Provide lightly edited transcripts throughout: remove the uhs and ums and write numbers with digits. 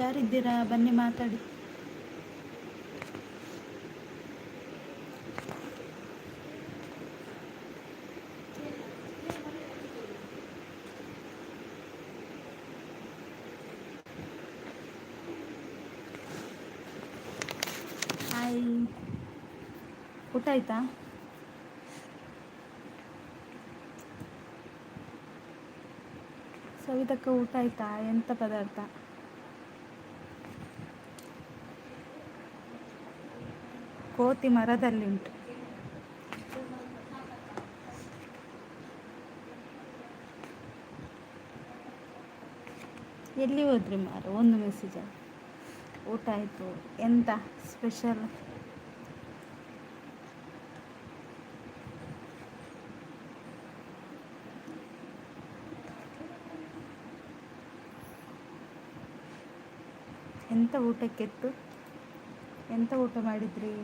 ಯಾರಿದ್ದೀರಾ ಬನ್ನಿ ಮಾತಾಡಿ. ಹಾಯ್, ಊಟ ಆಯ್ತಾ? ಸವಿತಕ್ಕ ಊಟ ಆಯ್ತಾ? ಎಂಥ ಪದಾರ್ಥ? ಕೋತಿ ಮರದಲ್ಲಿ ಉಂಟು. ಎಲ್ಲಿ ಹೋದ್ರಿ ಮಾರು? ಒಂದು ಮೆಸೇಜ್. ಊಟ ಆಯಿತು. ಎಂತ ಸ್ಪೆಷಲ್? ಎಂಥ ಊಟಕ್ಕೆತ್ತು? ಎಂಥ ಊಟ ಮಾಡಿದ್ರಿ?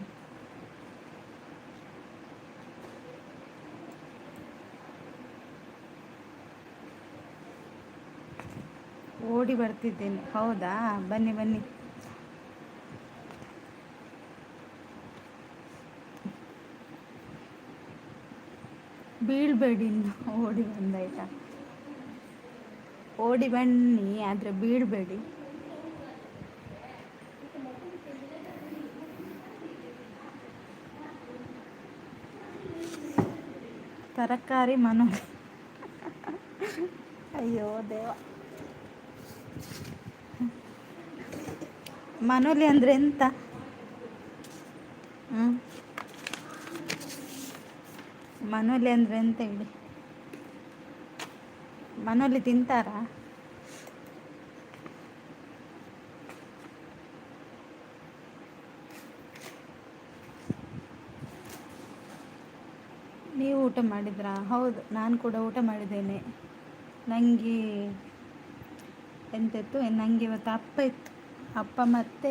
ಓಡಿ ಬರ್ತಿದ್ದೇನೆ. ಹೌದಾ, ಬನ್ನಿ ಬನ್ನಿ. ಬೀಳ್ಬೇಡಿ, ಇನ್ನು ಓಡಿ ಬಂದಾಯ್ತಾ? ಓಡಿ ಬನ್ನಿ, ಆದರೆ ಬೀಳಬೇಡಿ. ತರಕಾರಿ ಮನೋಲಿ. ಅಯ್ಯೋ ದೇವ. ಮನೋಲಿ ಅಂದರೆ ಎಂತ? ಮನೋಲಿ ಅಂದರೆ ಎಂತ ಹೇಳಿ? ಮನೋಲಿ ತಿಂತಾರಾ? ನೀವು ಊಟ ಮಾಡಿದ್ರಾ? ಹೌದು, ನಾನು ಕೂಡ ಊಟ ಮಾಡಿದ್ದೇನೆ. ನನಗೆ ಎಂತಿತ್ತು? ನನಗೆ ಇವತ್ತು ಅಪ್ಪ ಇತ್ತು. ಅಪ್ಪ ಮತ್ತು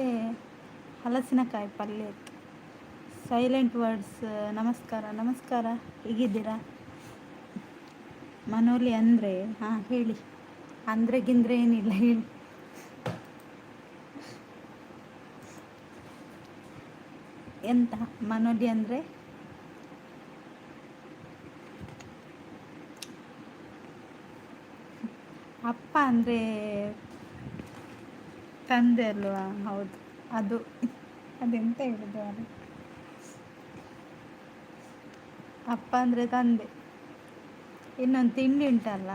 ಹಲಸಿನಕಾಯಿ ಪಲ್ಯ ಇತ್ತು. Silent words. ನಮಸ್ಕಾರ ನಮಸ್ಕಾರ, ಹೇಗಿದ್ದೀರಾ? ಮನೋಲಿ ಅಂದರೆ ಹಾಂ ಹೇಳಿ. ಅಂದರೆ ಗಿಂದ್ರೆ ಏನಿಲ್ಲ, ಹೇಳಿ. ಎಂತ ಮನೋಲಿ ಅಂದರೆ? ಅಪ್ಪ ಅಂದರೆ ತಂದೆ ಅಲ್ವಾ? ಹೌದು, ಅದು ಅದೆಂತ ಹೇಳೋದು ಅದು? ಅಪ್ಪ ಅಂದರೆ ತಂದೆ. ಇನ್ನೊಂದು ತಿಂಡಿ ಉಂಟಲ್ಲ,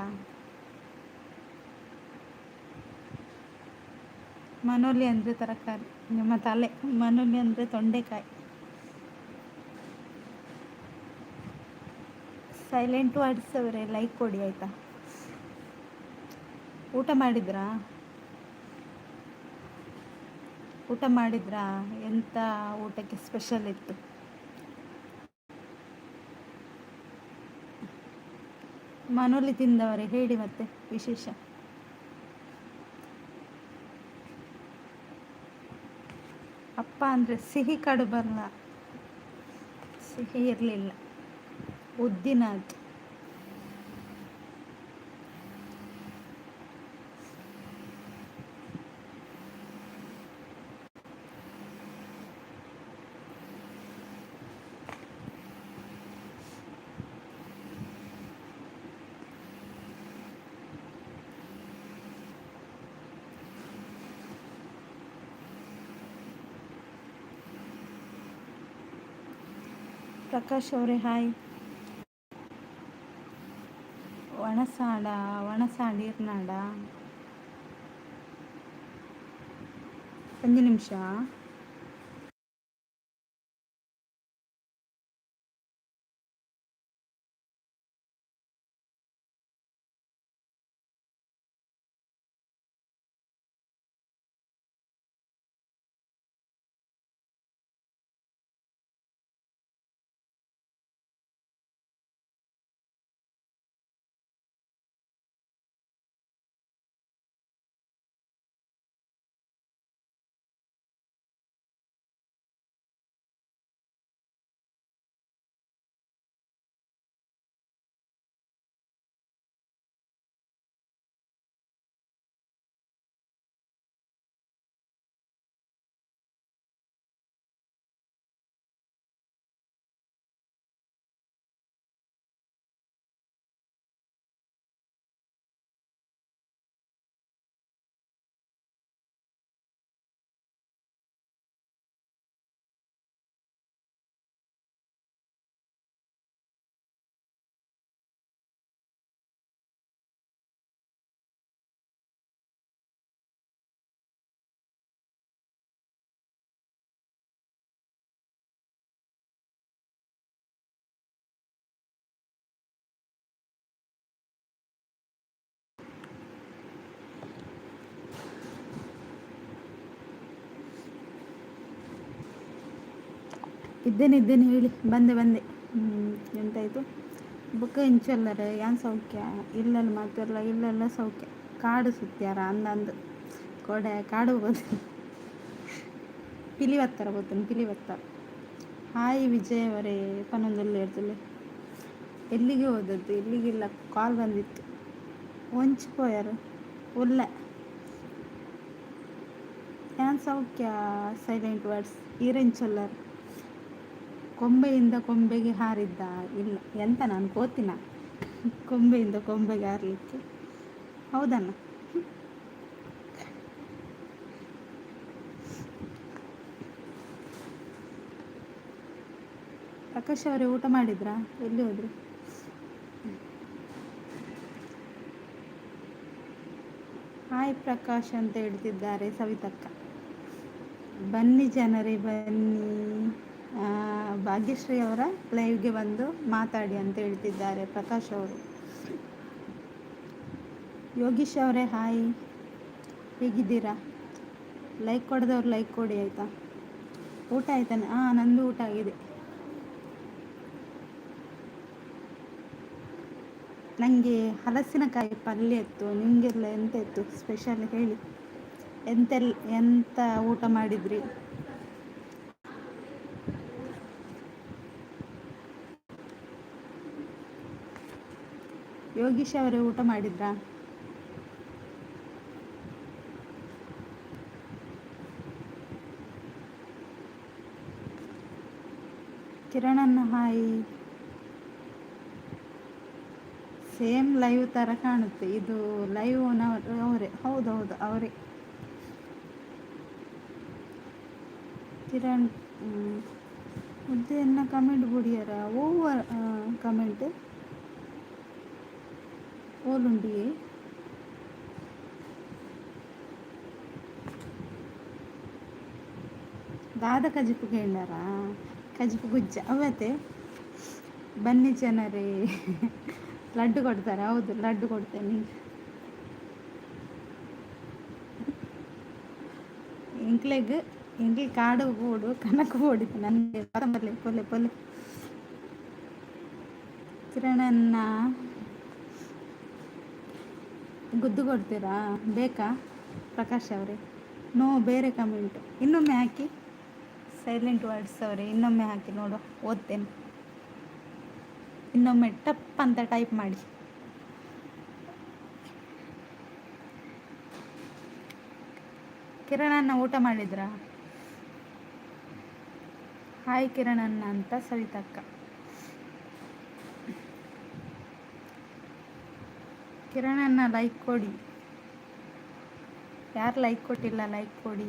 ಮನೋಲಿ ಅಂದರೆ ತರಕಾರಿ. ನಿಮ್ಮ ತಲೆ. ಮನೋಲಿ ಅಂದರೆ ತೊಂಡೆಕಾಯಿ. ಸೈಲೆಂಟ್ ವರ್ಡ್ಸ್ ಅವರೇ ಲೈಕ್ ಕೊಡಿ ಆಯಿತಾ? ಊಟ ಮಾಡಿದ್ರಾ? ಊಟ ಮಾಡಿದ್ರಾ? ಎಂಥ ಊಟಕ್ಕೆ ಸ್ಪೆಷಲ್ ಇತ್ತು? ಮನೋಲಿ ತಿಂದವರೇ ಹೇಳಿ ಮತ್ತೆ ವಿಶೇಷ. ಅಪ್ಪ ಅಂದರೆ ಸಿಹಿ ಕಡು ಬರಲ್ಲ, ಸಿಹಿ ಇರಲಿಲ್ಲ, ಉದ್ದಿನ ಅದು. ಪ್ರಕಾಶ್ ಅವರೇ ಹಾಯ್. ಒಣಸಾಡ, ಒಣಸಾಡಿ ಇರ್ನಾಡ. ಒಂದು ನಿಮಿಷ. ಇದ್ದೇನೆ ಹೇಳಿ. ಬಂದೆ. ಎಂತಾಯಿತು? ಬುಕ್ಕ ಇಂಚಲ್ಲರೆ ಏನು ಸೌಖ್ಯ? ಇಲ್ಲೆಲ್ಲ ಮಾತಿರಲ್ಲ, ಇಲ್ಲೆಲ್ಲ ಸೌಖ್ಯ. ಕಾಡು ಸುತ್ತ್ಯಾರ ಅಂದಂದು ಕೊಡೆ ಕಾಡು ಹೋಗೋದು. ಪಿಲಿವತ್ತರ పోతుంది, ಪಿಲಿವತ್ತರ. ಹಾಯ್ ವಿಜಯ್ ಅವರೇ, ಪನ್ನೊಂದಲ್ಲಿ ಹೇಳ್ತಿಲ್ಲ. ಎಲ್ಲಿಗೆ ಹೋದದ್ದು? ಎಲ್ಲಿಗಿಲ್ಲ, ಕಾಲ್ ಬಂದಿತ್ತು. ಹೊಂಚಿపోయారు ಉಲ್ಲ. ಏನು ಸೌಖ್ಯ? Silent words. ಈರೆಂಚೊಲ್ಲರು ಕೊಂಬೆಯಿಂದ ಕೊಂಬೆಗೆ ಹಾರಿದ್ದ. ಇಲ್ಲ, ಎಂತ ನಾನು ಕೋತಿನ ಕೊಂಬೆಯಿಂದ ಕೊಂಬೆಗೆ ಹಾರಲಿಕ್ಕೆ? ಹೌದಣ್ಣ. ಪ್ರಕಾಶ್ ಅವರೇ, ಊಟ ಮಾಡಿದ್ರಾ? ಎಲ್ಲಿ ಹೋದ್ರಿ? ಹಾಯ್ ಪ್ರಕಾಶ್ ಅಂತ ಹೇಳ್ತಿದ್ದಾರೆ ಸವಿತಕ್ಕ. ಬನ್ನಿ ಜನರೇ ಬನ್ನಿ. ಭಾಗ್ಯಶ್ರೀ ಅವರ ಲೈವ್ಗೆ ಬಂದು ಮಾತಾಡಿ ಅಂತ ಹೇಳ್ತಿದ್ದಾರೆ ಪ್ರಕಾಶ್ ಅವರು. ಯೋಗೀಶ್ ಅವರೇ ಹಾಯ್, ಹೇಗಿದ್ದೀರಾ? ಲೈಕ್ ಕೊಡದವ್ರು ಲೈಕ್ ಕೊಡಿ ಆಯಿತಾ? ಊಟ ಆಯ್ತಾನೆ? ನಂದು ಊಟ ಆಗಿದೆ. ನನಗೆ ಹಲಸಿನಕಾಯಿ ಪಲ್ಯ ಇತ್ತು. ನಿಮಗೆಲ್ಲ ಎಂತ ಇತ್ತು ಸ್ಪೆಷಲ್ ಹೇಳಿ? ಎಂತ ಊಟ ಮಾಡಿದ್ರಿ? ಯೋಗೀಶ್ ಅವರೇ, ಊಟ ಮಾಡಿದ್ರಾ? ಕಿರಣನ್ನ ಹಾಯ್. ಸೇಮ್ ಲೈವ್ ಥರ ಕಾಣುತ್ತೆ ಇದು. ಲೈವ್ ಅವರೇ? ಹೌದೌದು ಅವರೇ. ಕಿರಣ್ ಮುದ್ದೆ ಎನ್ನ ಕಮೆಂಟ್ ಬುಡಿಯಾರ ಓವರ್ ಕಮೆಂಟ್ ಓಲುಂಡಿ. ದಾದ ಕಜಿಪು ಕೇಳಾರ? ಕಜಿಪು ಗುಜ್ಜ ಅವತ್ತೆ. ಬನ್ನಿ ಜನರೇ. ಲಡ್ಡು ಕೊಡ್ತಾರೆ? ಹೌದು, ಲಡ್ಡು ಕೊಡ್ತೇನೆ. ಇಂಕ್ಲೆ ಕಾಡು ಬೋಡು ಕನಕು ಬೋಡಿತು ನನಗೆ ಬರಬರ್ಲಿ. ಪೊಲೆ ಕಿರಣನ್ನ ಗುದ್ದು ಕೊಡ್ತೀರಾ? ಬೇಕಾ ಪ್ರಕಾಶ್ ಅವರೇ? ನೋ, ಬೇರೆ ಕಮೆಂಟ್ ಇನ್ನೊಮ್ಮೆ ಹಾಕಿ. ಸೈಲೆಂಟ್ ವರ್ಡ್ಸ್ ಅವರೇ, ಇನ್ನೊಮ್ಮೆ ಹಾಕಿ ನೋಡು, ಓದ್ತೇನೆ. ಇನ್ನೊಮ್ಮೆ ಟಪ್ ಅಂತ ಟೈಪ್ ಮಾಡಿ. ಕಿರಣನ್ನ ಊಟ ಮಾಡಿದ್ರಾ? ಹಾಯ್ ಕಿರಣನ್ನ ಅಂತ ಸವಿತಕ್ಕ. ಕಿರಣನ್ನ ಲೈಕ್ ಕೊಡಿ. ಯಾರು ಲೈಕ್ ಕೊಟ್ಟಿಲ್ಲ ಲೈಕ್ ಕೊಡಿ.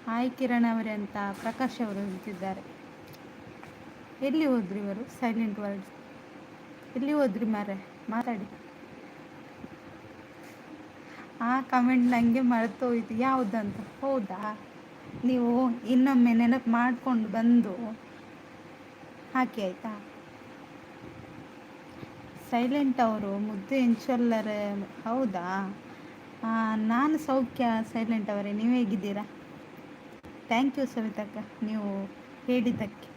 ಹಾಯ್ ಕಿರಣ್ ಅವರೇ ಅಂತ ಪ್ರಕಾಶ್ ಅವರು ಹೇಳ್ತಿದ್ದಾರೆ. ಎಲ್ಲಿ ಹೋದ್ರಿ ಇವರು? ಸೈಲೆಂಟ್ ವರ್ಡ್ಸ್ ಎಲ್ಲಿ ಹೋದ್ರಿ ಮಾರೆ? ಮಾತಾಡಿ. ಆ ಕಮೆಂಟ್ ನನಗೆ ಮರೆತೋಯ್ತು ಯಾವುದಂತ. ಹೌದಾ? ನೀವು ಇನ್ನೊಮ್ಮೆ ನೆನಪು ಮಾಡಿಕೊಂಡು ಬಂದು ಹಾಕಿ ಆಯಿತಾ? ಸೈಲೆಂಟ್ ಅವರು ಮುದ್ದು ಎಂಚೊಲ್ಲರೆ? ಹೌದಾ? ನಾನು ಸೌಖ್ಯ ಸೈಲೆಂಟ್ ಅವರೇ, ನೀವು ಹೇಗಿದ್ದೀರಾ? ಥ್ಯಾಂಕ್ ಯು ಸವಿತಕ್ಕ, ನೀವು ಹೇಳಿದ್ದಕ್ಕೆ.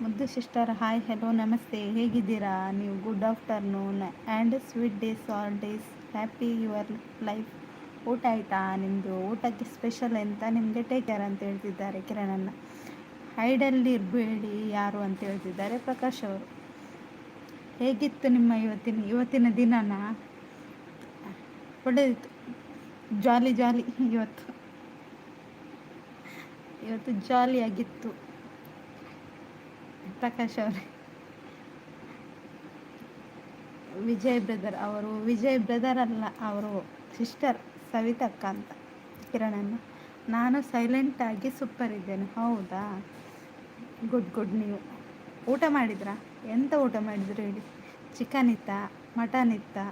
ಮುದ್ದು ಸಿಸ್ಟರ್ ಹಾಯ್, ಹೆಲೋ, ನಮಸ್ತೆ, ಹೇಗಿದ್ದೀರಾ ನೀವು? Good afternoon and sweet days all days, happy your life. ಊಟ ಆಯಿತಾ ನಿಮ್ಮದು? ಊಟಕ್ಕೆ ಸ್ಪೆಷಲ್ ಅಂತ ನಿಮಗೆ ಟೇಕ್ ಕೇರ್ ಅಂತ ಹೇಳ್ತಿದ್ದಾರೆ ಕಿರಣನ್ನ. ಹೈಡಲ್ಲಿ ಇರಬೇಡಿ ಯಾರು ಅಂತ ಹೇಳ್ತಿದ್ದಾರೆ ಪ್ರಕಾಶ್ ಅವರು. ಹೇಗಿತ್ತು ನಿಮ್ಮ ಇವತ್ತಿನ ದಿನನ? ಒಳ್ಳೆದಿತ್ತು, ಜಾಲಿ ಇವತ್ತು ಜಾಲಿಯಾಗಿತ್ತು ಪ್ರಕಾಶ್ ಅವರೇ. ವಿಜಯ್ ಬ್ರದರ್ ಅಲ್ಲ, ಅವರು ಸಿಸ್ಟರ್ ಸವಿತಕ್ಕ ಅಂತ ಕಿರಣನ್ನ. ನಾನು ಸೈಲೆಂಟಾಗಿ ಸೂಪರ್ ಇದ್ದೇನೆ. ಹೌದಾ? ಗುಡ್. ನೀವು ಊಟ ಮಾಡಿದ್ರಾ? ಎಂತ ಊಟ ಮಾಡಿದ್ರು ಹೇಳಿ? ಚಿಕನ್ ಇತ್ತಾ? ಮಟನ್ ಇತ್ತಾ?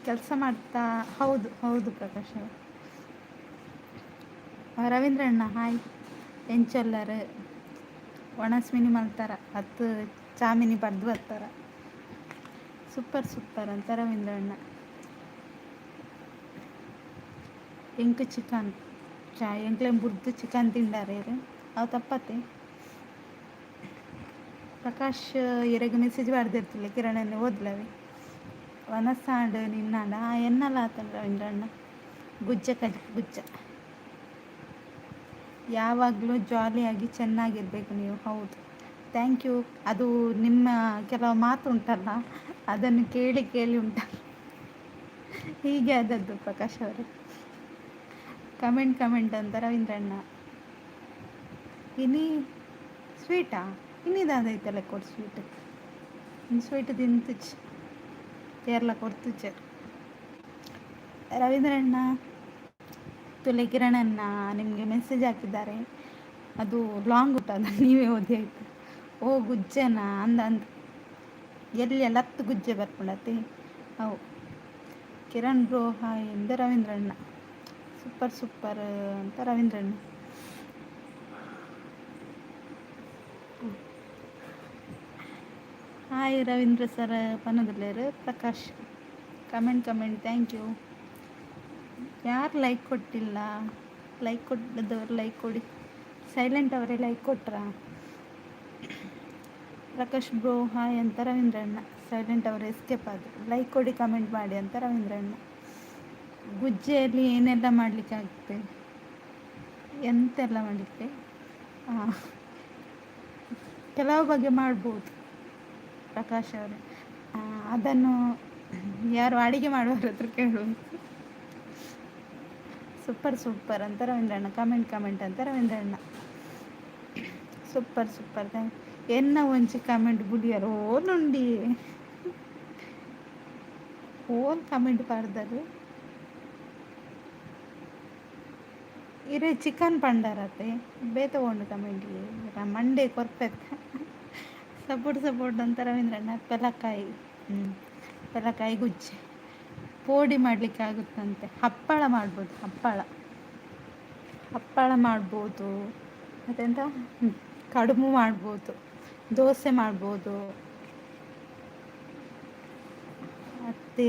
ಕೆಲಸ ಮಾಡ್ತಾ? ಹೌದು ಪ್ರಕಾಶ್ ಅವರು. ರವೀಂದ್ರಣ್ಣ ಹಾಯ್. ಎಂಚೊಲ್ಲರು ಒಣಸ್ಮಿನಿ ಮಲ್ತಾರ ಹತ್ತು ಚಾಮಿನಿ ಪರ್ದು ಬರ್ತಾರ. ಸೂಪರ್ ಅಂತ ರವೀಂದ್ರಣ್ಣ. ಎಂಕ್ ಚಿಕನ್ ಎಂಕ್ಲೆನ್ ಬುರ್ದು ಚಿಕನ್ ತಿಂಡಾರೆ ಅವು ತಪ್ಪತ್ತೆ. ಪ್ರಕಾಶ್ ಇರೆಗ್ ಮೆಸೇಜ್ ಬರ್ದಿರ್ತಿಲ್ಲ ಕಿರಣನೆ ಓದ್ಲವೆ ವನಸಾಂಡ್ ನಿನ್ನಾಂಡ ಎನ್ನಲ್ಲ ಆತಂಡ ರವೀಂದ್ರಣ್ಣ ಗುಜ್ಜ ಕಲಿ ಗುಜ್ಜ. ಯಾವಾಗಲೂ ಜಾಲಿಯಾಗಿ ಚೆನ್ನಾಗಿರ್ಬೇಕು ನೀವು. ಹೌದು, ಥ್ಯಾಂಕ್ ಯು. ಅದು ನಿಮ್ಮ ಕೆಲವು ಮಾತು ಉಂಟಲ್ಲ, ಅದನ್ನು ಕೇಳಿ ಕೇಳಿ ಉಂಟಲ್ಲ, ಹೀಗೆ ಆದದ್ದು ಪ್ರಕಾಶ್ ಅವರು. ಕಮೆಂಟ್ ಅಂತ ರವೀಂದ್ರಣ್ಣ. ಇನಿ ಸ್ವೀಟಾ ಇನ್ನಿದಾದೈತಲ್ಲ ಕೊಡು ಸ್ವೀಟ್. ಇನ್ನು ಸ್ವೀಟ್ ತಿಂತುಚ್ ಕೇರಳ ಕೊಡ್ತುಚ್ಚ ರವೀಂದ್ರಣ್ಣ. ತುಲೆ ಕಿರಣನ್ನ ನಿಮಗೆ ಮೆಸೇಜ್ ಹಾಕಿದ್ದಾರೆ, ಅದು ಲಾಂಗ್ ಉಂಟದ, ನೀವೇ ಓದಿ ಆಯಿತು. ಓ ಗುಜ್ಜೆನಾ ಅಂದ ಎಲ್ಲಿ ಎಲ್ಲ 10 ಗುಜ್ಜೆ ಬರ್ಕೊಂಡತಿ. ಅವು ಕಿರಣ್ ಬ್ರೋ ಹಾಯ್ ಎಂದ ರವೀಂದ್ರಣ್ಣ. ಸೂಪರ್ ಅಂತ ರವೀಂದ್ರಣ್ಣ. ಹಾಯ್ ರವೀಂದ್ರ ಸರ್ ಪನ್ನದಲ್ಲೇರು. Prakash comment thank you. ಯಾರು ಲೈಕ್ ಕೊಟ್ಟಿಲ್ಲ? ಲೈಕ್ ಕೊಟ್ಟದವ್ರು ಲೈಕ್ ಕೊಡಿ. ಸೈಲೆಂಟ್ ಅವರೇ ಲೈಕ್ ಕೊಟ್ರಾ? ಪ್ರಕಾಶ್ ಬ್ರೋ ಹಾಯ್ ಅಂತ ರವೀಂದ್ರಣ್ಣ. ಸೈಲೆಂಟ್ ಅವರು ಎಸ್ಕೇಪ್ ಆದರು. ಲೈಕ್ ಕೊಡಿ, ಕಮೆಂಟ್ ಮಾಡಿ ಅಂತ ರವೀಂದ್ರಣ್ಣ. ಗುಜ್ಜೆಯಲ್ಲಿ ಏನೆಲ್ಲ ಮಾಡಲಿಕ್ಕೆ ಆಗುತ್ತೆ? ಎಂತೆಲ್ಲ ಮಾಡಲಿಕ್ಕೆ? ಕೆಲವು ಬಗ್ಗೆ ಮಾಡ್ಬೋದು ಪ್ರಕಾಶ್ ಅವರು. ಅದನ್ನು ಯಾರು ಅಡಿಗೆ ಮಾಡುವವ್ರ ಹತ್ರ ಕೇಳುವುದು. ಸೂಪರ್ ಅಂತ ರವೀಂದ್ರಣ್ಣ. ಕಮೆಂಟ್ ಅಂತ ರವೀಂದ್ರಣ್ಣ. Super thank. ಎನ್ನ ಒಂಚಿ ಕಮೆಂಟ್ ಬುಡಿಯರು ಓನುಂಡಿ ಓನ್ ಕಮೆಂಟ್ ಪಾಡ್ದರು ಇರೇ ಚಿಕನ್ ಪಂಡರತ್ತೆ ಬೇತ ತಗೊಂಡು ಕಮೆಂಟ್ಗೆ ಮಂಡೇ ಕೊರ್ಪೆತ್ತ. ಸಪೋರ್ಟ್ ಅಂತ ರವೀಂದ್ರಣ್ಣ. ಪೆಲಕಾಯಿ ಗುಜ್ಜೆ ಪೋಡಿ ಮಾಡಲಿಕ್ಕೆ ಆಗುತ್ತಂತೆ. ಹಪ್ಪಳ ಮಾಡ್ಬೋದು, ಹಪ್ಪಳ ಮಾಡ್ಬೋದು. ಮತ್ತೆಂತ ಕಡುಬು ಮಾಡ್ಬೋದು, ದೋಸೆ ಮಾಡ್ಬೋದು. ಮತ್ತೆ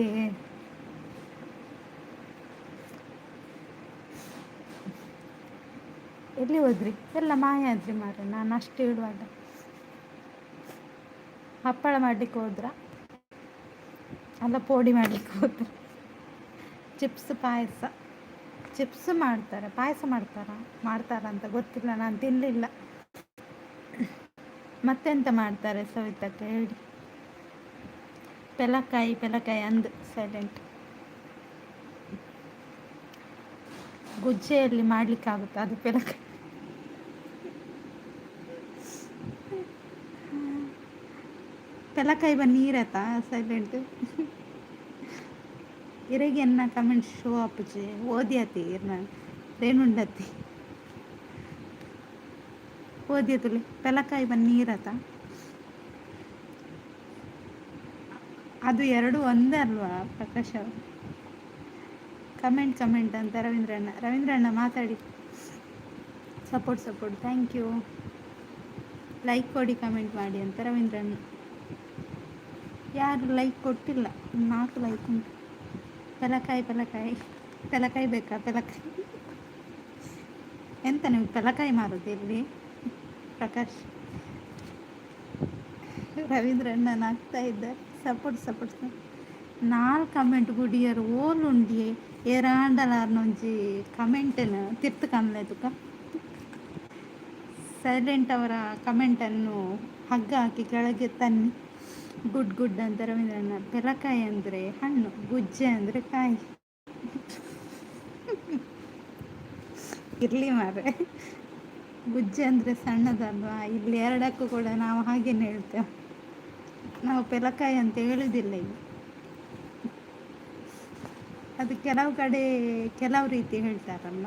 ಎಲ್ಲಿ ಹೋದ್ರಿ ಎಲ್ಲ ಮಾಯ ಆದ್ರಿ ಮಾರ್ರೆ. ನಾನು ಅಷ್ಟು ಹೇಳುವಾಗ ಹಪ್ಪಳ ಮಾಡ್ಲಿಕ್ಕೆ ಹೋದ್ರ ಅಲ್ಲ, ಪೋಡಿ ಮಾಡ್ಲಿಕ್ಕೆ ಹೋದ್ರ. ಚಿಪ್ಸ್ ಮಾಡ್ತಾರೆ, ಪಾಯಸ ಮಾಡ್ತಾರ ಅಂತ ಗೊತ್ತಿಲ್ಲ, ನಾನು ತಿನ್ನಲಿಲ್ಲ. ಮತ್ತೆಂತ ಮಾಡ್ತಾರೆ ಸವಿತಕ್ಕೆ ಹೇಳಿ? ಪೆಲಕಾಯಿ ಅಂದು ಸೈಲೆಂಟ್. ಗುಜ್ಜೆಯಲ್ಲಿ ಮಾಡ್ಲಿಕ್ಕಾಗುತ್ತೆ ಅದು ಪೆಲಕಾಯಿ. ಪೆಲಕಾಯಿ ನೀರತಾ ಸೈಲೆಂಟ್. ಇರೆಗೆನ್ನ ಕಮೆಂಟ್ ಶೋ ಆಪುಜೆ ಓದಿಯತಿ ರೇಣುಂಡತಿ ಓದಿಯತುಲಿ. ಪೆಲಕಾಯಿ ನೀರತ ಅದು ಎರಡು ಒಂದೇ ಅಲ್ವಾ ಪ್ರಕಾಶ್ ಅವರು? ಕಮೆಂಟ್ ಅಂತ ರವೀಂದ್ರಣ್ಣ ಮಾತಾಡಿ. Support thank you. ಲೈಕ್ ಕೊಡಿ, ಕಮೆಂಟ್ ಮಾಡಿ ಅಂತ ರವೀಂದ್ರಣ್ಣ. ಯಾರು ಲೈಕ್ ಕೊಟ್ಟಿಲ್ಲ? 4 ಲೈಕ್ ಉಂಟು. ಪೆಲಕಾಯಿ ಬೇಕಾ? ಎಂತ ನೀವು ಪೆಲಕಾಯಿ ಮಾರೋದು ಇಲ್ಲಿ? ಪ್ರಕಾಶ್ ರವೀಂದ್ರಣ್ಣನ ಆಗ್ತಾ ಇದ್ದಾರೆ. ಸಪೋರ್ಟ್ 4 ಕಮೆಂಟ್ ಗುಡಿಯರು ಓಲುಂಡಿ ಏರಾಂಡಲಾರ್ನೊಂಜಿ ಕಮೆಂಟನ್ನು ತಿರ್ತು ಕಮ್ಲೆದುಕ. ಸೈಲೆಂಟ್ ಅವರ ಕಮೆಂಟನ್ನು ಹಗ್ಗ ಹಾಕಿ ಕೆಳಗೆ ತನ್ನಿ. ಗುಡ್ ಅಂತ ರವೀಂದ್ರಣ್ಣ. ಪೆಲಕಾಯಿ ಅಂದರೆ ಹಣ್ಣು, ಗುಜ್ಜೆ ಅಂದರೆ ಕಾಯಿ. ಇರಲಿ ಮಾರೆ, ಗುಜ್ಜೆ ಅಂದರೆ ಸಣ್ಣದಲ್ವಾ? ಇಲ್ಲಿ 2ಕ್ಕೂ ಕೂಡ ನಾವು ಹಾಗೇನೆ ಹೇಳ್ತೇವೆ. ನಾವು ಪೆಲಕಾಯಿ ಅಂತ ಹೇಳುವುದಿಲ್ಲ ಇಲ್ಲಿ. ಅದು ಕೆಲವು ಕಡೆ ಕೆಲವು ರೀತಿ ಹೇಳ್ತಾರಲ್ಲ.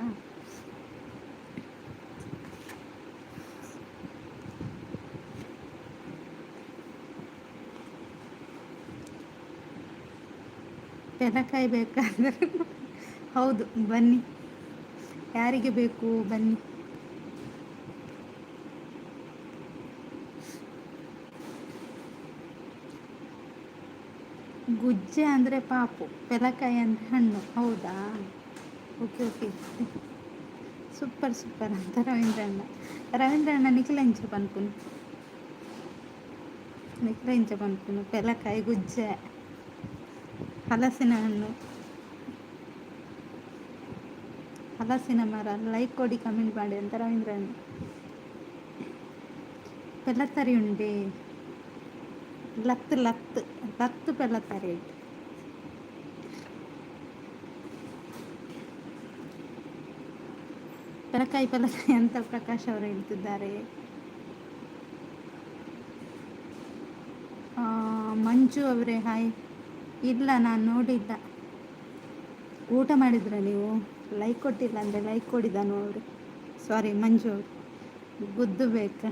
ಪೆಲಕಾಯಿ ಬೇಕಾದ್ರೆ ಹೌದು, ಬನ್ನಿ, ಯಾರಿಗೆ ಬೇಕು ಬನ್ನಿ. ಗುಜ್ಜೆ ಅಂದರೆ ಪಾಪು, ಪೆಲಕಾಯಿ ಅಂದರೆ ಹಣ್ಣು. ಹೌದಾ? ಓಕೆ ಓಕೆ ಸೂಪರ್ ಸೂಪರ್ ಅಂತ ರವೀಂದ್ರ ಅಣ್ಣ ನಿಖಿಲ ಇಂಚ ಪನ್ಪುನು ನಿಖಿಲ ಇಂಚ ಪನ್ಪುನು ಪೆಲಕಾಯಿ ಗುಜ್ಜೆ ಹಲಸಿನ ಹಣ್ಣು ಹಲಸಿನ ಮರ ಲೈಕ್ ಕೊಡಿ ಕಮೆಂಟ್ ಮಾಡಿ ಅಂತ ರವೀಂದ್ರ ಅಣ್ಣ ಪೆಲ್ಲತ್ತರಿ ಉಂಡೆ ಲತ್ತು ಲತ್ತು ಲತ್ತು ಪೆಲ್ಲತ್ತರಿ ಉಂಟು ಪೆಲಕಾಯಿ ಅಂತ ಪ್ರಕಾಶ್ ಅವರು ಹೇಳ್ತಿದ್ದಾರೆ. ಮಂಜು ಅವರೇ ಹಾಯ್. ಇಲ್ಲ ನಾನು ನೋಡಿಲ್ಲ. ಊಟ ಮಾಡಿದ್ರ ನೀವು? ಲೈಕ್ ಕೊಟ್ಟಿಲ್ಲ ಅಂದರೆ ಲೈಕ್ ಕೊಡಿದಾನು ಅವರು. ಸಾರಿ ಮಂಜು ಅವರು. ಗುದ್ದು ಬೇಕಾ?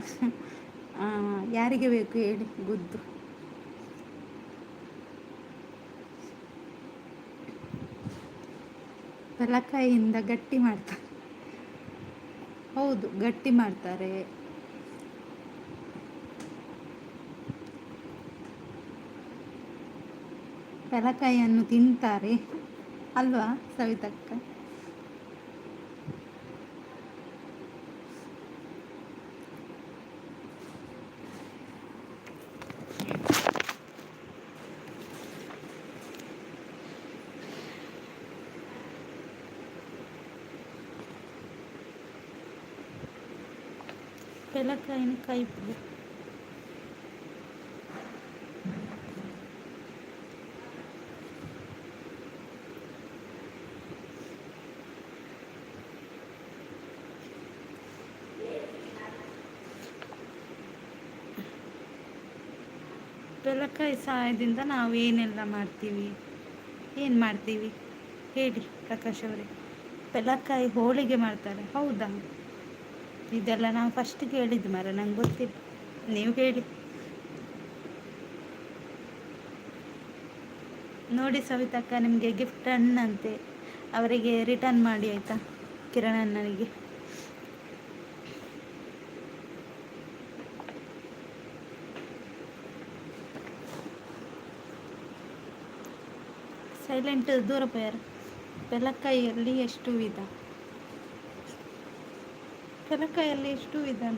ಯಾರಿಗೆ ಬೇಕು ಹೇಳಿ ಗುದ್ದು. ಪೆಲಕಾಯಿಯಿಂದ ಗಟ್ಟಿ ಮಾಡ್ತಾರೆ. ಹೌದು ಗಟ್ಟಿ ಮಾಡ್ತಾರೆ. ಪೆಲಕಾಯಿಯನ್ನು ತಿಂತಾರೆ ಅಲ್ವಾ ಸವಿತಕ್ಕ? ಪೆಲಕಾಯಿನ ಕೈಪು ಪೆಲಕಾಯಿ ಸಹಾಯದಿಂದ ನಾವು ಏನೆಲ್ಲ ಮಾಡ್ತೀವಿ, ಏನು ಮಾಡ್ತೀವಿ ಹೇಳಿ ಪ್ರಕಾಶ್ ಅವರೇ? ಪೆಲಕಾಯಿ ಹೋಳಿಗೆ ಮಾಡ್ತಾರೆ. ಹೌದಾ? ಇದೆಲ್ಲ ನಾವು ಫಸ್ಟ್ ಕೇಳಿದ್ದು ಮರ, ನಂಗೆ ಗೊತ್ತಿಲ್ಲ, ನೀವು ಹೇಳಿ. ನೋಡಿ ಸವಿತಕ್ಕ, ನಿಮಗೆ ಗಿಫ್ಟ್ ಹಣ್ಣಂತೆ, ಅವರಿಗೆ ರಿಟರ್ನ್ ಮಾಡಿ ಆಯಿತಾ, ಕಿರಣ್ ಅಣ್ಣನಿಗೆ. ಸೈಲೆಂಟ್ ದೂರ ಪೇರ್. ಪೆಲಕಾಯಿಯಲ್ಲಿ ಎಷ್ಟು ವಿಧ? ಪೆಲಕಾಯಲ್ಲಿ ಎಷ್ಟು ವಿಧಾನ?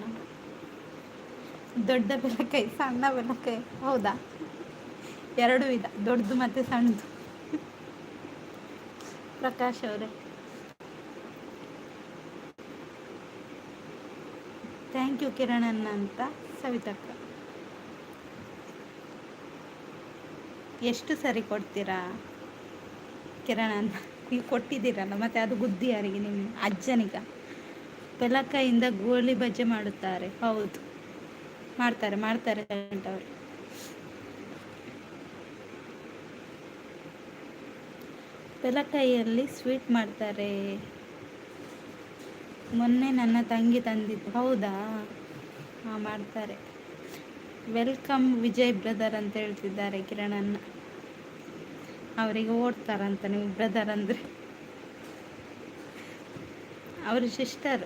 ದೊಡ್ಡ ಪೆಲಕಾಯಿ, ಸಣ್ಣ ಪೆಲಕಾಯಿ. ಹೌದಾ? ಎರಡು ವಿಧ, ದೊಡ್ಡದು ಮತ್ತು ಸಣ್ಣದು. ಪ್ರಕಾಶ್ ಅವರೇ ಥ್ಯಾಂಕ್ ಯು ಕಿರಣ್ ಅಣ್ಣ ಅಂತ ಸವಿತಕ್ಕ. ಎಷ್ಟು ಸರಿ ಕೊಡ್ತೀರಾ ಕಿರಣ್ ಅಣ್ಣ? ನೀವು ಕೊಟ್ಟಿದ್ದೀರಲ್ಲ, ಮತ್ತು ಅದು ಬುದ್ಧಿ ಯಾರಿಗೆ? ನಿಮ್ಮ ಅಜ್ಜನಿಗ? ಪೆಲಕಾಯಿಂದ ಗೋಳಿ ಬಜ್ಜೆ ಮಾಡುತ್ತಾರೆ. ಹೌದು ಮಾಡ್ತಾರೆ ಮಾಡ್ತಾರೆ ಅವರು. ಪೆಲಕಾಯಿಯಲ್ಲಿ ಸ್ವೀಟ್ ಮಾಡ್ತಾರೆ. ಮೊನ್ನೆ ನನ್ನ ತಂಗಿ ತಂದಿದ್ದು. ಹೌದಾ? ಹಾಂ ಮಾಡ್ತಾರೆ. ವೆಲ್ಕಮ್ ವಿಜಯ್ ಬ್ರದರ್ ಅಂತ ಹೇಳ್ತಿದ್ದಾರೆ ಕಿರಣನ್ನ. ಅವರಿಗೆ ಓಡ್ತಾರಂತ ನೀವು ಬ್ರದರ್ ಅಂದರೆ. ಅವ್ರ ಸಿಸ್ಟರ್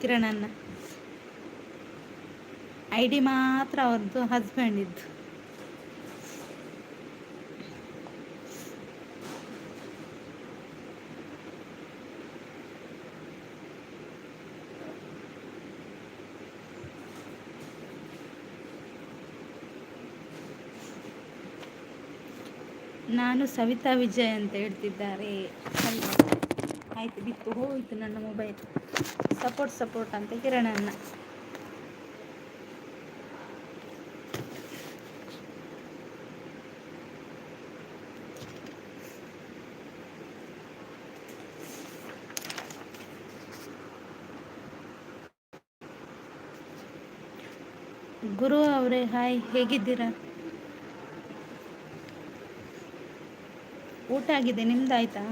ಕಿರಣನ್ನ. ID ಮಾತ್ರ ಅವ್ರದ್ದು ಹಸ್ಬೆಂಡ್ ಇದ್ದು. ನಾನು ಸವಿತಾ ವಿಜಯ್ ಅಂತ ಹೇಳ್ತಿದ್ದಾರೆ. ಆಯ್ತು, ಬಿತ್ತು ಹೋಯಿತು ನನ್ನ ಮೊಬೈಲ್. ಸಪೋರ್ಟ್ ಅಂತ ಕಿರಣನ್ನ. ಗುರು ಅವರೇ ಹಾಯ್, ಹೇಗಿದ್ದೀರಾ? ಊಟ ಆಗಿದೆ, ನಿಮ್ದಾಯ್ತಾ?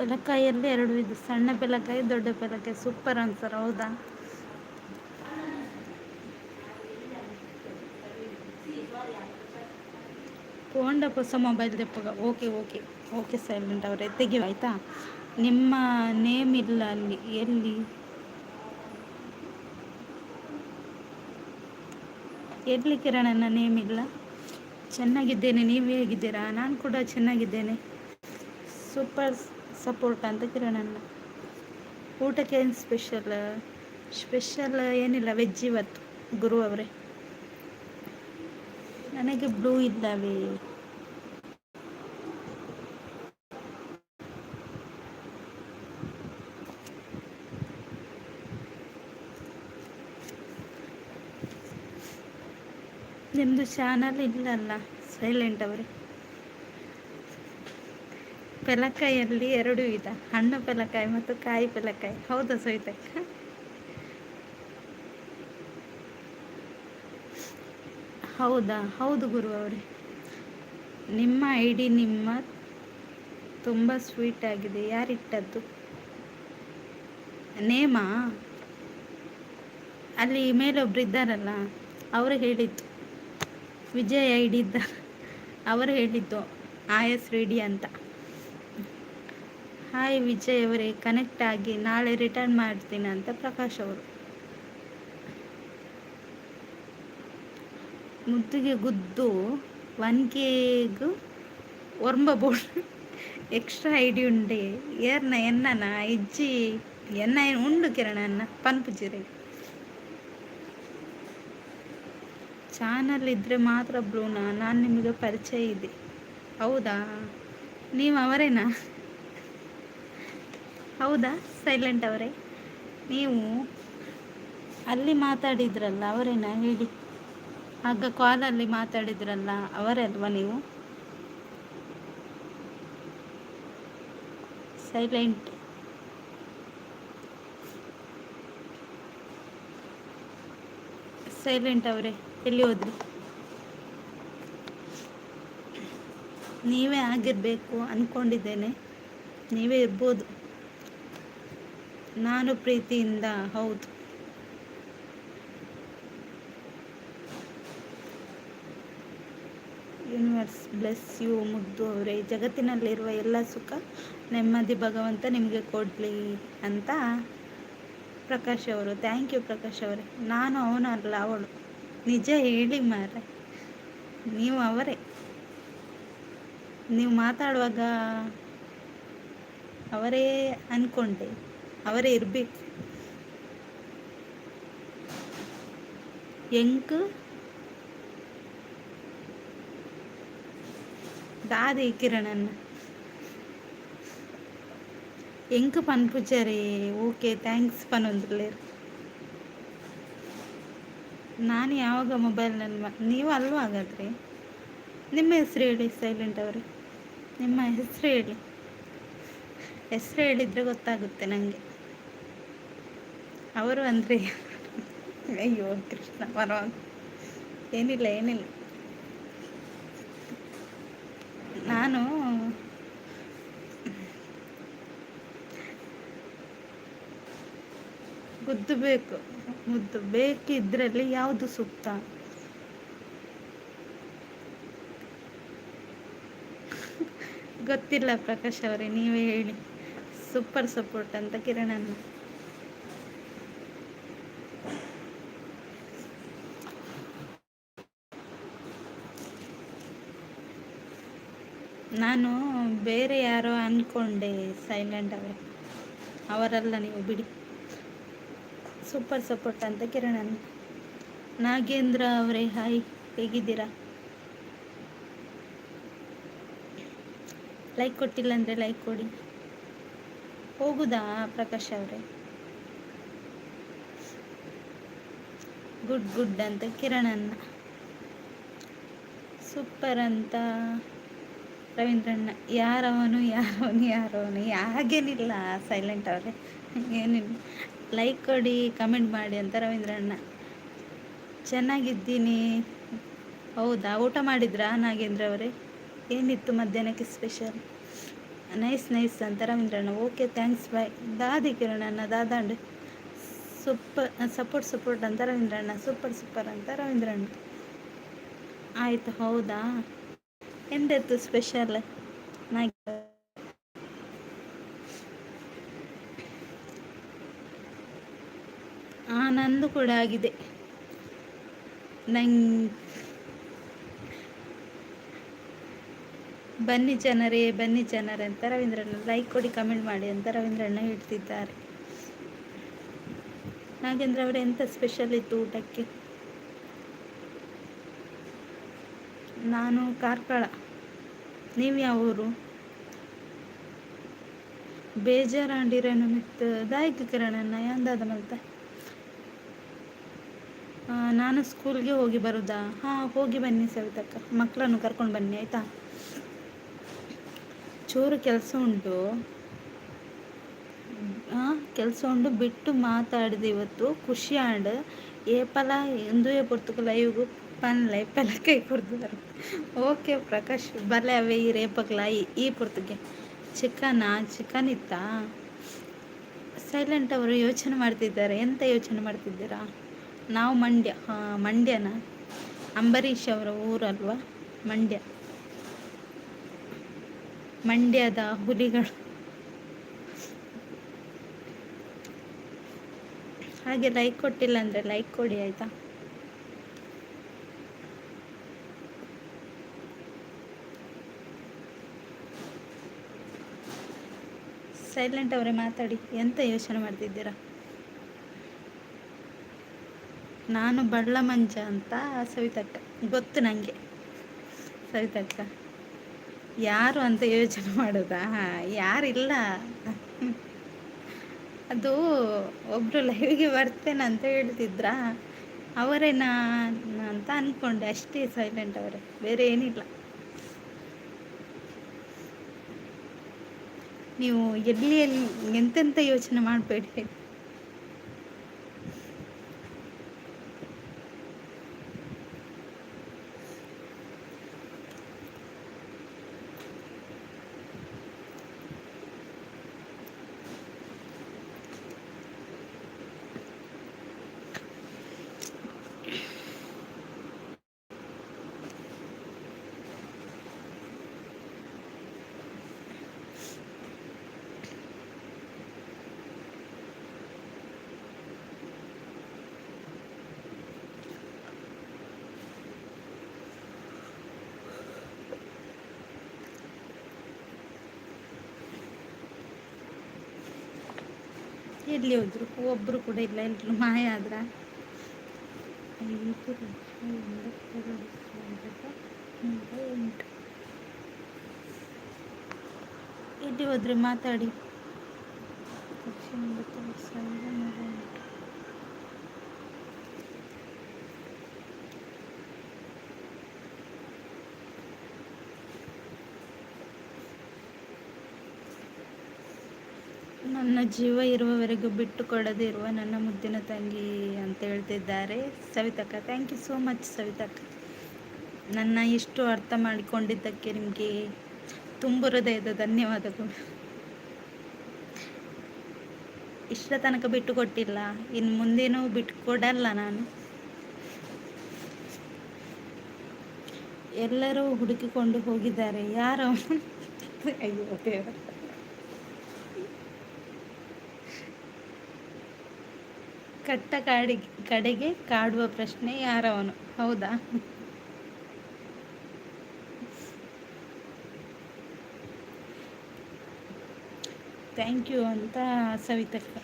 ಬೆಲಕಾಯಲ್ಲಿ ಎರಡು ಇದು, ಸಣ್ಣ ಬೆಲಕಾಯಿ ದೊಡ್ಡ ಬೆಲಕಾಯಿ. Super answer. ಹೌದಾ? ತಗೊಂಡ ಹೊಸ ಮೊಬೈಲ್ ತೆಪ್ಪಗ. ಓಕೆ ಓಕೆ ಓಕೆ ಸೈಲೆಂಟ್ ಅವರೇ, ತೆಗಿವ ಆಯಿತಾ. ನಿಮ್ಮ ನೇಮ್ ಇಲ್ಲ ಅಲ್ಲಿ. ಎಲ್ಲಿ ಎಲ್ಲಿ ಕಿರಣನ ನೇಮ್ ಇಲ್ಲ? ಚೆನ್ನಾಗಿದ್ದೇನೆ, ನೀವು ಹೇಗಿದ್ದೀರಾ? ನಾನು ಕೂಡ ಚೆನ್ನಾಗಿದ್ದೇನೆ. ಸೂಪರ್ ಸಪೋರ್ಟ್ ಅಂತ ಕಿರಣನ್ನ. ಊಟಕ್ಕೆ ಏನು ಸ್ಪೆಷಲ್? ಸ್ಪೆಷಲ್ ಏನಿಲ್ಲ, ವೆಜ್ ಇವತ್ತು ಗುರು ಅವರೇ. ನನಗೆ ಬ್ಲೂ ಇದ್ದಾವೆ. ನಿಮ್ಮದು ಚಾನಲ್ ಇಲ್ಲಲ್ಲ ಸೈಲೆಂಟ್ ಅವರೇ. ಪೆಲಕಾಯಲ್ಲಿ ಎರಡು ವಿಧ, ಹಣ್ಣು ಪೆಲಕಾಯಿ ಮತ್ತು ಕಾಯಿ ಪೆಲಕಾಯಿ. ಹೌದಾ ಸವಿತಕ್ಕ? ಹೌದಾ? ಹೌದು ಗುರು ಅವರೇ. ನಿಮ್ಮ ಐಡಿ ನಿಮ್ಮ ತುಂಬ ಸ್ವೀಟ್ ಆಗಿದೆ. ಯಾರಿಟ್ಟದ್ದು ನೇಮಾ? ಅಲ್ಲಿ ಮೇಲೊಬ್ರು ಇದ್ದಾರಲ್ಲ, ಅವರು ಹೇಳಿದ್ದು. ವಿಜಯ್ ಐಡಿ ಇದ್ದ, ಅವರು ಹೇಳಿದ್ದು ಆಯಸ್ ರೆಡಿ ಅಂತ. ಹಾಯ್ ವಿಜಯ್ ಅವರೇ, ಕನೆಕ್ಟ್ ಆಗಿ ನಾಳೆ ರಿಟರ್ನ್ ಮಾಡ್ತೀನಿ ಅಂತ ಪ್ರಕಾಶ್ ಅವರು. ಮುದ್ದಿಗೆ ಗುದ್ದು 1Kಗೂ ಒರ್ಂಬ ಎಕ್ಸ್ಟ್ರಾ ಐಡಿ ಉಂಡೆ ಏರ್ನ ಎನ್ನನ ಇಜ್ಜಿ ಎನ್ನ ಉಂಡು ಕಿರಣನ್ನ ಪನ್ಪುಜಿರೆ. ಚಾನಲ್ ಇದ್ದರೆ ಮಾತ್ರ ಬ್ಲೂನಾ? ನಾನು ನಿಮಗೆ ಪರಿಚಯ ಇದೆ. ಹೌದಾ? ನೀವು ಅವರೇನಾ? ಹೌದಾ ಸೈಲೆಂಟ್ ಅವರೇ? ನೀವು ಅಲ್ಲಿ ಮಾತಾಡಿದ್ರಲ್ಲ, ಅವರೇನಾ ಹೇಳಿ. ಆಗ ಕಾಲಲ್ಲಿ ಮಾತಾಡಿದ್ರಲ್ಲ, ಅವರೇ ಅಲ್ವಾ ನೀವು? ಸೈಲೆಂಟ್. ಸೈಲೆಂಟ್ ಅವರೇ ಎಲ್ಲಿ ಹೋದ್ರಿ? ನೀವೇ ಆಗಿರಬೇಕು ಅಂದ್ಕೊಂಡಿದ್ದೇನೆ. ನೀವೇ ಇರ್ಬೋದು. ನಾನು ಪ್ರೀತಿಯಿಂದ. ಹೌದು. ಯೂನಿವರ್ಸ್ ಬ್ಲೆಸ್ ಯು ಮುದ್ದು ಅವರೇ. ಜಗತ್ತಿನಲ್ಲಿರುವ ಎಲ್ಲ ಸುಖ ನೆಮ್ಮದಿ ಭಗವಂತ ನಿಮಗೆ ಕೊಡಲಿ ಅಂತ ಪ್ರಕಾಶ್ ಅವರು. ಥ್ಯಾಂಕ್ ಯು ಪ್ರಕಾಶ್ ಅವರೇ. ನಾನು ಅವನಲ್ಲ, ಅವಳು. ನಿಜ ಹೇಳಿ ಮಾರೆ, ನೀವು ಅವರೇ. ನೀವು ಮಾತಾಡುವಾಗ ಅವರೇ ಅಂದ್ಕೊಂಡೆ, ಅವರೇ ಇರಬೇಕು. ಎಂಕ್ ದಾದಿ ಕಿರಣನ್ನ ಎಂಕ್ ಪನ್ಪುಜರೇ. Okay thanks ಪನೊಂದ್ರಲೇರು. ನಾನು ಯಾವಾಗ ಮೊಬೈಲ್ನಲ್ಲಿ ನೀವು ಅಲ್ವಾ ಹಾಗಾದರೆ? ನಿಮ್ಮ ಹೆಸರು ಹೇಳಿ ಸೈಲೆಂಟ್ ಅವರೇ. ನಿಮ್ಮ ಹೆಸರು ಹೇಳಿ. ಹೆಸರು ಹೇಳಿದರೆ ಗೊತ್ತಾಗುತ್ತೆ ನನಗೆ. ಅವರು ಅಂದರೆ ಅಯ್ಯೋ ಕೃಷ್ಣ ಪರವಾಗಿ. ಏನಿಲ್ಲ ಏನಿಲ್ಲ. ನಾನು ಗುದ್ದು ಬೇಕು, ಮುದ್ದು ಬೇಕಿದ್ರಲ್ಲಿ ಯಾವುದು ಸೂಕ್ತ? ಗೊತ್ತಿಲ್ಲ ಪ್ರಕಾಶ್ ಅವರೇ, ನೀವೇ ಹೇಳಿ. ಸೂಪರ್ ಸಪೋರ್ಟ್ ಅಂತ ಕಿರಣನ್ನ. ನಾನು ಬೇರೆ ಯಾರೋ ಅಂದ್ಕೊಂಡೆ ಸೈಲೆಂಟ್ ಅವರೇ. ಅವರಲ್ಲ ನೀವು ಬಿಡಿ. ಸೂಪರ್ ಸಪೋರ್ಟ್ ಅಂತ ಕಿರಣನ್ನ. ನಾಗೇಂದ್ರ ಅವರೇ ಹಾಯ್, ಹೇಗಿದ್ದೀರಾ? ಲೈಕ್ ಕೊಟ್ಟಿಲ್ಲ ಅಂದರೆ ಲೈಕ್ ಕೊಡಿ. ಹೋಗುದಾ ಪ್ರಕಾಶ್ ಅವರೇ? ಗುಡ್ ಗುಡ್ ಅಂತ ಕಿರಣನ್ನ. ಸೂಪರ್ ಅಂತ ರವೀಂದ್ರಣ್ಣ. ಯಾರವನು ಯಾರವನು ಯಾರವನು? ಹಾಗೇನಿಲ್ಲ ಸೈಲೆಂಟ್ ಅವರೇ, ಏನಿಲ್ಲ. ಲೈಕ್ ಕೊಡಿ, ಕಮೆಂಟ್ ಮಾಡಿ ಅಂತ ರವೀಂದ್ರಣ್ಣ. ಚೆನ್ನಾಗಿದ್ದೀನಿ. ಹೌದಾ? ಊಟ ಮಾಡಿದ್ರಾ ನಾಗೇಂದ್ರ ಅವರೇ? ಏನಿತ್ತು ಮಧ್ಯಾಹ್ನಕ್ಕೆ ಸ್ಪೆಷಲ್? ನೈಸ್ ನೈಸ್ ಅಂತ ರವೀಂದ್ರಣ್ಣ. Okay thanks bye. ದಾದಿ ಕಿರಣಣ್ಣ ದಾದಾಂಡ್ ಸೂಪರ್ ಸಪೋರ್ಟ್ ಸಪೋರ್ಟ್ ಅಂತ ರವೀಂದ್ರಣ್ಣ. ಸೂಪರ್ ಸೂಪರ್ ಅಂತ ರವೀಂದ್ರಣ್ಣ. ಆಯಿತು, ಹೌದಾ? ಎಂದಿತ್ತು ಸ್ಪೆಷಲ್? ನಾ ನಂದು ಕೂಡ ಆಗಿದೆ. ನಂಗೆ ಬನ್ನಿ ಜನರೇ ಬನ್ನಿ ಜನರೇ ಅಂತ ರವೀಂದ್ರಣ್ಣ. ಲೈಕ್ ಕೊಡಿ ಕಮೆಂಟ್ ಮಾಡಿ ಅಂತ ರವೀಂದ್ರಣ್ಣ ಹೇಳ್ತಿದ್ದಾರೆ. ನಾಗೇಂದ್ರ ಅವರೇ ಎಂಥ ಸ್ಪೆಷಲ್ ಇತ್ತು ಊಟಕ್ಕೆ? ನಾನು ಕಾರ್ಕಳ. ನೀವು ಯಾವ ಊರು? ಬೇಜಾರಾಂಡಿರೇನು ಮಿತ್ ದಾಯಕ ಕಿರಣಣ್ಣ ಯಾಂದಾದ ಮಲ್ತ. ನಾನು ಸ್ಕೂಲ್ಗೆ ಹೋಗಿ ಬರುದಾ? ಹಾಂ, ಹೋಗಿ ಬನ್ನಿ ಸವಿತಕ್ಕ. ಮಕ್ಕಳನ್ನು ಕರ್ಕೊಂಡು ಬನ್ನಿ ಆಯಿತಾ? ಚೂರು ಕೆಲಸ ಉಂಟು. ಕೆಲಸ ಉಂಟು ಬಿಟ್ಟು ಮಾತಾಡಿದೆ ಇವತ್ತು. ಖುಷಿ ಆಂಡ್ ಏಪಲ ಎಂದು ಪೊರ್ತುಕು ಲೈವ್ಗೂ ಪನ್ಲ ಏಪಲ ಕೈ ಕೊಡ್ತಾರೆ. ಓಕೆ ಪ್ರಕಾಶ್ ಬಲೆ ಅವೇ ಈ ರೇಪಕ್ಲ ಈ ಪೊರ್ತುಗೆ ಚಿಕನ್ ಇತ್ತಾ? ಸೈಲೆಂಟ್ ಅವರು ಯೋಚನೆ ಮಾಡ್ತಿದ್ದಾರೆ. ಎಂತ ಯೋಚನೆ ಮಾಡ್ತಿದ್ದೀರಾ? ನಾವು ಮಂಡ್ಯ. ಮಂಡ್ಯನ? ಅಂಬರೀಷ್ ಅವರ ಊರಲ್ವಾ ಮಂಡ್ಯ? ಮಂಡ್ಯದ ಹುಲಿಗಳು. ಹಾಗೆ ಲೈಕ್ ಕೊಟ್ಟಿಲ್ಲ ಅಂದರೆ ಲೈಕ್ ಕೊಡಿ ಆಯಿತಾ? ಸೈಲೆಂಟ್ ಅವರೇ ಮಾತಾಡಿ. ಎಂತ ಯೋಚನೆ ಮಾಡ್ತಿದ್ದೀರಾ? ನಾನು ಬಳ್ಳ ಮಂಜ ಅಂತ ಸವಿತಕ್ಕ. ಗೊತ್ತು ನನಗೆ ಸವಿತಕ್ಕ. ಯಾರು ಅಂತ ಯೋಚನೆ ಮಾಡೋದಾ? ಯಾರಿಲ್ಲ. ಅದು ಒಬ್ಬರು ಲೈವ್ಗೆ ಬರ್ತೇನೆ ಅಂತ ಹೇಳ್ತಿದ್ರಾ, ಅವರೇನಾ ಅಂತ ಅಂದ್ಕೊಂಡೆ ಅಷ್ಟೇ. ಸೈಲೆಂಟ್ ಅವರೇ, ಬೇರೆ ಏನಿಲ್ಲ. ನೀವು ಎಲ್ಲಿ ಎಂತೆಂಥ ಯೋಚನೆ ಮಾಡಬೇಡಿ. ಎಲ್ಲಿ ಹೋದ್ರು? ಒಬ್ಬರು ಕೂಡ ಇಲ್ಲ. ಎಲ್ಲರೂ ಮಾಯ ಆದ್ರ? 5,82,108. ಎಲ್ಲಿ ಹೋದ್ರೆ ಮಾತಾಡಿ. 1,82,108. ನನ್ನ ಜೀವ ಇರುವವರೆಗೂ ಬಿಟ್ಟು ಕೊಡದೇ ಇರುವ ನನ್ನ ಮುದ್ದಿನ ತಂಗಿ ಅಂತ ಹೇಳ್ತಿದ್ದಾರೆ ಸವಿತಕ್ಕ. ಥ್ಯಾಂಕ್ ಯು ಸೋ ಮಚ್ ಸವಿತಕ್ಕ. ನನ್ನ ಇಷ್ಟು ಅರ್ಥ ಮಾಡಿಕೊಂಡಿದ್ದಕ್ಕೆ ನಿಮಗೆ ತುಂಬ ಹೃದಯದ ಧನ್ಯವಾದಗಳು. ಇಷ್ಟ ತನಕ ಬಿಟ್ಟು ಕೊಟ್ಟಿಲ್ಲ, ಇನ್ನು ಮುಂದೇನೂ ಬಿಟ್ಟು ಕೊಡಲ್ಲ ನಾನು. ಎಲ್ಲರೂ ಹುಡುಕಿಕೊಂಡು ಹೋಗಿದ್ದಾರೆ. ಯಾರು? ಅಯ್ಯೋ ದೇವರ. ಕಟ್ಟ ಕಡೆಗೆ ಕಾಡುವ ಪ್ರಶ್ನೆ ಯಾರವನು? ಹೌದಾ? ಥ್ಯಾಂಕ್ ಯು ಅಂತ ಸವಿತಕ್ಕ.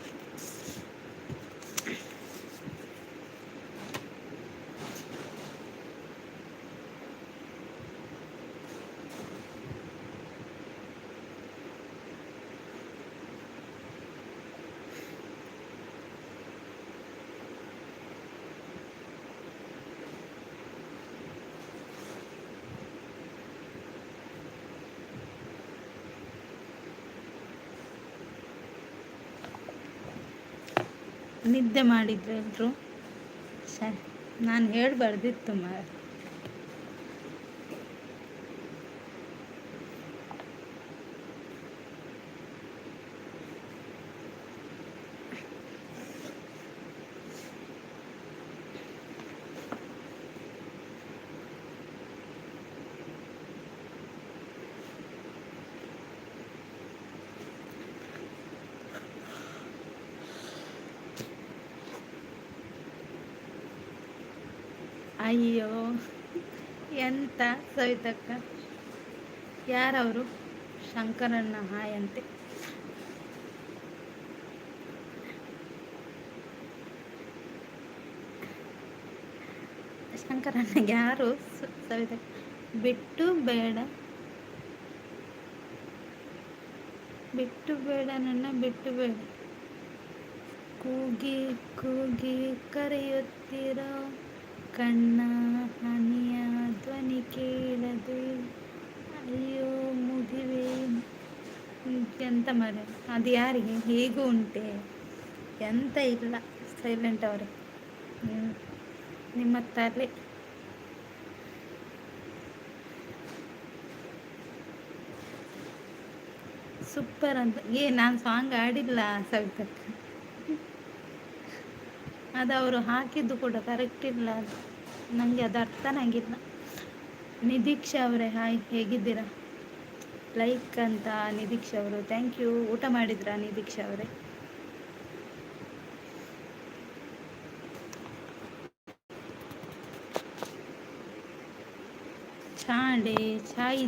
ನಿದ್ದೆ ಮಾಡಿದ್ರು ಎಲ್ಲರೂ. ಸರಿ, ನಾನು ಹೇಳ್ಬಾರ್ದಿತ್ತು ಮಾರ. ಅಯ್ಯೋ, ಎಂತ ಸವಿತಕ್ಕ, ಯಾರವರು? ಶಂಕರಣ್ಣ ಹಾಯ್ ಅಂತೆ. ಶಂಕರಣ್ಣಗೆ ಯಾರು ಸವಿತಕ್ಕ? ಬಿಟ್ಟು ಬೇಡ, ಬಿಟ್ಟು ಬೇಡ, ನನ್ನ ಬಿಟ್ಟು ಬೇಡ. ಕೂಗಿ ಕೂಗಿ ಕರೆಯುತ್ತಿರೋ ಕಣ್ಣ ಹನಿಯ ಧ್ವನಿ ಕೇಳದೆ, ಅಯ್ಯೋ ಮುಗಿವೆ. ಎಂತ ಮರೆ, ಅದು ಯಾರಿಗೆ? ಹೇಗೂ ಉಂಟೆ, ಎಂತ ಇಲ್ಲ, ಸೈಲೆಂಟ್ ಅವರೇ. ನಿಮ್ಮ ತಲೆ ಸೂಪರ್ ಅಂತ. ನಾನು ಸಾಂಗ್ ಆಡಿಲ್ಲ ಸವಿತಕ್ಕ, ಅದು ಅವರು ಹಾಕಿದ್ದು ಕೂಡ ಕರೆಕ್ಟ್ ಇಲ್ಲ, ಅದು ನನಗೆ ಅದು ಅರ್ಥನಾಗಿಲ್ಲ. ನಿದೀಕ್ಷಾ ಅವರೇ ಹಾಯ್, ಹೇಗಿದ್ದೀರಾ? ಲೈಕ್ ಅಂತ ನಿದೀಕ್ಷಾ ಅವರು, ಥ್ಯಾಂಕ್ ಯು. ಊಟ ಮಾಡಿದ್ರಾ ನಿದೀಕ್ಷಾ ಅವರೇ? ಚಾಂಡೆ ಚಾಯ್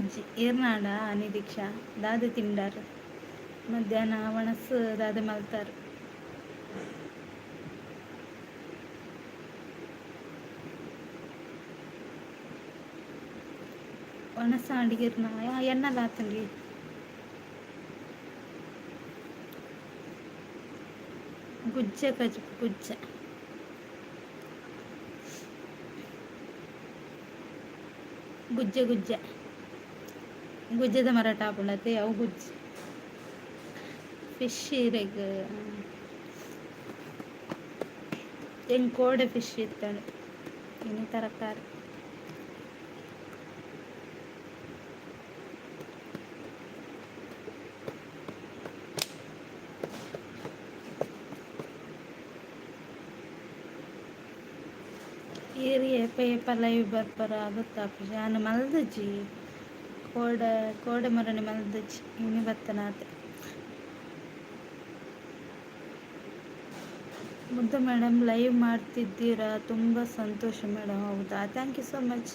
ಏರ್ನಾಡ ನಿದೀಕ್ಷಾ ದಾದೆ ತಿಂಡಾರು ಮಧ್ಯಾಹ್ನ ಒಣಸು ದಾದೆ ಮಲ್ತಾರು. ಒಣಸ ಅಡಿಗೆರ್ನ ಎಣ್ಣಲ್ಲ ಆತಂಡಿ. ಗುಜ್ಜ ಕಜು ಗುಜ್ಜ ಗುಜ್ಜೆ ಗುಜ್ಜೆ ಗುಜ್ಜದ ಮರಾಠ ಹಾಕೊಂಡತ್ತೆ ಅವು ಗುಜ್ಜೆ ಫಿಶ್ ಇರೆಗ್ ಹೆಂಗೆ ಕೋಡೆ ಫಿಶ್ ಇರ್ತಾನೆ ಇನ್ನು ತರಕಾರಿ. ಏರಿ ಪೇಪ ಲೈವ್ ಬರ್ಪರ ಆಗುತ್ತಾ ನಾನು ಮಲ್ದಜ್ಜಿ ಕೋಡೆ ಮರಣೆ ಮಲ್ದಜ್ಜಿ ಇನ್ನು ಬತ್ತನಾತೆ. ಮುದ್ದು ಮೇಡಮ್ ಲೈವ್ ಮಾಡ್ತಿದ್ದೀರಾ, ತುಂಬ ಸಂತೋಷ ಮೇಡಮ್. ಹೌದಾ, ಥ್ಯಾಂಕ್ ಯು ಸೋ ಮಚ್.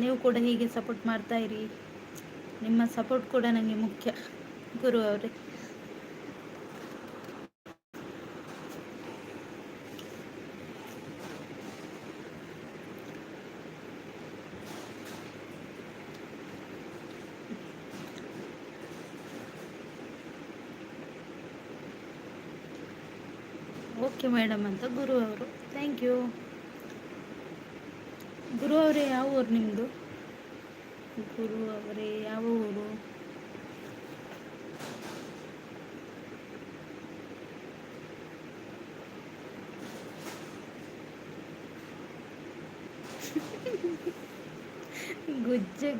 ನೀವು ಕೂಡ ಹೀಗೆ ಸಪೋರ್ಟ್ ಮಾಡ್ತಾ ಇರಿ, ನಿಮ್ಮ ಸಪೋರ್ಟ್ ಕೂಡ ನನಗೆ ಮುಖ್ಯ ಗುರು ಅವರೇ. ಓಕೆ ಮೇಡಮ್ ಅಂತ ಗುರು ಅವರು, ಥ್ಯಾಂಕ್ ಯು. ಗುರು ಅವರೇ ಯಾವ ಊರು ನಿಮ್ಮದು? ಗುರು ಅವರೇ ಯಾವ ಊರು?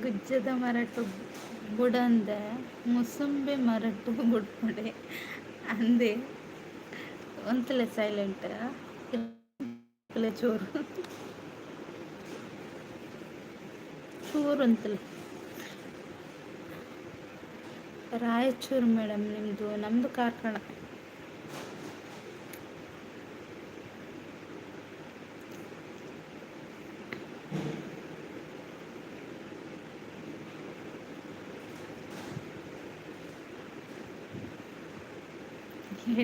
ಗುಜ್ಜದ ಮರಟು ಬುಡಂದ ಮುಸುಂಬೆ ಮರಟು ಬುಡ್ಪುಡೆ ಅಂದೆ ಒಂತಲೆ ಸೈಲೆಂಟ್ ಚೂರು ಚೂರು ಅಂತಲೆ. ರಾಯಚೂರು ಮೇಡಮ್ ನಿಮ್ಮದು? ನಮ್ಮದು ಕಾರ್ಕಳ.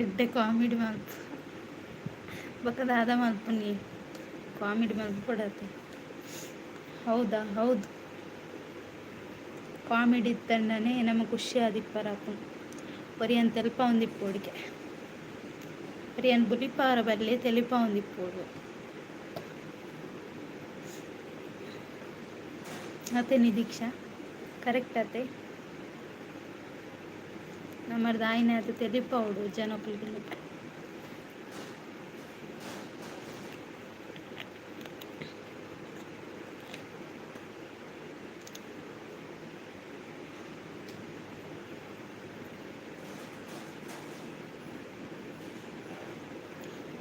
ಎಡ್ಡೆ ಕಾಮಿಡಿ ಮಲ್ಪ ಬಕ್ಕದಾದ ಮಲ್ಪನಿ ಕಾಮಿಡಿ ಮಲ್ಪ ಕೊಡತ್ತೆ. ಹೌದಾ? ಹೌದು, ಕಾಮಿಡಿ ಇತ್ತಂಡನೆ ನಮ್ಮ ಖುಷಿ ಆದಿಪ್ಪರಾಕು ಪರಿಯನ್ ತೆಲ್ಪ ಒಂದಿಪ್ಪೋಡಿಗೆ ಪರಿಯನ್ ಬುಲಿಪಾರ ಬಲ್ಲೆ ತೆಲಿಪ ಒಂದಿಪ್ಪೋಡು ಅತ್ತೆ ನಿದೀಕ್ಷಾ ಕರೆಕ್ಟ್ ಅತ್ತೆ. ನಮ್ಮದು ಆಯ್ನ ಅದು ತೆಲಿಪೌಡು ಜನಕ್ಕಳಿಗೆ.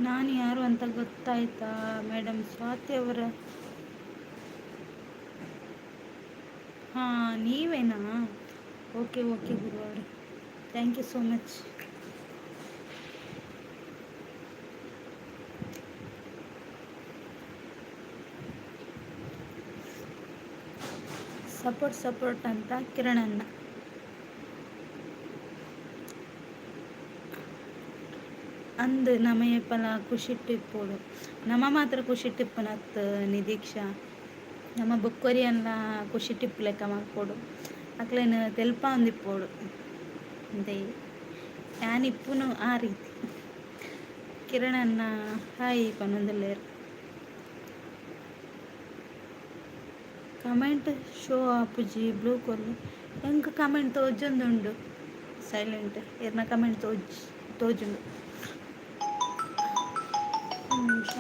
ನಾನು ಯಾರು ಅಂತ ಗೊತ್ತಾಯ್ತಾ ಮೇಡಮ್? ಸ್ವಾತಿ ಅವರ? ಹಾಂ, ನೀವೇನಾ? ಓಕೆ ಓಕೆ ಗುರು ಅವರೇ, thank you so much. Support ಅಂತ ಕಿರಣನ್ನ ಅಂದು ನಮಯ ಪಲ ಖುಷಿ ಟಿಪ್ಪೋಡು ನಮ ಮಾತ್ರ ಖುಷಿ ಟಿಪ್ಪನತ್ ನಿದೀಕ್ಷಾ ನಮ್ಮ ಬುಕ್ಕೊರಿಯನ್ನ ಖುಷಿ ಟಿಪ್ ಲೆಕ್ಕ ಮಾಡ್ಕೊಡು ಅಕ್ಲೇನು ತೆಲ್ಪ ಒಂದಿಪ್ಪೋಡು ಅಂತೆ ಯಾನಿಪ್ಪುನು ಆ ರೀತಿ ಕಿರಣನ್ನ ಹಾಯ್ ಪನ್ನೊಂದುಲ್ಲೇರು ಕಮೆಂಟ್ ಶೋ ಆಪುಜಿ ಬ್ಲೂ ಕೊರ್ಲು ಎಂಕ್ ಕಮೆಂಟ್ ತೋಜೊಂದುಂಡು ಸೈಲೆಂಟ್ ಇರ್ನ ಕಮೆಂಟ್ ತೋಜುಂಡು ನಿಮಿಷ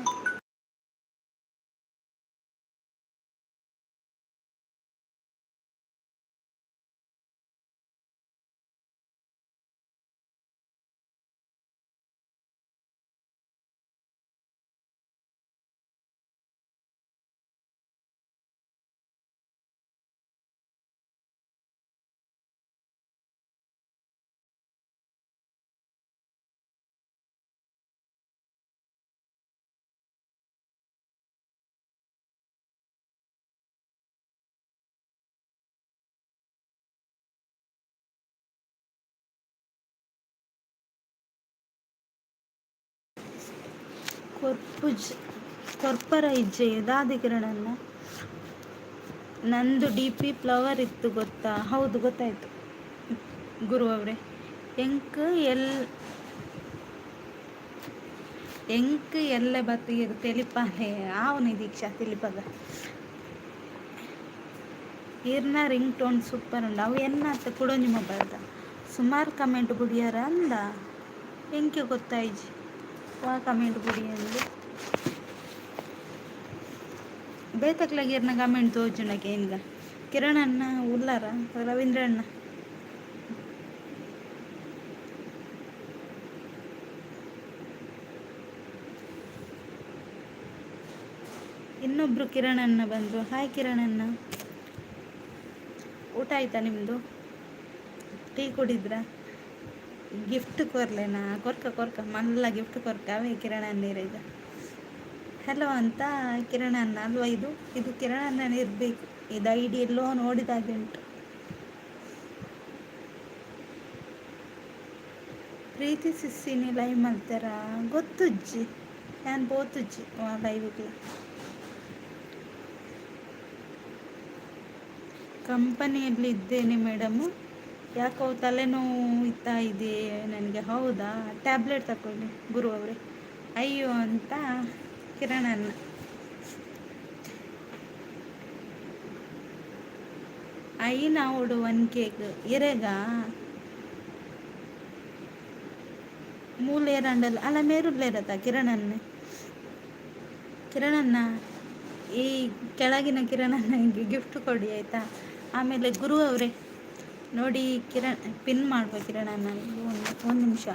ಕೊರ್ಪರ ಇಜ್ಜೆ ದಾದಿ ಕಿರಣನ್ನ ನಂದು ಡಿ ಪಿ ಫ್ಲವರ್ ಇತ್ತು ಗೊತ್ತಾ ಹೌದು ಗೊತ್ತಾಯ್ತು ಗುರು ಅವರೇ ಎಂಕ್ ಎಲ್ಲ ಬತ್ತಿಗೆ ತೆಲಿಪಾಲೆ ಆವನಿ ದೀಕ್ಷಾ ತೆಲಿಪದ ಈರ್ನ ರಿಂಗ್ ಟೋನ್ ಸೂಪರ್ ಉಂಡು ಅವು ಎನ್ನತ್ತ ಕುಡೊಂಜಿ ಮೊಬೈಲ್ದ ಸುಮಾರು ಕಮೆಂಟ್ ಬುಡಿಯಾರ ಅಂದ ಎಂಕೆ ಗೊತ್ತಾಯ್ಜಿ ವಾ ಕಮೆಂಟ್ ಬುಡಿಯಂದು ಬೇತಕ್ಲಾಗಿರ್ನ ಕಮೆಂಟ್ ತೋಜುಂಡಕ್ಕೆ ಏನಿಲ್ಲ ಕಿರಣನ್ನ ಉಲ್ಲಾರ ರವೀಂದ್ರಣ್ಣ ಇನ್ನೊಬ್ರು ಕಿರಣನ್ನ ಬಂದರು ಹಾಯ್ ಕಿರಣನ್ನ ಊಟ ಆಯ್ತಾ ನಿಮ್ಮದು ಟೀ ಕುಡಿದ್ರಾ ಗಿಫ್ಟ್ ಕೊರ್ಲೇನಾ ಕೊರ್ಕ ಮಲ್ಲ ಗಿಫ್ಟ್ ಕೊರ್ಕ ಅವೇ ಕಿರಣನ್ನ ಈಗ ಹಲೋ ಅಂತ ಕಿರಣನ್ನ ಅಲ್ವಾ ಇದು ಕಿರಣನ್ನ ಇರಬೇಕು ಇದು ಐಡಿ ಎಲ್ಲೋ ನೋಡಿದಾಗೆ ಉಂಟು ಪ್ರೀತಿ ಸಿಸ್ಸಿನಿ ಲೈವ್ ಮಾಡ್ತಾರ ಗೊತ್ತುಜ್ಜಿ ನಾನು ಬೋತುಜ್ಜಿ ಲೈವ್ಗೆ ಕಂಪನಿಯಲ್ಲಿ ಇದ್ದೇನೆ ಮೇಡಮು ಯಾಕೋ ತಲೆನೋವು ಇತ್ತಾ ಇದೆ ನನಗೆ ಹೌದಾ ಟ್ಯಾಬ್ಲೆಟ್ ತಗೊಳ್ಳಿ ಗುರು ಅವರೇ ಅಯ್ಯೋ ಅಂತ ಕಿರಣನ್ನ ಐನೋಡು 1 ಕೇಕ್ ಇರೆಗ ಮೂಲೇರಂಡಲ್ ಅಲ್ಲ ಮೇರುಲ್ಲೇರತ್ತ ಕಿರಣನ್ನ ಈ ಕೆಳಗಿನ ಕಿರಣನಿಗೆ ಗಿಫ್ಟ್ ಕೊಡಿ ಆಯಿತಾ. ಆಮೇಲೆ ಗುರು ಅವರೇ ನೋಡಿ ಕಿರಣ್ ಪಿನ್ ಮಾಡುವ ಕಿರಣನ್ನ ಒಂದು ನಿಮಿಷ.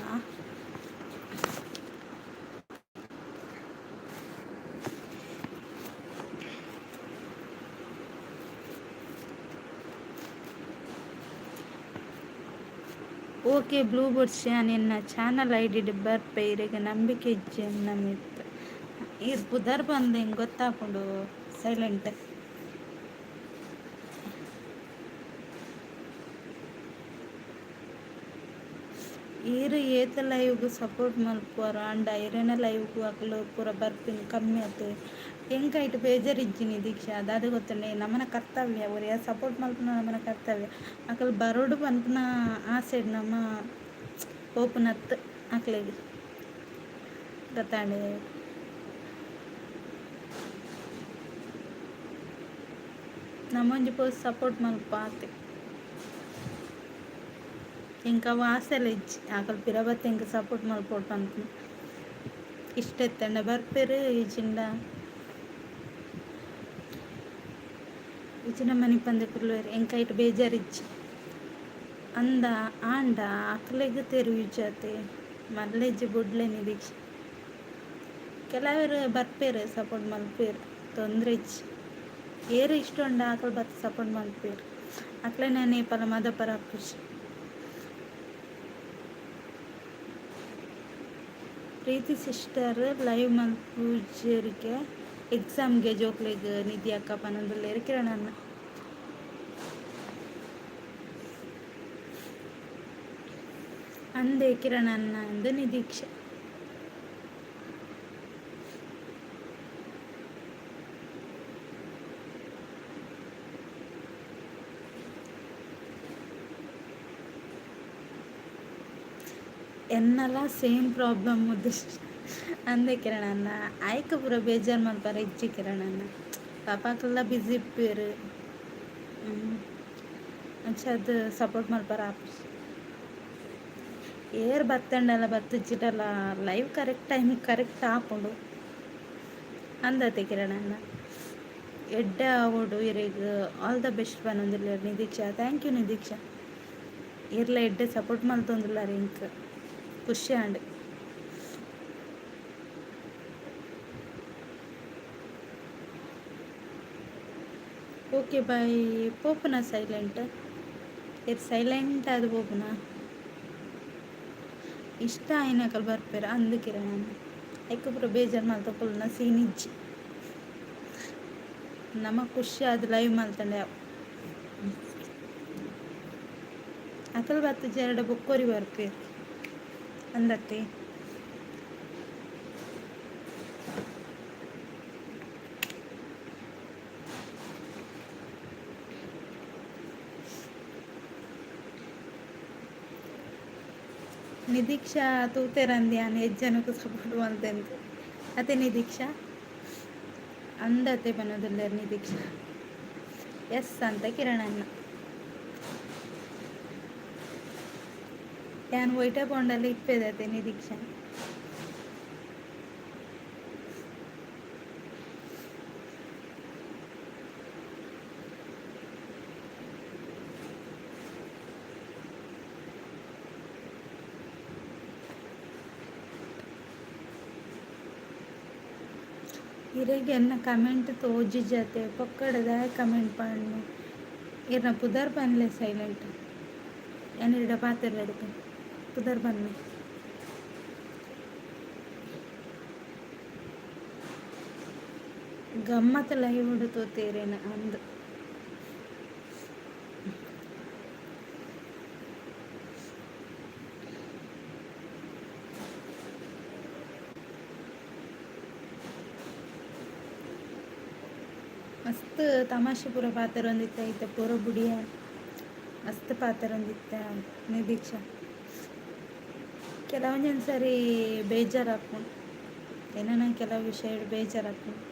ಓಕೆ ಬ್ಲೂ ಬರ್ಡ್ಸ್ ನಿನ್ನ ಚಾನಲ್ ಐಡಿ ಬರ್ಪೈರಿಗೆ ನಂಬಿಕೆ ಇಜ್ಜೆ ನಮ್ಮಿತ್ತು ಇದು ಬುಧರ್ ಬಂದು ಹೆಂಗೆ ಗೊತ್ತಾಕೊಂಡು ಸೈಲೆಂಟ್ ಈರು ಏತ ಲೈವ್ಗೂ ಸಪೋರ್ಟ್ ಮಲ್ಪುವಾರ ಅಂಡ ಐರನ ಲೈವ್ಗೂ ಅಕಲು ಪೂರ ಬರ್ಪಿನ ಕಮ್ಮಿ ಆಯ್ತು ಹೆಂಗಾಯ್ತು ಬೇಜಾರಿಜ್ಜಿನಿ ದೀಕ್ಷಾ ಅದಾದ ಗೊತ್ತಂಡೆ ನಮ್ಮನ ಕರ್ತವ್ಯ ಅವ್ರು ಸಪೋರ್ಟ್ ಮಲ್ಪನ ನಮ್ಮನ ಕರ್ತವ್ಯ ಅಕಲ್ ಬರೋಡು ಪನ್ಪನ ಆ ಸೈಡ್ ನಮ್ಮ ಓಪನತ್ ಅಕ್ಲೆಗೆ ಗೊತ್ತಾಂಡೆ ನಮ್ಮೊಂಜಿ ಪೋಸ್ಟ್ ಸಪೋರ್ಟ್ ಮಲ್ಪ ಆತೆ ಇಂಕ ವಾಸೆಲ್ಲ ಇಜ್ಜಿ ಆಕಲ್ ಪಿರಬತ್ತೆ ಇಂಕ ಸಪೋರ್ಟ್ ಮಲ್ಪೋಟ್ ಅಂತ ಇಷ್ಟ ಎತ್ತಂಡ ಬರ್ಪೇರು ಈಜಿಂಡ ಮನೆ ಪಂದೆ ಕುರ್ಲೇರು ಎಂಕೈಟ್ ಬೇಜಾರಿಜ್ಜಿ ಅಂದ ಆಂಡ ಅಕ್ಲೆಗ್ ತೆರು ಇಜ್ಜಾತೆ ಮಲ್ಲೆಜ್ಜಿ ಬುಡ್ಲೆ ನಿರೀಕ್ಷೆ ಕೆಲವರು ಬರ್ಪೇರು ಸಪೋರ್ಟ್ ಮಲ್ಪೇರು ತೊಂದರೆ ಇಜ್ಜಿ ಏರು ಇಷ್ಟ ಉಂಡ ಆಕಲ್ ಬರ್ತ ಸಪೋರ್ಟ್ ಮಲ್ಪೇರು ಅಕ್ಲೆ ನಾನು ಪಲ ಮದಪರ ಖುಷಿ ಪ್ರೀತಿ ಸಿಸ್ಟರ್ ಲೈವ್ ಮಲ್ಪೂಜರಿಗೆ ಎಕ್ಸಾಮ್ಗೆ ಜೋಕ್ಲೆಗ್ ನಿಧಿ ಅಕ್ಕ ಪನ್ನೊಂದುಲ್ಲೇರು ಕಿರಣನ್ನ ಅಂದೆ ಕಿರಣ ಅನ್ನ ಎಂದು ನಿರೀಕ್ಷೆ. ಎನ್ನಲ್ಲ ಸೇಮ್ ಪ್ರಾಬ್ಲಮ್ ಮುದ್ದು ಅಂದೆ ಕಿರಣನ್ನ ಆಯ್ಕೆ ಪೂರ ಬೇಜಾರು ಮಾಡ್ತಾರೆ ಇಜ್ಜಿ ಕಿರಣನ್ನ ಪಾಪಕ್ಕೆಲ್ಲ ಬಿಸಿ ಇಪ್ಪೇರು ಅದು ಸಪೋರ್ಟ್ ಮಾಡ್ಪಾರ ಏರ್ ಬತ್ತಂಡಲ್ಲ ಬತ್ತಿಚ್ಚಿಟ್ಟಲ್ಲ ಲೈವ್ ಕರೆಕ್ಟ್ ಟೈಮ್ ಕರೆಕ್ಟ್ ಹಾಕೊಂಡು ಅಂದತೆ ಕಿರಣನ್ನ ಎಡ್ಡ ಓಡು ಇರೇಗ ಆಲ್ ದ ಬೆಸ್ಟ್ ಬನ್ನೊಂದಿಲ್ಲ ನಿದೀಕ್ಷಾ. Thank you Nidheeksha. ಇರ್ಲ ಎಡ್ಡೆ ಸಪೋರ್ಟ್ ಮಲ್ತೊಂದಿಲ್ಲ ಇಂಕ್ ಖುಷಿ ಆಂಡ್ ಓಕೆ ಬಾಯ್. ಪೋಪುನ ಸೈಲೆಂಟ್ ಇರ್ ಸೈಲೆಂಟ್ ಆದ ಪೋಪುನ ಇಷ್ಟ ಆಯ್ನಕಲ್ ಬರ್ಪೇರ ಅಂದಕಿರ ನಾನು ಐಕ ಪೂರ ಬೇಜಾರು ಮಲ್ತಪ್ಪಲ್ನ ಸೀನಿಜ್ಜಿ ನಮಗೆ ಖುಷಿ ಅದು ಲೈವ್ ಮಲ್ತಂಡೆ ಅಕಲ್ ಬತ್ತು ಜರಡ ಬೊಕ್ಕೋರಿ ಬರ್ಪೇರು ಅಂದತ್ತೆ. ನಿದೀಕ್ಷಾ ತೂತೆರಂದ್ಯಾನ್ ಹೆಜ್ಜನಕ್ಕೂ ಸಪೋರ್ಟ್ ಮಲ್ತೆಂತ ಅತೆ ನಿದೀಕ್ಷಾ ಅಂದತೆ ಬನ್ನೋದಿಲ್ಲ ನಿದೀಕ್ಷಾ. ಎಸ್ ಅಂತ ಕಿರಣಣ್ಣ ಯಾನ್ ವೈಟ ಪೊಂಡಲ್ಲಿ ಇಪ್ಪೇದತೆ ನಿದೀಕ್ಷಾ. ಇರೆಗೆ ಎನ್ನ ಕಮೆಂಟ್ ತೋಜಿ ಜತೆ ಪಕ್ಕಡದ ಕಮೆಂಟ್ ಪಣ್ಣು ಇರ್ನ ಪುದರ್ ಬನ್ಲೆ ಸೈಲೆಂಟ್ ಏನಿಡ ಪಾತಿರ್ಲ ಅದಕ್ಕೆ ಪುದರ್ ಬನ್ನಿ ಗಮ್ಮತ್ ಲೈವ್ ತೋತೇರೇನ ಅಂದು ಮಸ್ತ್ ತಮಾಷೆ ಪೂರ ಪಾತ್ರೊಂದಿತ್ತ ಐತ ಪೂರ ಬುಡಿಯ ಮಸ್ತ್ ಪಾತ್ರೊಂದಿತ್ತ ನಿದೀಕ್ಷಾ. ಕೆಲವೊಂದೊಂದು ಸರಿ ಬೇಜಾರು ಹಾಕೊಂಡು ಏನೋ ಕೆಲವು ವಿಷಯ ಬೇಜಾರು ಹಾಕೊಂಡು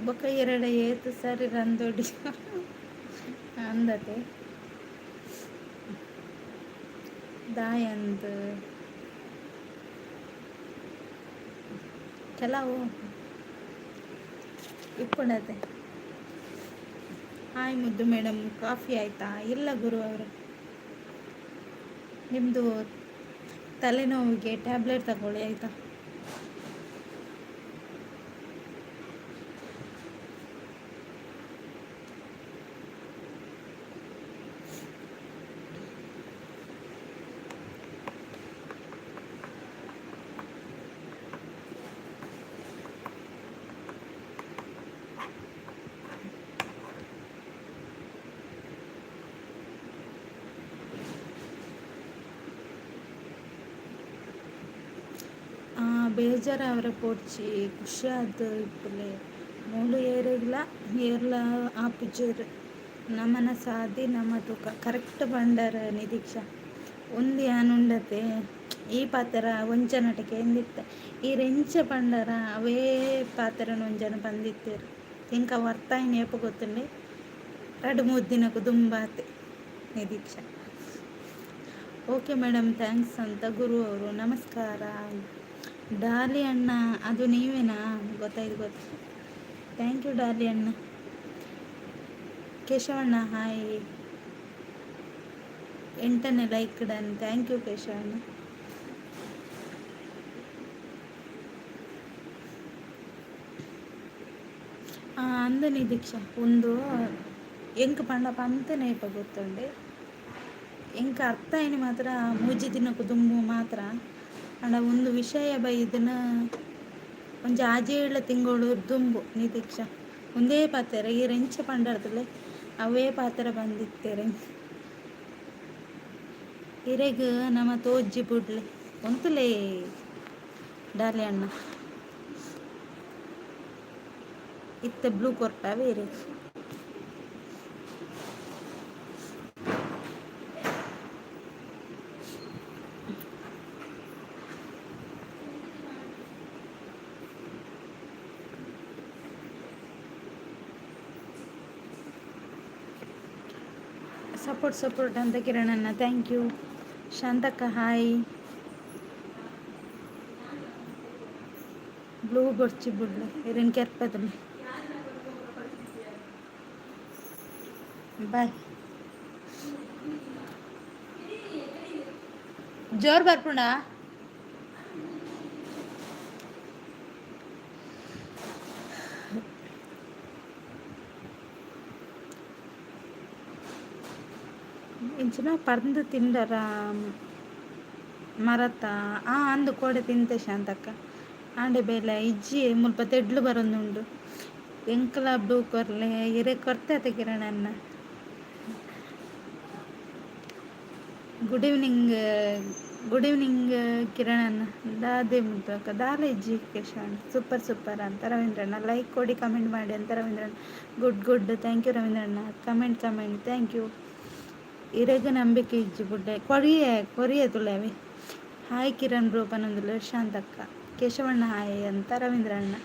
ಬೊಕ್ಕ ಎರಡ ಏತು ಸರಿ ರಂದೊಡಿ ಅಂದತೆ ದಾಯಂದು ಕೆಲವು ಇಪ್ಪುಣತೆ. ಹಾಯ್ ಮುದ್ದು ಮೇಡಮ್, ಕಾಫಿ ಆಯಿತಾ? ಇಲ್ಲ ಗುರು ಅವರು, ನಿಮ್ಮದು ತಲೆನೋವಿಗೆ ಟ್ಯಾಬ್ಲೆಟ್ ತಗೊಳ್ಳಿ ಆಯಿತಾ? ಬೇಜಾರು ಅವರ ಪೋಡ್ಚಿ ಖುಷಿ ಆದ ಇಪ್ಪಲೆ ಮೂಲು ಏರಿಲ್ಲ ಏರ್ಲ ಆಪುಜರು ನಮ್ಮನ ಸಾದಿ ನಮ್ಮ ತೂಕ ಕರೆಕ್ಟ್ ಬಂಡರ ನಿದೀಕ್ಷಾ. ಒಂದು ಯಾನುಂಡತೆ ಈ ಪಾತ್ರ ಒಂಚನಟಕ್ಕೆ ಎಂದಿತ್ತ ಈ ರೆಂಚ ಬಂಡರ ಅವೇ ಪಾತ್ರನ ಒಂಜನ ಬಂದಿತ್ತೇರು ಇಂಕ ವರ್ತಾಯಿ ನೇಪ ಗೊತ್ತುಂಡೆ 2-3 ದಿನಕ್ಕೂ ದುಂಬಾತೆ ನಿದೀಕ್ಷಾ. ಓಕೆ ಮೇಡಮ್, ಥ್ಯಾಂಕ್ಸ್ ಅಂತ ಗುರು ಅವರು. ನಮಸ್ಕಾರ ಡಾಲಿ ಅಣ್ಣ, ಅದು ನೀವೇನಾ? ಗೊತ್ತಾಯ್ತು. ಥ್ಯಾಂಕ್ ಯು ಡಾಲಿ ಅಣ್ಣ. ಕೇಶವಣ್ಣ ಹಾಯ್, 8ನೇ ಲೈಕ್ ಡನ್. ಥ್ಯಾಂಕ್ ಯು ಕೇಶವಣ್ಣ. ಅಂದನಿ ದೀಕ್ಷಾ ಒಂದು ಎಂಕ ಪಂಡ ಪಂತ ನೇಪ ಗೊತ್ತುಂಡೆ ಎಂಕ ಅರ್ಥ ಏನು ಮಾತ್ರ ಮೂಜಿ ದಿನಕ್ಕೂ ದುಂಬು ಮಾತ್ರ ಅಣ್ಣ ಒಂದು ವಿಷಯ ಬೈ ಇದನ್ನ ಒಂಜಿ ಆಜೇಳ ತಿಂಗಳು ದುಂಬು ನಿದೀಕ್ಷ ಒಂದೇ ಪಾತ್ರ ಈ ರೆಂಚ ಪಂಡರ್ತಲೆ ಅವೇ ಪಾತ್ರ ಬಂದಿತ್ತೇರೆ ಇರೆಗ್ ನಮ್ಮ ತೋಜ್ಜಿ ಬುಡ್ಲೆ ಒಂತಲೇ ಡಾಲಿ ಅಣ್ಣ ಇತ್ತ ಬ್ಲೂ ಕೊರ್ಪ ಬೇರೆ ಸಪೋರ್ಟ್ ಅಂತ ಕಿರಣಣ್ಣ thank you. Shantakka hi. Blue ಬೊರ್ಚಿ ಬುಡ್ಲೆ iron ಕೆರ್ಪದಲ್ಲಿ ಬಾಯ್ ಜೋರ್ ಬರ್ಪುಂಡ ಇಂಚಿನ ಪರ್ದು ತಿಂಡರ ಮರತ ಅಂದು ಕೋಡೆ ತಿಂತೆ ಶಾಂತಕ್ಕ ಆಂಡೆ ಬೇಲೆ ಇಜ್ಜಿ ಮುಲ್ಪ ತೆಡ್ಲು ಬರೊಂದುಂಡು ಎಂಕಲ ಬ್ಲೂ ಕೊರ್ಲೆ ಇರೆ ಕೊರ್ತತೆ ಕಿರಣನ್ನ. ಗುಡ್ ಈವ್ನಿಂಗ್ ಕಿರಣಣ್ಣ ದಾದೆ ಮುದ್ದಕ್ಕ ದಾಲ ಎಜುಕೇಶನ್ ಸೂಪರ್ ಅಂತ ರವೀಂದ್ರಣ್ಣ ಲೈಕ್ ಕೊಡಿ ಕಮೆಂಟ್ ಮಾಡಿ ಅಂತ ರವೀಂದ್ರಣ್ಣ ಗುಡ್ ಥ್ಯಾಂಕ್ ಯು ರವೀಂದ್ರಣ್ಣ ಕಮೆಂಟ್ ಥ್ಯಾಂಕ್ ಯು. ಇರೆಗ ನಂಬಿಕೆ ಇಜ್ಜಿ ಬುಡ್ಡೆ ಕೊರಿಯ ತುಳವೆ ಹಾಯ್ ಕಿರಣ್ ರೂಪನಂದುಲ ಶಾಂತಕ್ಕ ಕೇಶವಣ್ಣ ಹಾಯ್ ಅಂತ ರವೀಂದ್ರಣ್ಣ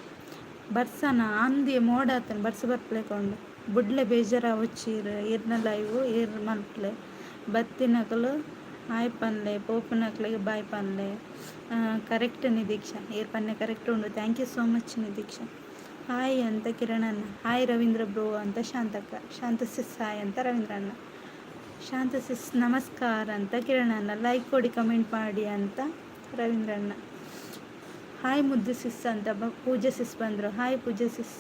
ಬರ್ಸನ ಅಂದಿ ಮೋಡಾತನ ಬರ್ಸ ಬರ್ಪ್ಲೇಕೊಂಡು ಬುಡ್ಲೆ ಬೇಜಾರ ಹುಚ್ಚೀರ್ ಇರ್ನ ಲೈವು ಇರ್ ಮಲ್ಪ್ಲೆ ಬತ್ತಿನಕಲು ಹಾಯ್ ಪನ್ಲೆ ಪೋಪುನಕ್ಲೆಗೆ ಬಾಯ್ ಪನ್ಲೆ ಕರೆಕ್ಟ್ ನಿದೀಕ್ಷ ಏರ್ ಪನ್ನೆ ಕರೆಕ್ಟ್ ಉಂಡು thank you so much Nidheeksha. Hi ಅಂತ ಕಿರಣಣ್ಣ ಹಾಯ್ ರವೀಂದ್ರ ಬ್ರೋ ಅಂತ ಶಾಂತಕ್ಕ ಶಾಂತ ಸಿಸ್ ಹಾಯ್ ಅಂತ ರವೀಂದ್ರಣ್ಣ ಶಾಂತ ಸಿಸ್ ನಮಸ್ಕಾರ ಅಂತ ಕಿರಣಣ್ಣ ಲೈಕ್ ಕೊಡಿ ಕಮೆಂಟ್ ಮಾಡಿ ಅಂತ ರವೀಂದ್ರಣ್ಣ ಹಾಯ್ ಮುದ್ದು ಸಿಸ್ ಅಂತ ಪೂಜೆ ಸಿಸ್ ಬಂದರು ಹಾಯ್ ಪೂಜೆ ಸಿಸ್.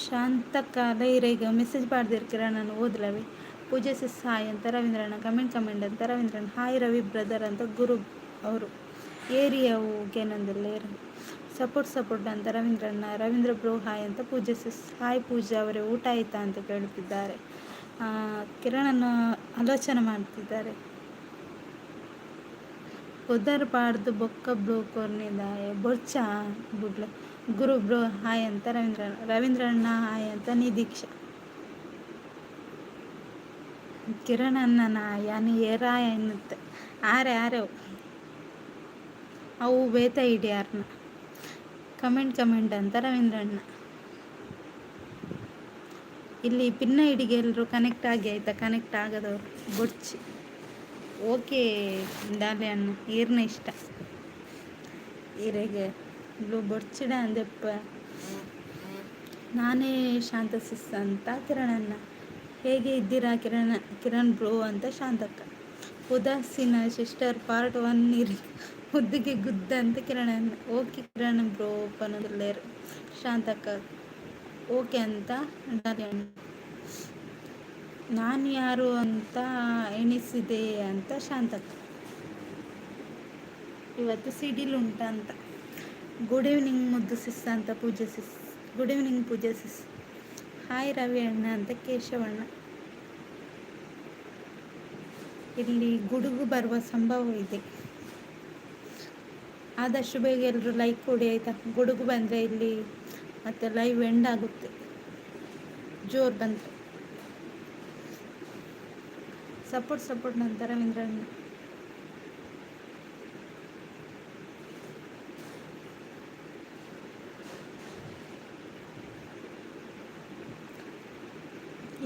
ಶಾಂತಕ್ಕ ಲೈರೆಗ ಮೆಸೇಜ್ ಮಾಡ್ದಿರ್ ಕಿರಣಣ್ಣ ಓದ್ಲವೆ ಪೂಜೆ ಸಿಸ್ ಹಾಯ್ ಅಂತ ರವೀಂದ್ರಣ್ಣ ಕಮೆಂಟ್ ಅಂತ ರವೀಂದ್ರಣ್ಣ ಹಾಯ್ ರವಿ ಬ್ರದರ್ ಅಂತ ಗುರು ಅವರು ಏರಿಯಾವು ಏನಂದಿಲ್ಲ ಸಪೋರ್ಟ್ ಅಂತ ರವೀಂದ್ರ ಬ್ರೋ ಹಾಯ್ ಅಂತ ಪೂಜೆ ಸಿಸ್ ಹಾಯ್ ಪೂಜಾ ಅವರೇ ಊಟ ಆಯ್ತಾ ಅಂತ ಕೇಳುತ್ತಿದ್ದಾರೆ. ಕಿರಣನ್ನು ಆಲೋಚನೆ ಮಾಡ್ತಿದ್ದಾರೆ. ಕುದರ್ಬಾರ್ದು ಬೊಕ್ಕ ಬ್ಲೂ ಕೊರ್ನಿದಾಯ ಬೊರ್ಚ ಬುಡ್ಲೆ ಗುರು ಬ್ರೋ ಹಾಯ್ ಅಂತ ರವೀಂದ್ರಣ್ಣ ಹಾಯ್ ಅಂತ ನಿದೀಕ್ಷ. ಕಿರಣಣ್ಣನ ಯಾನಿ ಏರಾಯ ಎನ್ನುತ್ತೆ ಆರೆ ಅವು ಬೇತ ಹಿಡಿಯಾರ್ನ ಕಮೆಂಟ್ ಅಂತ ರವೀಂದ್ರಣ್ಣ. ಇಲ್ಲಿ ಪಿನ್ನ ಹಿಡಿಗೆ ಎಲ್ಲರೂ ಕನೆಕ್ಟ್ ಆಗಿ ಆಯ್ತಾ ಕನೆಕ್ಟ್ ಆಗದವರು ಬೊಡ್ಚಿ ಓಕೆ ದಾಲೆ ಅಣ್ಣ ಈರ್ನ ಇಷ್ಟ ಈರೆಗೆ ಬ್ಲೂ ಬೊಡ್ಚಿಡ ಅಂದೆಪ್ಪ ನಾನೇ ಶಾಂತ ಸಿಸ್ ಅಂತ ಕಿರಣಣ್ಣ ಹೇಗೆ ಇದ್ದೀರಾ ಕಿರಣ್ ಬ್ರೋ ಅಂತ ಶಾಂತಕ್ಕ. ಉದಾಸೀನ ಸಿಸ್ಟರ್ ಪಾರ್ಟ್ 1 ಇರಿ ಮುದ್ದಿಗೆ ಗುದ್ದ ಅಂತ ಕಿರಣಣ್ಣ okay Kiran bro ಪನ್ನೋದಿಲ್ಲೇರು Shantakka okay ಅಂತ ಡಾಲಿಯಣ್ಣ. ನಾನು ಯಾರು ಅಂತ ಎಣಿಸಿದೆ ಅಂತ ಶಾಂತಕ್ಕ ಇವತ್ತು ಸಿಡಿಲುಂಟ ಅಂತ. ಗುಡ್ ಈವ್ನಿಂಗ್ ಮುದ್ದು ಸಿಸ್ ಅಂತ ಪೂಜೆ ಸಿಸ್ ಗುಡ್ ಈವ್ನಿಂಗ್ ಪೂಜೆ ಸಿಸ್ ಹಾಯ್ ರವಿ ಅಣ್ಣ ಅಂತ ಕೇಶವಣ್ಣ. ಇಲ್ಲಿ ಗುಡುಗು ಬರುವ ಸಂಭವ ಇದೆ ಆದಷ್ಟು ಬೇಗ ಎಲ್ಲರೂ ಲೈಕ್ ಕೊಡಿ ಆಯಿತಾ. ಗುಡುಗು ಬಂದರೆ ಇಲ್ಲಿ ಮತ್ತೆ ಲೈವ್ ಎಂಡ್ ಆಗುತ್ತೆ ಜೋರು ಬಂದರೆ. ಸಪೋರ್ಟ್ ನಂತರ ರವೀಂದ್ರಣ್ಣ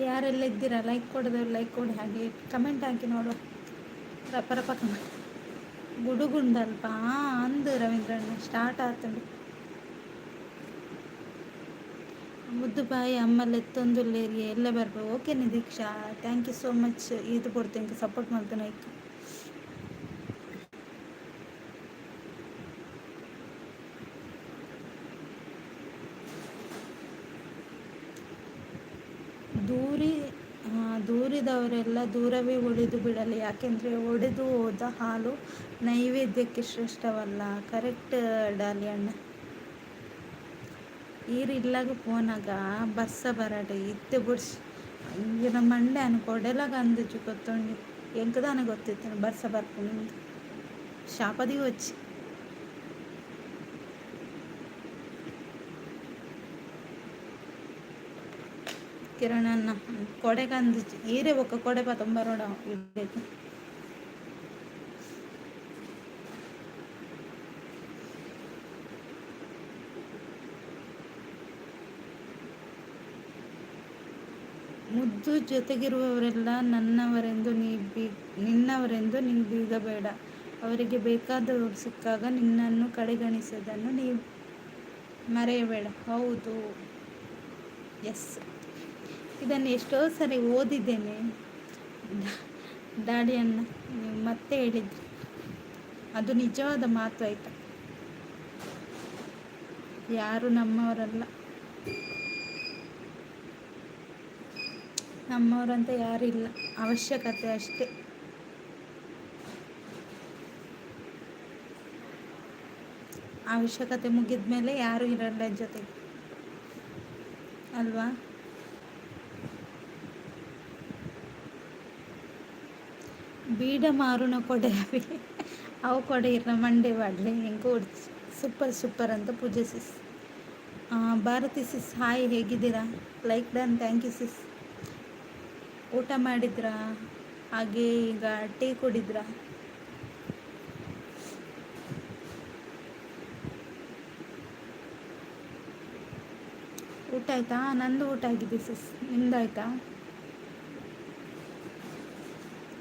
ಯಾರೆಲ್ಲ ಇದ್ದೀರಾ ಲೈಕ್ ಕೊಡೋದವ್ರು ಲೈಕ್ ಕೊಡಿ ಹಾಗೆ ಕಮೆಂಟ್ ಹಾಕಿ ನೋಡುವ ರಪ ಕಮೆಂಟ್. ಗುಡುಗುಂಡಲ್ಪ ಅಂದು ರವೀಂದ್ರಣ್ಣ ಸ್ಟಾರ್ಟ್ ಆತಂಡು ಮುದ್ದು ಬಾಯಿ ಅಮ್ಮಲ್ಲಿ ಎತ್ತೊಂದುಲ್ಲೇರಿ ಎಲ್ಲ ಬರ್ಬೋದು okay Nidheeksha thank you so much ಇದು ಕೊಡ್ತೇನೆ ಸಪೋರ್ಟ್ ಮಾಡ್ತೇನೆ ಆಯ್ತು. ದೂರಿ ಹುಟ್ಟಿದವರೆಲ್ಲ ದೂರವೇ ಉಳಿದು ಬಿಡಲಿ, ಯಾಕೆಂದರೆ ಒಡೆದು ಹೋದ ಹಾಲು ನೈವೇದ್ಯಕ್ಕೆ ಶ್ರೇಷ್ಠವಲ್ಲ. ಕರೆಕ್ಟ್ ಡಾಲಿ ಅಣ್ಣ. ಈರಿಲ್ಲಾಗ ಪೋನಾಗ ಬರ್ಸ ಬರಡೆ ಇತ್ತೆ ಬುಡ್ಸಿ ಇರ ಮಂಡೆ ಅನ್ ಕೊಡೆಲಾಗ ಅಂದಿಚ್ಚು ಗೊತ್ತೊಂಡಿ ಎಂಕದಾನ ಗೊತ್ತಿತ್ತು ಬರ್ಸ ಬರ್ಪು ನಿಮ್ದು ಶಾಪದಿ వచ్చి ಕಿರಣ್ ಅನ್ನ ಕೊಡೆಗೆ ಅಂದಿಚ್ಚು ಈರೇ ಒಕ್ಕ ಕೊಡೆ ಪತ್ತೊಂಬರೋಡ ಇಡಬೇಕು. ಮುದ್ದು ಜೊತೆಗಿರುವವರೆಲ್ಲ ನಿನ್ನವರೆಂದು ನೀ ಬೀಗಬೇಡ. ಅವರಿಗೆ ಬೇಕಾದವರು ಸಿಕ್ಕಾಗ ನಿನ್ನನ್ನು ಕಡೆಗಣಿಸೋದನ್ನು ನೀವು ಮರೆಯಬೇಡ. ಹೌದು, ಎಸ್, ಇದನ್ನು ಎಷ್ಟೋ ಸರಿ ಓದಿದ್ದೇನೆ ದಾಡಿಯನ್ನ. ನೀವು ಮತ್ತೆ ಹೇಳಿದ್ರಿ, ಅದು ನಿಜವಾದ ಮಾತು. ಆಯ್ತಾ, ಯಾರು ನಮ್ಮವರಲ್ಲ, ನಮ್ಮವರಂತ ಯಾರಿಲ್ಲ, ಅವಶ್ಯಕತೆ ಅಷ್ಟೇ. ಅವಶ್ಯಕತೆ ಮುಗಿದ ಮೇಲೆ ಯಾರೂ ಇರಲ್ಲ ಜೊತೆಗೆ, ಅಲ್ವಾ? ಬೀಡ ಮಾರುನ ಕೊಡೆ ಅವಿ ಅವು ಕೊಡೆ ಇರ ಮಂಡೆ ಬಾಡ್ಲಿ ಹೆಂಗೆ ಸೂಪರ್ ಸೂಪರ್ ಅಂತ Pooja sis. Bharathi sis hi, ಹೇಗಿದ್ದೀರಾ? Like done, thank you sis. ಊಟ ಮಾಡಿದ್ರಾ? ಹಾಗೆ ಈಗ ಟೀ ಕುಡಿದ್ರಾ? ಊಟ ಆಯ್ತಾ? ನಂದು ಊಟ ಆಗಿದೆ ಸಿಸ್, ನಿಮ್ದಾಯ್ತಾ?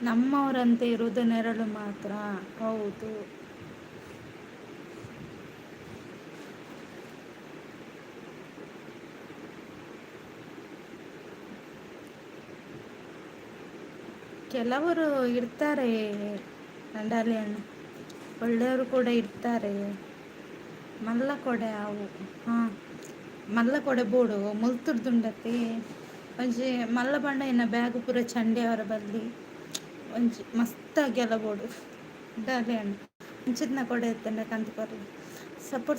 ನಮ್ಮವರಂತೆ ಇರೋದು ನೆರಳು ಮಾತ್ರ. ಹೌದು, ಕೆಲವರು ಇರ್ತಾರೆ ಡಾಲಿ ಅಣ್ಣ, ಒಳ್ಳೆಯವರು ಕೂಡ ಇರ್ತಾರೆ. ಮಲ್ಲ ಕೊಡೆ ಅವು ಮಲ್ಲ ಕೊಡೆ ಬೋಡು ಮುಲ್ತುರ್ದುಂಡತಿ ಒಂಜಿ ಮಲ್ಲ ಬಂಡ ಇನ್ನ ಬ್ಯಾಗ್ ಪೂರ ಚಂಡೆ ಅವರ ಬಲ್ಲಿ ಒಂಜಿ ಮಸ್ತಾಗೆಲ್ಲ ಬೋಡು ಡಾಲಿ ಅಣ್ಣ. ಮುಂಚಿನ ಕೊಡೆ ಎತ್ತಂಡೆ ಕಂತು ಬರಲಿ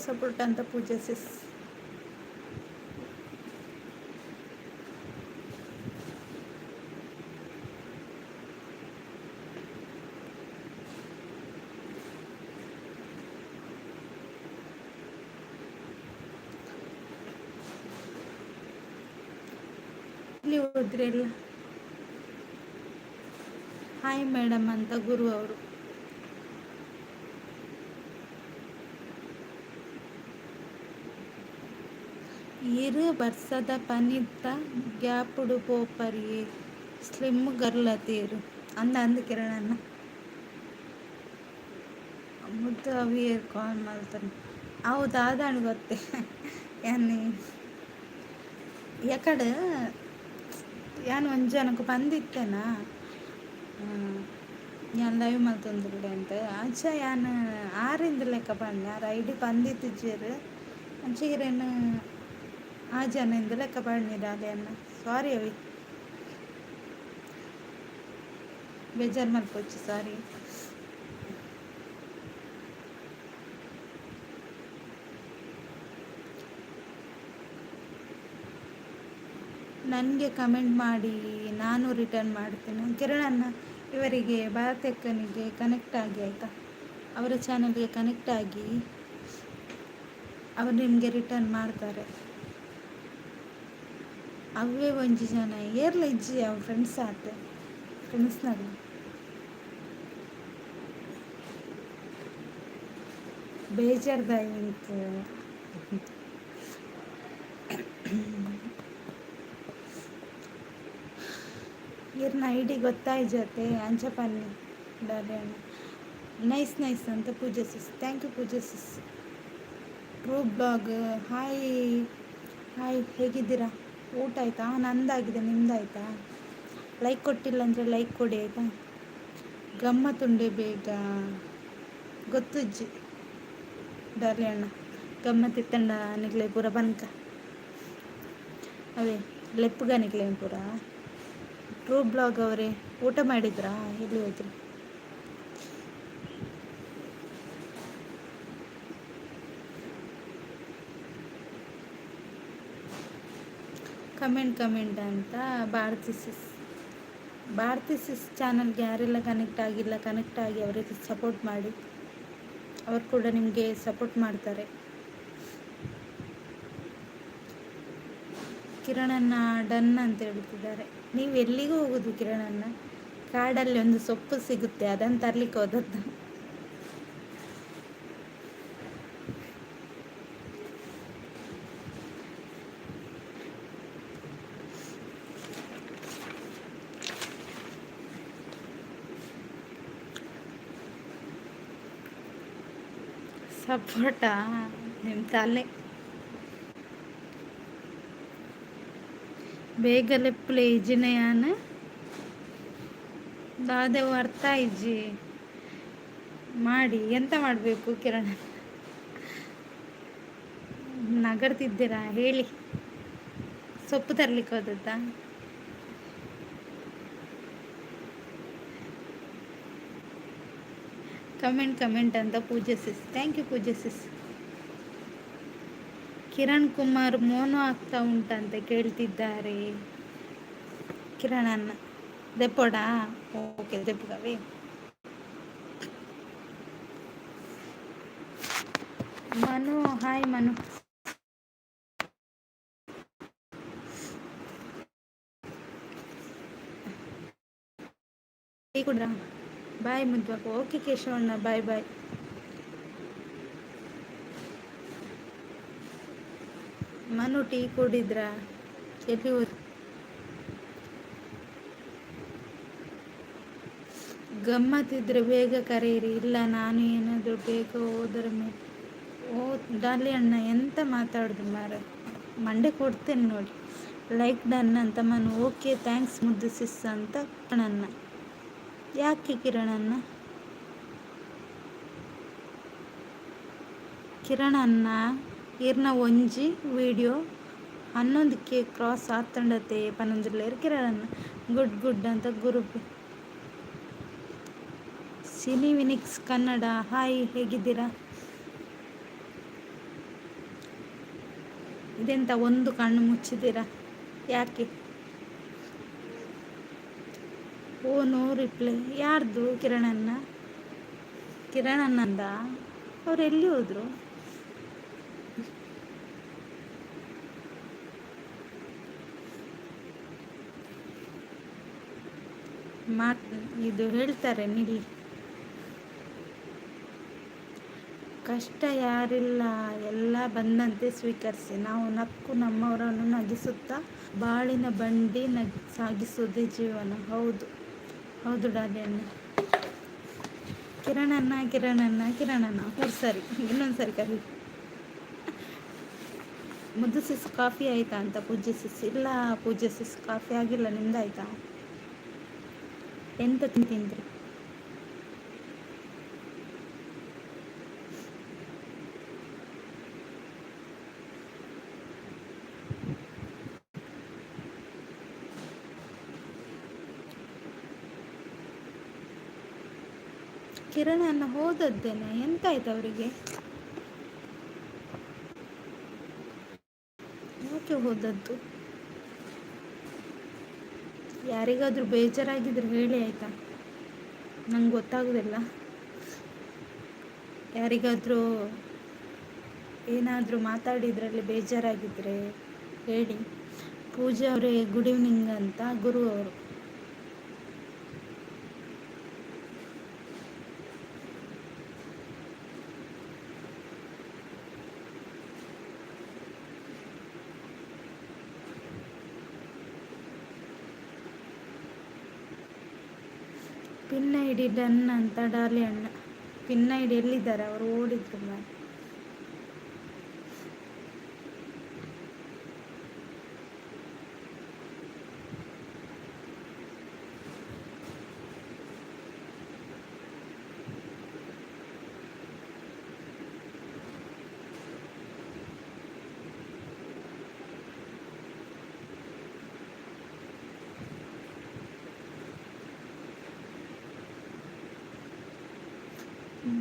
ಸಪೋರ್ಟ್ ಅಂತ ಪೂಜೆ ಸಿಸ್. ಇಲ್ಲಿ ಹೋದ್ರಿ ಎಲ್ಲ ಹಾಯ್ ಮೇಡಮ್ ಅಂತ ಗುರು ಅವರು. ಇರು ಬರ್ಸದ ಪನಿತ್ತ ಗ್ಯಾಪುಡು ಪೋಪರಿಯೇ ಸ್ಲಿಮ್ ಗರ್ಲತೀರು ಅಂದ ಕಿರಣನ್ನ ಮುದ್ದು ಅವಿ ಕಾಲ್ ಮಾಡ್ತಾನೆ. ಹೌದು, ಅದಾಣ ಗೊತ್ತೇ ಯಾನಿ ಯಾಕಡೆ ಯಾನು ಒಂದು ಜನಕ್ಕೆ ಬಂದಿತ್ತೇನಾ ಯಾನ್ ಲೈವ್ ಮಲ್ತೊಂದಿಲ್ಲ ಅಂತ ಅಂಚ ಯಾನು ಆರಿಂದ ಲೆಕ್ಕ ಬಂದ ಯಾರು ಐಡಿ ಬಂದಿತ್ತಿಜ್ಜೇರು ಅಂಚೀರೇನು ಆ ಜನ ಲೆಕ್ಕ ಬಂದಿರ ಅದೇ ಅನ್ನ. ಸಾರಿ ಅವಿ, ಬೇಜಾರು ಮಲ್ಪೊಚ್ಚು, ಸಾರಿ. ನನಗೆ ಕಮೆಂಟ್ ಮಾಡಿ, ನಾನು ರಿಟರ್ನ್ ಮಾಡ್ತೀನಿ. ಕಿರಣನ್ನ ಇವರಿಗೆ ಭಾರತಕ್ಕನಿಗೆ ಕನೆಕ್ಟ್ ಆಗಿ ಆಯಿತಾ, ಅವರ ಚಾನಲ್ಗೆ ಕನೆಕ್ಟ್ ಆಗಿ ಅವರು ನಿಮಗೆ ರಿಟರ್ನ್ ಮಾಡ್ತಾರೆ. ಅವೇ ಒಂಜಿ ಜನ ಏರ್ಲ ಇಜ್ಜಿ ಅವ ಫ್ರೆಂಡ್ಸ್ ಆತ ಫ್ರೆಂಡ್ಸ್ನಾಗ ಬೇಜಾರ್ದಾಯ್ತು. ಇರ್ನ ಐಡಿ ಗೊತ್ತಾಯ್ಜತೆ ಅಂಚಪನ್ನಿ ಡಾಲಿ ಅಣ್ಣ. ನೈಸ್ ಅಂತ Pooja sis, thank you Pooja Sis. True blog hi, ಹೇಗಿದ್ದೀರಾ? ಊಟ ಆಯಿತಾ? ನಂದಾಗಿದೆ, ನಿಮ್ದಾಯ್ತಾ? ಲೈಕ್ ಕೊಟ್ಟಿಲ್ಲ ಅಂದರೆ ಲೈಕ್ ಕೊಡಿ ಆಯಿತಾ. ಗಮ್ಮತ್ತುಂಡೆ ಬೇಗ ಗೊತ್ತುಜ್ಜಿ ಡಾಲಿ ಅಣ್ಣ, ಗಮ್ಮತ್ತಿತ್ತಂಡ ನಿಗ್ಲೆ ಪೂರ ಬನ್ಕ ಅವೇ ಲೆಪ್ಪುಗ ನಿಗ್ಲೇನು ಪೂರ ಟ್ರೂ ಬ್ಲಾಗ್ ಅವರೇ, ಊಟ ಮಾಡಿದ್ರಾ? ಎಲ್ಲಿ ಹೋದ್ರಿ? ಕಮೆಂಟ್ ಅಂತ ಭಾರತಿ ಸಿಸ್ ಚಾನಲ್ಗೆ ಯಾರೆಲ್ಲ ಕನೆಕ್ಟ್ ಆಗಿಲ್ಲ, ಕನೆಕ್ಟ್ ಆಗಿ ಅವರಿಗೆ ಸಪೋರ್ಟ್ ಮಾಡಿ. ಅವರು ಕೂಡ ನಿಮಗೆ ಸಪೋರ್ಟ್ ಮಾಡ್ತಾರೆ. ಕಿರಣನ್ನ ಡನ್ ಅಂತ ಹೇಳ್ತಿದ್ದಾರೆ. ನೀವು ಎಲ್ಲಿಗೂ ಹೋಗೋದು ಕಿರಣನ್ನ? ಕಾಡಲ್ಲಿ ಒಂದು ಸೊಪ್ಪು ಸಿಗುತ್ತೆ, ಅದನ್ನು ತರ್ಲಿಕ್ಕೆ ಹೋದದ್ದು. ಸಪೋರ್ಟಾ? ನಿಮ್ಮ ತಲೆ. ಬೇಗಲೆ ಪ್ಲೇ ಇಜಿನಯಾನ ದಾದೇವು ಅರ್ಥ ಇಜ್ಜಿ ಮಾಡಿ. ಎಂತ ಮಾಡಬೇಕು ಕಿರಣ? ನಗರ್ತಿದ್ದೀರಾ ಹೇಳಿ. ಸೊಪ್ಪು ತರ್ಲಿಕ್ಕೆ ಹೋದದ್ದಾ? ಕಮೆಂಟ್ ಅಂತ Pooja sis. Thank you Pooja Sis. Kiran Kumar mono ಆಗ್ತಾ ಉಂಟಂತ ಕೇಳ್ತಿದ್ದಾರೆ. ಕಿರಣನ್ನ ದೆಪ್ಪೋಡಾ? ಓಕೆ ದೆಪ್ಪಗವೇ. ಮನು ಹಾಯ್ ಮನು. ಟೀ ಕುಡ್ರಾ? ಬಾಯ್ ಮುದ್ವಾಗ. ಓಕೆ ಕೇಶವಣ್ಣ, ಬಾಯ್ ಬಾಯ್. ಮನು ಟೀ ಕುಡಿದ್ರಾ? ಎಲ್ಲಿ ಹೋದ್? ಗಮ್ಮತ್ತಿದ್ರೆ ಬೇಗ ಕರೆಯಿರಿ. ಇಲ್ಲ, ನಾನು ಏನಾದರೂ ಬೇಗ ಹೋದರ ಮೇಲೆ. ಓ ಡಾಲಿ ಅಣ್ಣ, ಎಂತ ಮಾತಾಡೋದು ಮಾರ, ಮಂಡೆ ಕೊಡ್ತೇನೆ ನೋಡಿ. ಲೈಕ್ ಡನ್ ಅಂತ ಮನು. ಓಕೆ ಥ್ಯಾಂಕ್ಸ್ ಮುದ್ದು ಸಿಸ್ ಅಂತ ಕಿರಣನ್ನ. ಯಾಕೆ ಕಿರಣನ್ನ? ಕಿರಣನ್ನ ಇರ್ನ ಒಂಜಿ ವಿಡಿಯೋ 11ಕ್ಕೆ ಕ್ರಾಸ್ ಆತಂಡತೆ ಪನೊಂದುಲ್ಲೇರು ಕಿರಣನ್ನ. ಗುಡ್ ಅಂತ ಗ್ರೂಪ್. ಸಿನಿ ವಿನಿಕ್ಸ್ ಕನ್ನಡ ಹಾಯ್, ಹೇಗಿದ್ದೀರಾ? ಇದೆಂತ ಒಂದು ಕಣ್ಣು ಮುಚ್ಚಿದ್ದೀರಾ? ಯಾಕೆ? Oh no reply. ಯಾರ್ದು? ಕಿರಣನ್ನಂದ? ಅವ್ರು ಎಲ್ಲಿ ಹೋದ್ರು? ಇದು ಹೇಳ್ತಾರೆ ನಿಲ್ಲಿ. ಕಷ್ಟ ಯಾರಿಲ್ಲ, ಎಲ್ಲ ಬಂದಂತೆ ಸ್ವೀಕರಿಸಿ. ನಾವು ನಕ್ಕು ನಮ್ಮವರನ್ನು ನಗಿಸುತ್ತಾ ಬಾಳಿನ ಬಂಡಿ ಸಾಗಿಸುವುದೇ ಜೀವನ. ಹೌದು ಡಾಲಿಯಣ್ಣ. ಕಿರಣನ್ನ ಸರಿ, ಇನ್ನೊಂದ್ಸರಿ ಕರಿ. ಮುದ್ದು ಸಿಸ್ ಕಾಫಿ ಆಯ್ತಾ ಅಂತ ಪೂಜೆ ಸಿಸ್. ಇಲ್ಲ ಪೂಜೆ ಸಿಸ್, ಕಾಫಿ ಆಗಿಲ್ಲ. ನಿಮ್ದಾಯ್ತಾ? ಎಂತ ತಿಂದ್ರಿ? ಕಿರಣನ್ನ ಹೋದದ್ದೇನೆ, ಎಂತಾಯ್ತು ಅವರಿಗೆ? ಯಾಕೆ ಹೋದದ್ದು? ಯಾರಿಗಾದ್ರೂ ಬೇಜಾರಾಗಿದ್ರೆ ಹೇಳಿ ಆಯ್ತಾ? ನಂಗೆ ಗೊತ್ತಾಗೋದಿಲ್ಲ. ಯಾರಿಗಾದ್ರೂ ಏನಾದರೂ ಮಾತಾಡಿದ್ರಲ್ಲಿ ಬೇಜಾರಾಗಿದ್ದರೆ ಹೇಳಿ. ಪೂಜೆ ಅವರೇ ಗುಡ್ ಈವ್ನಿಂಗ್ ಅಂತ ಗುರು ಅವರು. ಪಿನ್ ಐ ಡಿ ಡನ್ ಅಂತ ಡಾಲಿ ಅಣ್ಣ. ಪಿನ್ ಐ ಡಿ ಎಲ್ಲಿದ್ದಾರೆ? ಅವರು ಓಡಿದ್ರು ಮಾಡಿ.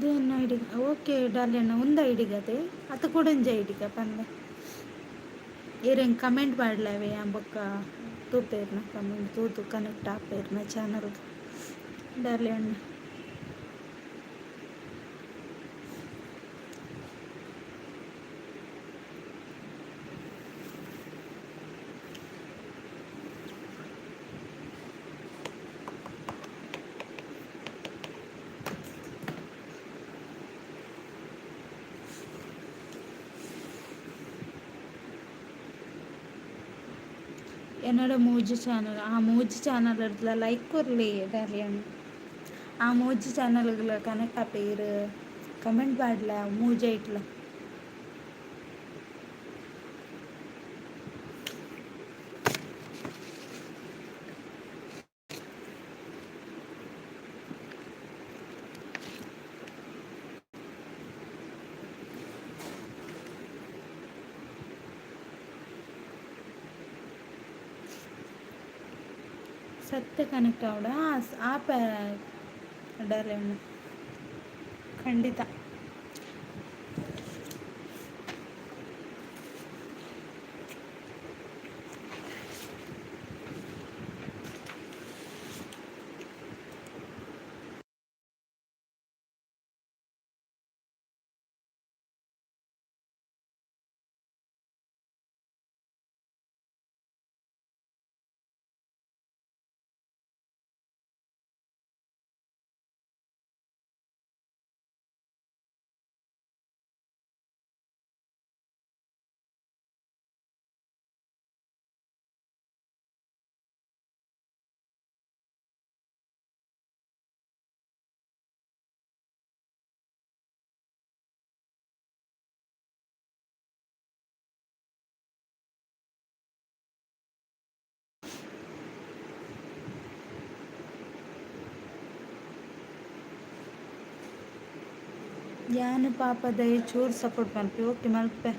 దేన్ని ఐడి ఓకే డార్లింగ్ ఉందా ఐడి గదే అత కూడా ఐడి का पंद ये रेंग कमेंट पाडला वे यहाँ बक्का तू पेरना कमेंट तू कनेक्ट आप पेरना चैनल डार्लिंग एनड मूजी चैनल आ मूजी चैनल लाइक करली डार्लिंग आ मूजी चैनल कनेक्ट पेर कमेंट पाडला मूजी इट्ला सत्य कनेक्ट आवड़ा आप डार्लिंग खंडित यान पापा दय चूर support Malpe okay Malpe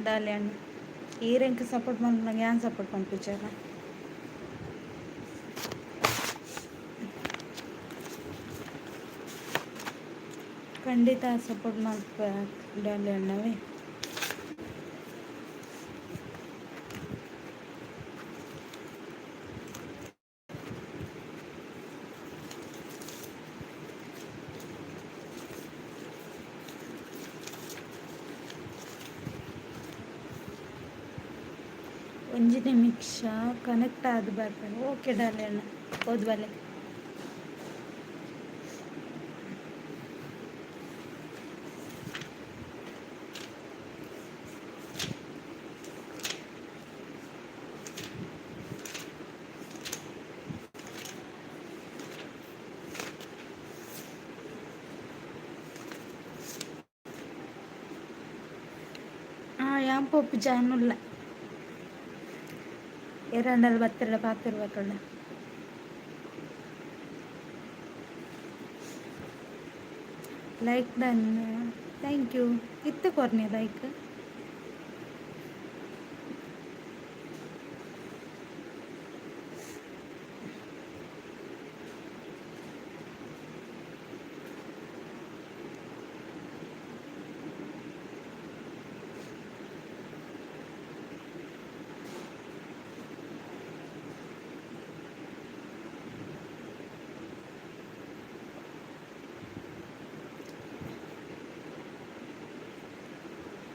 darling ಈ ರ್ಯಾಂಕ್ ಸಪೋರ್ಟ್ ಮಾಡಿ ನಂಗೆ ಏನು ಸಪೋರ್ಟ್ ಮಾಡ್ಪಿಚ್ಚಾರ ಖಂಡಿತ ಸಪೋರ್ಟ್ ಮಾಡ್ಪ ಡಾರ್ಲಿಂಗ್ ಒಂಜಿ ನಿಮಿಷ ಕನೆಕ್ಟ್ ಆದ ಬರ್ತಾರೆ ಓಕೆ ಡಾರ್ಲಿಂಗ್ ಓದ್ಬಲ್ಲೆ ഞാൻ പൊപ്പിച്ചാനുള്ള ಎರಡಲ್ಲಿ ಬತ್ತಿರ ಪಾತಿರ್ಬೇಕಲ್ಲ ಲೈಕ್ ಡನ್ ಥ್ಯಾಂಕ್ ಯು ಇತ್ತು ಕೊರ್ನಿ like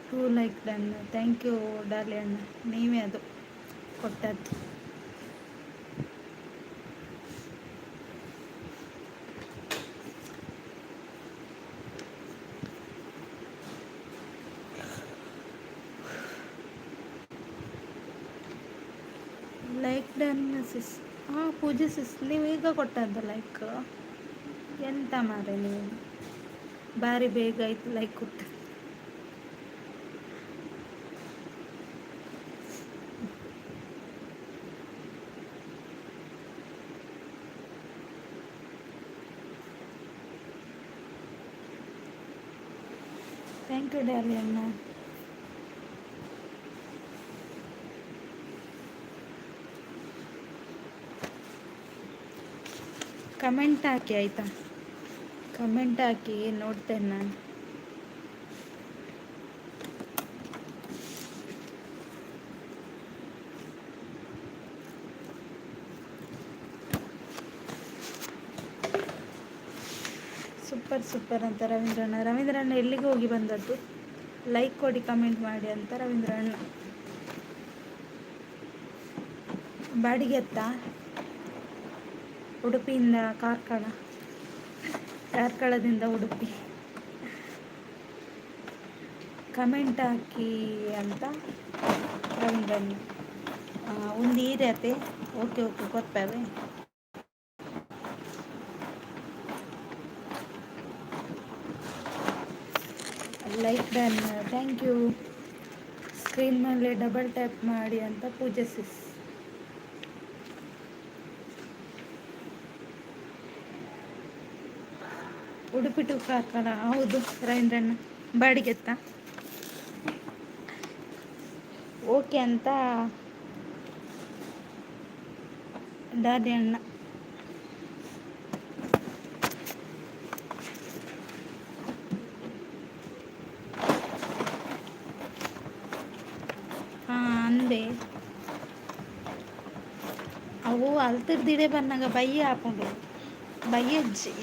two like done thank you darling ನೀವೇ ಅದು ಕೊಟ್ಟದ್ದು ಲೈಕ್ ಡನ್ ಸಿಸ್ ಪೂಜೆ ಸಿಸ್ ನೀವು ಈಗ ಕೊಟ್ಟದ್ದು ಲೈಕ್ ಎಂತ ಮಾರೆ ನೀವು ಭಾರಿ ಬೇಗ ಆಯ್ತು ಲೈಕ್ ಕೊಟ್ಟು ಥ್ಯಾಂಕ್ ಯು ಡಾರ್ಲಿಂಗ್ ಕಮೆಂಟ್ ಹಾಕಿ ಆಯಿತಾ ಕಮೆಂಟ್ ಹಾಕಿ ನೋಡ್ತೇನೆ ನಾನು. ಸೂಪರ್ ಸೂಪರ್ ಅಂತ ರವೀಂದ್ರಣ್ಣ ಎಲ್ಲಿಗೆ ಹೋಗಿ ಬಂದದ್ದು? ಲೈಕ್ ಕೊಡಿ, ಕಮೆಂಟ್ ಮಾಡಿ ಅಂತ ರವೀಂದ್ರಣ್ಣ. ಬಾಡಿಗೆ ಎತ್ತ ಉಡುಪಿಯಿಂದ ಕಾರ್ಕಳದಿಂದ ಉಡುಪಿ. ಕಮೆಂಟ್ ಹಾಕಿ ಅಂತ ರವೀಂದ್ರಣ್ಣ. ಒಂದು ಈರತೆ ಓಕೆ ಗೊತ್ತವೆ. Like done, thank you. Screen ಮೇಲೆ ಡಬಲ್ ಟ್ಯಾಪ್ ಮಾಡಿ ಅಂತ ಪೂಜೆ ಸಿಸ್. ಉಡುಪಿ ಟು ಕಾರ್ಕಳ, ಹೌದು ರವೀಂದ್ರಣ್ಣ. ಬಾಡಿಗೆತ್ತ ಓಕೆ ಅಂತ ದಾದಿ ಅಣ್ಣ. ಅಂದೆ ಅವು ಅಲ್ತಿರ್ದಿಡೆ ಬಂದಾಗ ಬಯ್ಯ ಹಾಕೊಂಡು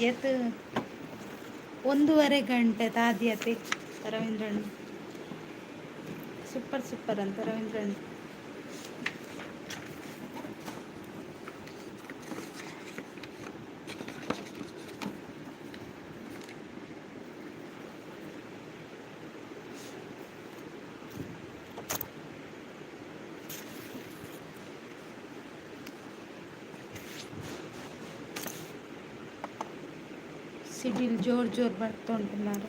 ಎತ್ತು 1.5 ಗಂಟೆ ತಾದ್ಯತೆ ರವೀಂದ್ರಣ್ಣ. ಸೂಪರ್ ಅಂತ ರವೀಂದ್ರಣ್ಣ. ಸಿಡಿಲ್ ಜೋರ್ ಬರ್ತಾ ಉಂಟು ಮಾರ.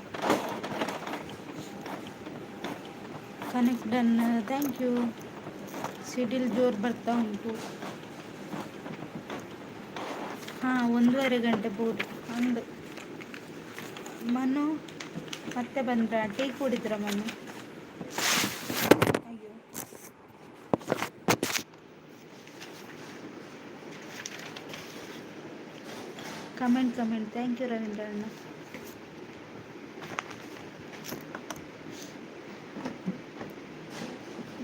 Connect done, thank you. ಸಿಡಿಲ್ ಜೋರ್ ಬರ್ತಾ ಉಂಟು. 1.5 ಗಂಟೆ ಬೋರ್ಡ್ ಅಂದು. ಮನು ಮತ್ತೆ ಬಂದ್ರ? ಟೀ ಕುಡಿದ್ರ ಮನು? ಅಯ್ಯೋ, ಕಮೆಂಟ್ ಥ್ಯಾಂಕ್ ಯು ರವೀಂದ್ರಣ್ಣ.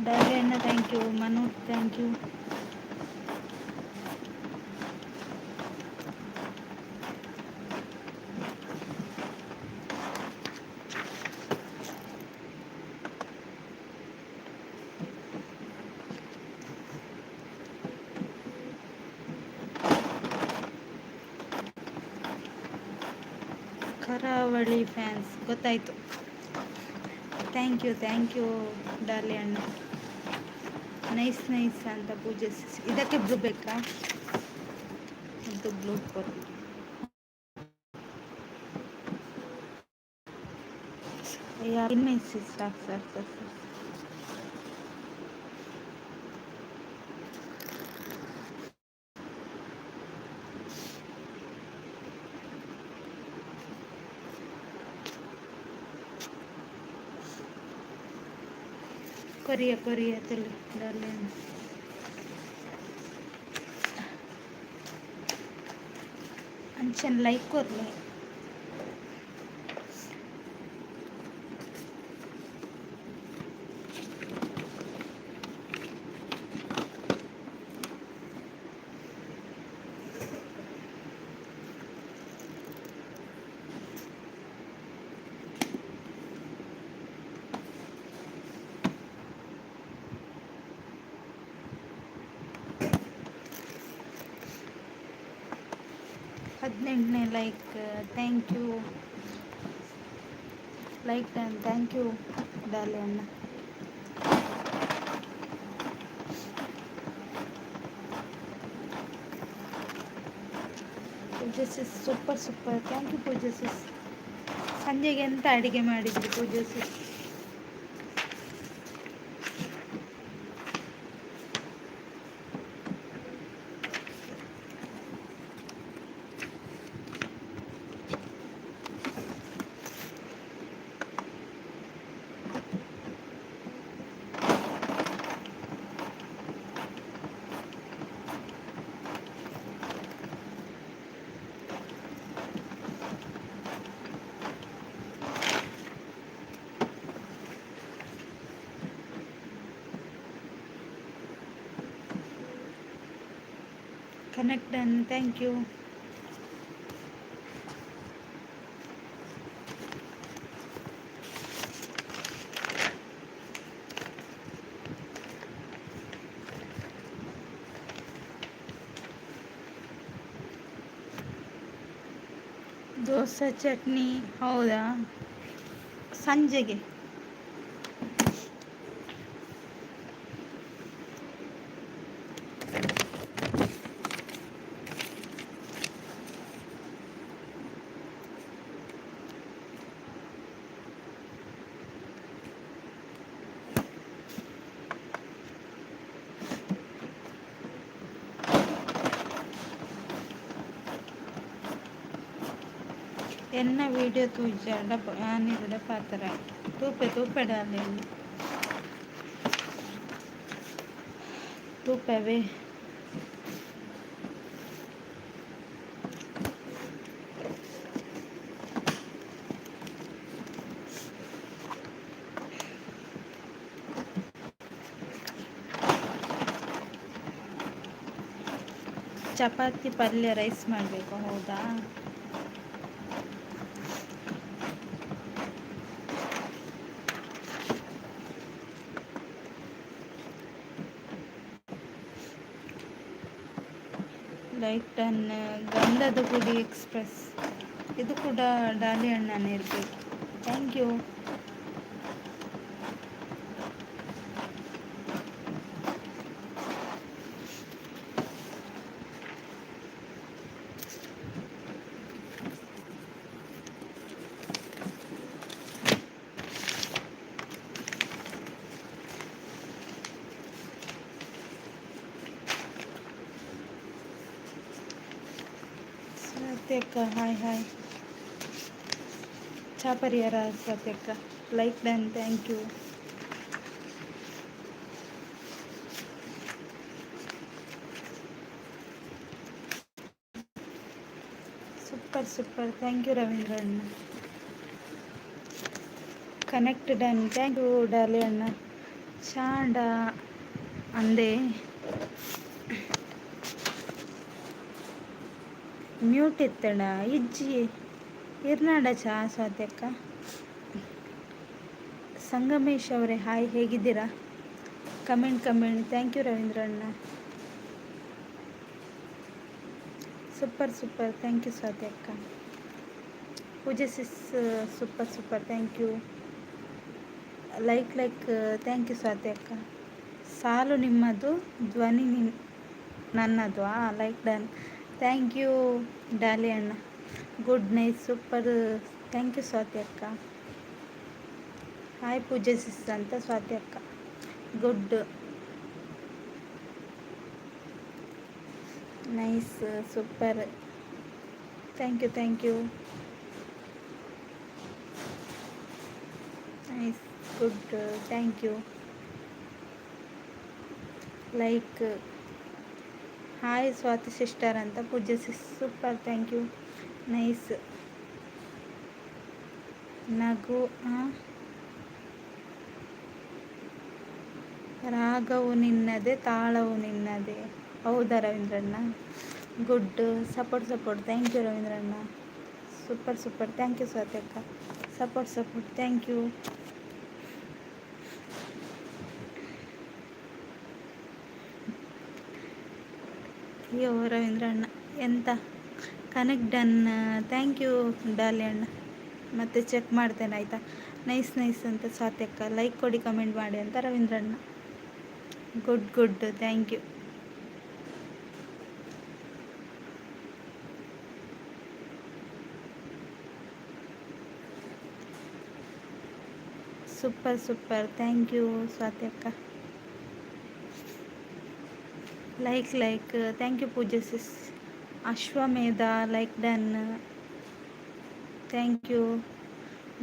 ಡಾಲಿ ಅಣ್ಣ thank you. Manu thank you. Karavali fans ಗೊತ್ತಾಯ್ತು. ಥ್ಯಾಂಕ್ ಯು ಡಾಲಿ ಅಣ್ಣ. ನೈಸ್ ಅಂತ ಪೂಜೆ. ಇದಕ್ಕೆ ಬ್ಲೂ ಬೇಕಾ? ಇದು ಬ್ಲೂ ಕೊಡಿ. ಸರ್ ಕೊರಿಯ ತಲೆ ಡಾಲಿ ಅಂಚನ್ ಲೈಕ್ ಕೊರ್ಲೆ. ಹದಿನೆಂಟನೇ like, thank you. Like thank you Daali ಅಣ್ಣ. Pooja sis super thank you Pooja sis. ಸಂಜೆಗೆ ಎಂತ ಅಡಿಗೆ ಮಾಡಿದ್ರಿ Pooja sis? Connect done, thank you. Dosa chutney, ಹೌದಾ, ಸಂಜೆಗೆ. என்ன வீடியோ தூச்சா ഞാനിവിടെ பார்த்துறேன். தூப்ப டார்லிங், தூப்பவே. ಚಪಾತಿ ಪಲ್ಯ ರೈಸ್ ಮಾಡಬೇಕು, ಹೌದಾ. Like done. Gandhada Gudi express, ಇದು ಕೂಡ ಡಾಲಿ ಅಣ್ಣನೇ ಇರಬೇಕು. Thank you. ಸತ್ಯಕ್ಕ ಹಾಯ್ ಹಾಯ್. ಚಾಪರಿಯರ ಸತ್ಯಕ್ಕ, like done, thank you. Super super, thank you Ravindra ಅಣ್ಣ. Connect done, thank you Daali ಅಣ್ಣ. ಚಾಂಡ ಅಂದೆ ಮ್ಯೂಟ್ ಇತ್ತಣ ಇಜ್ಜಿ ಇರ್ನಾಡ ಚಾ ಸ್ವಾತ್ಯಕ್ಕ. ಸಂಗಮೇಶ್ ಅವರೇ ಹಾಯ್, ಹೇಗಿದ್ದೀರಾ? ಕಮೆಂಟ್. ಥ್ಯಾಂಕ್ ಯು ರವೀಂದ್ರ ಅಣ್ಣ. ಸೂಪರ್ ಸೂಪರ್, ಥ್ಯಾಂಕ್ ಯು ಸ್ವಾತ್ಯಕ್ಕ. Pooja sis super, thank you. Like thank you ಸ್ವಾತ್ಯಕ್ಕ. ಸಾಲು ನಿಮ್ಮದು, ಧ್ವನಿ ನನ್ನದು. Like done, thank you Daali ಅಣ್ಣ. Good night, super, thank you Swathi ಅಕ್ಕ. ಹಾಯ್ ಪೂಜೆ ಸಿಸ್ ಅಂತ ಸ್ವಾತಿ ಅಕ್ಕ. Good nice, super, thank you. Nice, good, thank you. Like hi Swathi sister ಅಂತ Pooja sis, super, thank you. Nice. ನಗು ರಾಗವು ನಿನ್ನದೇ, ತಾಳವು ನಿನ್ನದೇ, ಹೌದಾ ರವೀಂದ್ರಣ್ಣ. ಗುಡ್, ಸಪೋರ್ಟ್, ಥ್ಯಾಂಕ್ ಯು ರವೀಂದ್ರಣ್ಣ. ಸೂಪರ್, ಥ್ಯಾಂಕ್ ಯು ಸ್ವಾತಿ ಅಕ್ಕ. Support, thank you. ಅಯ್ಯೋ ರವೀಂದ್ರ ಅಣ್ಣ ಎಂತ connect done, thank you Daali ಅಣ್ಣ. ಮತ್ತೆ ಚೆಕ್ ಮಾಡ್ತೇನೆ ಆಯಿತಾ. ನೈಸ್ ಅಂತ ಸ್ವಾತ್ಯಕ್ಕ. ಲೈಕ್ ಕೊಡಿ, ಕಮೆಂಟ್ ಮಾಡಿ ಅಂತ ರವೀಂದ್ರ ಅಣ್ಣ. Good, thank you. Super, thank you ಸ್ವಾತ್ಯಕ್ಕ. Like thank you Pooja sis. Ashwamedha like done, thank you.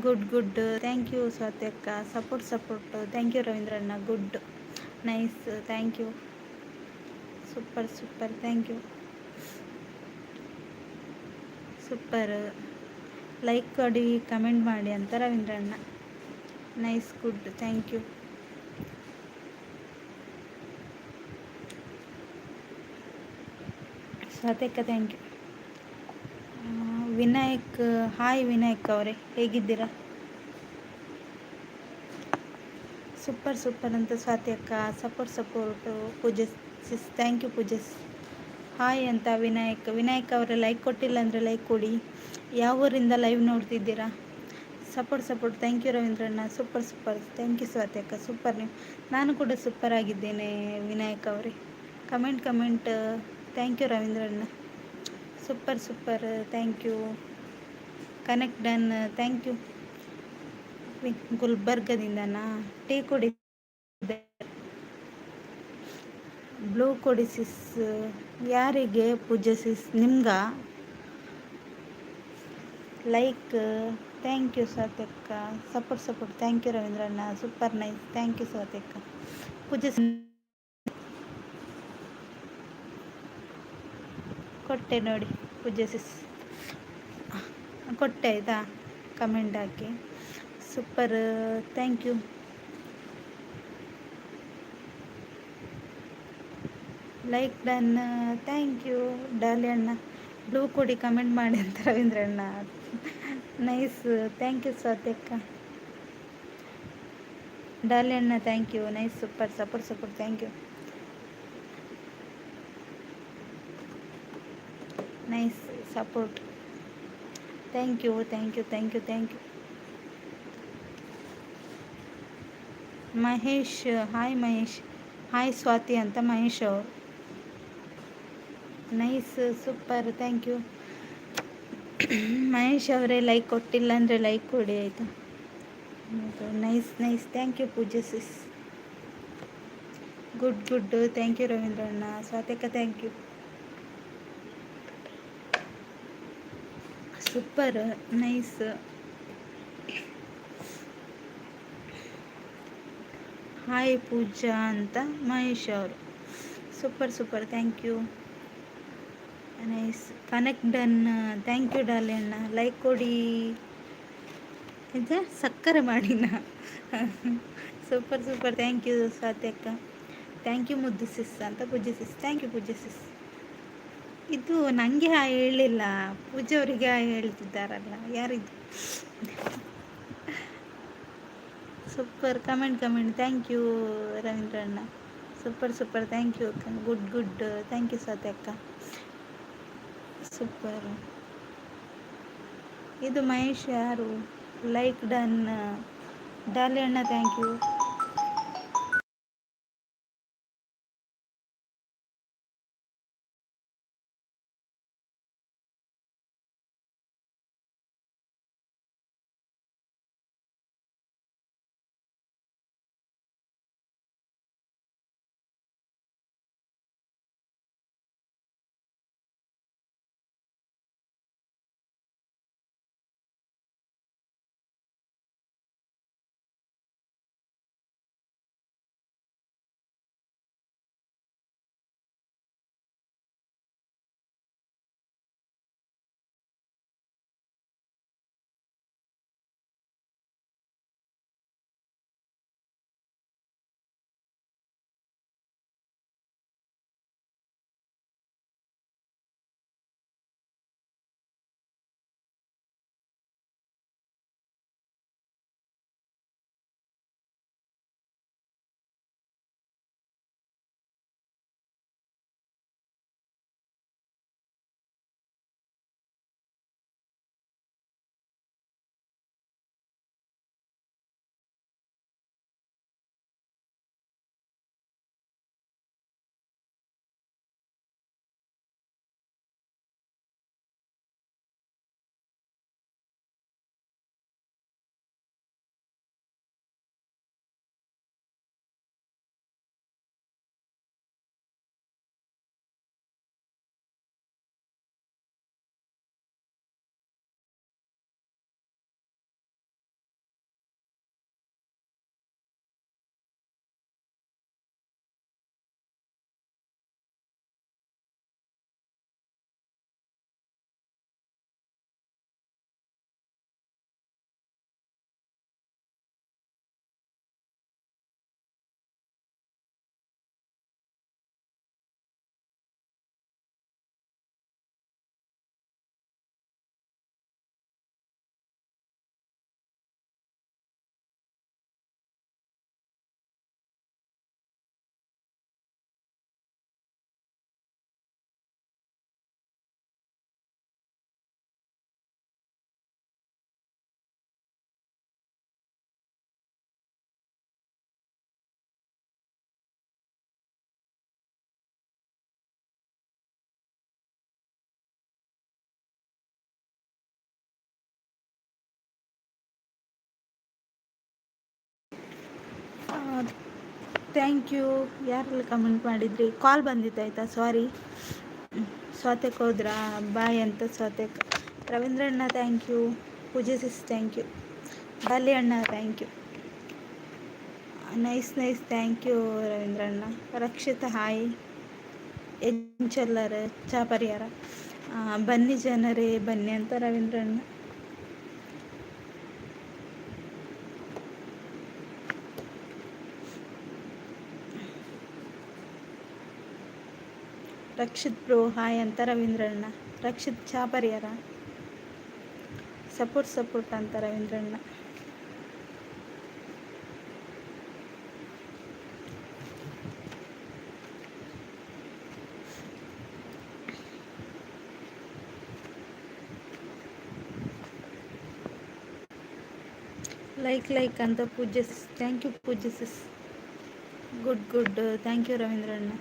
Good, thank you ಸ್ವಾತ್ಯಕ್ಕ. ಸಪೋರ್ಟ್, ಥ್ಯಾಂಕ್ ಯು ರವೀಂದ್ರಣ್ಣ. Good, nice, thank you. Super, thank you. Super, like ಕೊಡಿ, comment ಮಾಡಿ ಅಂತ ರವೀಂದ್ರಣ್ಣ. Nice, good, thank you. ಸ್ವಾತಿಕ thank you. Vinayak, hi Vinayak ಅವರೇ, ಹೇಗಿದ್ದೀರಾ? Super super ಅಂತ ಸ್ವಾತಿ ಅಕ್ಕ, ಸಪೋರ್ಟು ಪೂಜಸ್ ಸಿಸ್, ಥ್ಯಾಂಕ್ ಯು ಪೂಜಸ್. ಹಾಯ್ ಅಂತ ವಿನಾಯಕ್. ವಿನಾಯಕ್ ಅವರೇ, ಲೈಕ್ ಕೊಟ್ಟಿಲ್ಲ ಅಂದರೆ ಲೈಕ್ ಕೊಡಿ. ಯಾವ ಊರಿಂದ ಲೈವ್ ನೋಡ್ತಿದ್ದೀರಾ? ಸಪೋರ್ಟ್ ಥ್ಯಾಂಕ್ ಯು ರವೀಂದ್ರಣ್ಣ. ಸೂಪರ್ ಥ್ಯಾಂಕ್ ಯು ಸ್ವಾತಿ ಅಕ್ಕ, ಸೂಪರ್ ನೀವು. ನಾನು ಕೂಡ ಸೂಪರ್ ಆಗಿದ್ದೇನೆ ವಿನಾಯಕ್ ಅವರೇ. ಕಮೆಂಟ್ ಥ್ಯಾಂಕ್ ಯು ರವೀಂದ್ರಣ್ಣ. Super thank you. Connect done, thank you. ಗುಲ್ಬರ್ಗದಿಂದನಾ? ಟೀ ಕೊಡಿ, ಬ್ಲೂ ಕೊಡಿ ಸಿಸ್. ಯಾರಿಗೆ ಪೂಜೆ ಸಿಸ್? ನಿಮ್ಗ ಲೈಕ್. ಥ್ಯಾಂಕ್ ಯು ಸ್ವಾತಕ್ಕ. ಸಪೋರ್ಟ್ ಥ್ಯಾಂಕ್ ಯು ರವೀಂದ್ರಣ್ಣ. ಸೂಪರ್ ನೈಸ್, ಥ್ಯಾಂಕ್ ಯು ಸ್ವಾತಕ್ಕ. ಪೂಜೆ ಕೊಟ್ಟೆ ನೋಡಿ ಪೂಜೆ ಸಿಸ್, ಕೊಟ್ಟೆ ಆಯಿತಾ? ಕಮೆಂಟ್ ಹಾಕಿ. Super, thank you. Like done, thank you Daali ಅಣ್ಣ. ಬ್ಲೂ ಕೊಡಿ, ಕಮೆಂಟ್ ಮಾಡಿ ಅಂತ ರವೀಂದ್ರಣ್ಣ. ನೈಸ್, ಥ್ಯಾಂಕ್ ಯು ಸ್ವಾತ್ಯಕ್ಕ. ಡಾಲಿ ಅಣ್ಣ thank you. Nice, super support thank you. Nice support, thank you. Mahesh, hi Mahesh. Hi Swathi ಅಂತ ಮಹೇಶ್ ಅವರು. Nice, super, thank you Mahesh ಅವರೇ. ಲೈಕ್ ಕೊಟ್ಟಿಲ್ಲ ಅಂದರೆ ಲೈಕ್ ಕೊಡಿ ಆಯಿತಾ? Nice, thank you Pooja sis. Good, thank you ರವೀಂದ್ರಣ್ಣ. ಸ್ವಾತಕ್ಕ thank you. Super, nice. Hi Pooja ಅಂತ ಮಹೇಶ್ ಅವರು. Super thank you. Nice, connect done, thank you Daali ಅಣ್ಣ. ಲೈಕ್ ಕೊಡಿ, ಇದೆ ಸಕ್ಕರೆ ಮಾಡಿನ. ಸೂಪರ್ ಥ್ಯಾಂಕ್ ಯು ಸ್ವಾತಿ ಅಕ್ಕ. ಥ್ಯಾಂಕ್ ಯು ಮುದ್ದು ಸಿಸ್ ಅಂತ Pooja sis. Thank you Pooja ಸಿಸ್. ಇದು ನನಗೆ ಹೇಳಿಲ್ಲ, ಪೂಜೆ ಅವರಿಗೆ ಹೇಳ್ತಿದ್ದಾರಲ್ಲ, ಯಾರಿದು? ಸೂಪರ್, ಕಮೆಂಟ್ ಥ್ಯಾಂಕ್ ಯು ರವೀಂದ್ರಣ್ಣ. ಸೂಪರ್ ಥ್ಯಾಂಕ್ ಯು ಅಕ್ಕ. ಗುಡ್, ಥ್ಯಾಂಕ್ ಯು ಸ್ವಾತಿ ಅಕ್ಕ. ಸೂಪರ್. ಇದು ಮಹೇಶ್ ಯಾರು? ಲೈಕ್ ಡನ್, ಡಾಲಿ ಅಣ್ಣ ಥ್ಯಾಂಕ್ ಯು. Thank you. ಯಾರೆಲ್ಲ ಕಮೆಂಟ್ ಮಾಡಿದ್ರಿ? ಕಾಲ್ ಬಂದಿತ್ತು ಆಯಿತಾ, ಸಾರಿ. ಸ್ವಾತಕ್ಕೆ ಹೋದ್ರಾ? ಬಾಯ್ ಅಂತ ಸ್ವಾತಕ್ಕೆ. ರವೀಂದ್ರಣ್ಣ thank you. Pooja sis thank you. Bali ಅಣ್ಣ thank you. Nice nice thank you ರವೀಂದ್ರಣ್ಣ. ರಕ್ಷಿತ ಹಾಯ್. ಎಂಚಲ್ಲರ ಚಾ ಪರಿಹಾರ. ಬನ್ನಿ ಜನರೇ ಬನ್ನಿ ಅಂತ ರವೀಂದ್ರಣ್ಣ. ರಕ್ಷಿತ್ ಬ್ರೋ ಹಾಯ್ ಅಂತ ರವೀಂದ್ರಣ್ಣ. ರಕ್ಷಿತ್ ಚಾ ಪರಿಹಾರ. ಸಪೋರ್ಟ್ ಅಂತ ರವೀಂದ್ರಣ್ಣ. ಲೈಕ್ ಅಂತ ಪೂಜ್ಯ ಸಿಸ್ thank you. Poojya sis good thank you ರವೀಂದ್ರಣ್ಣ.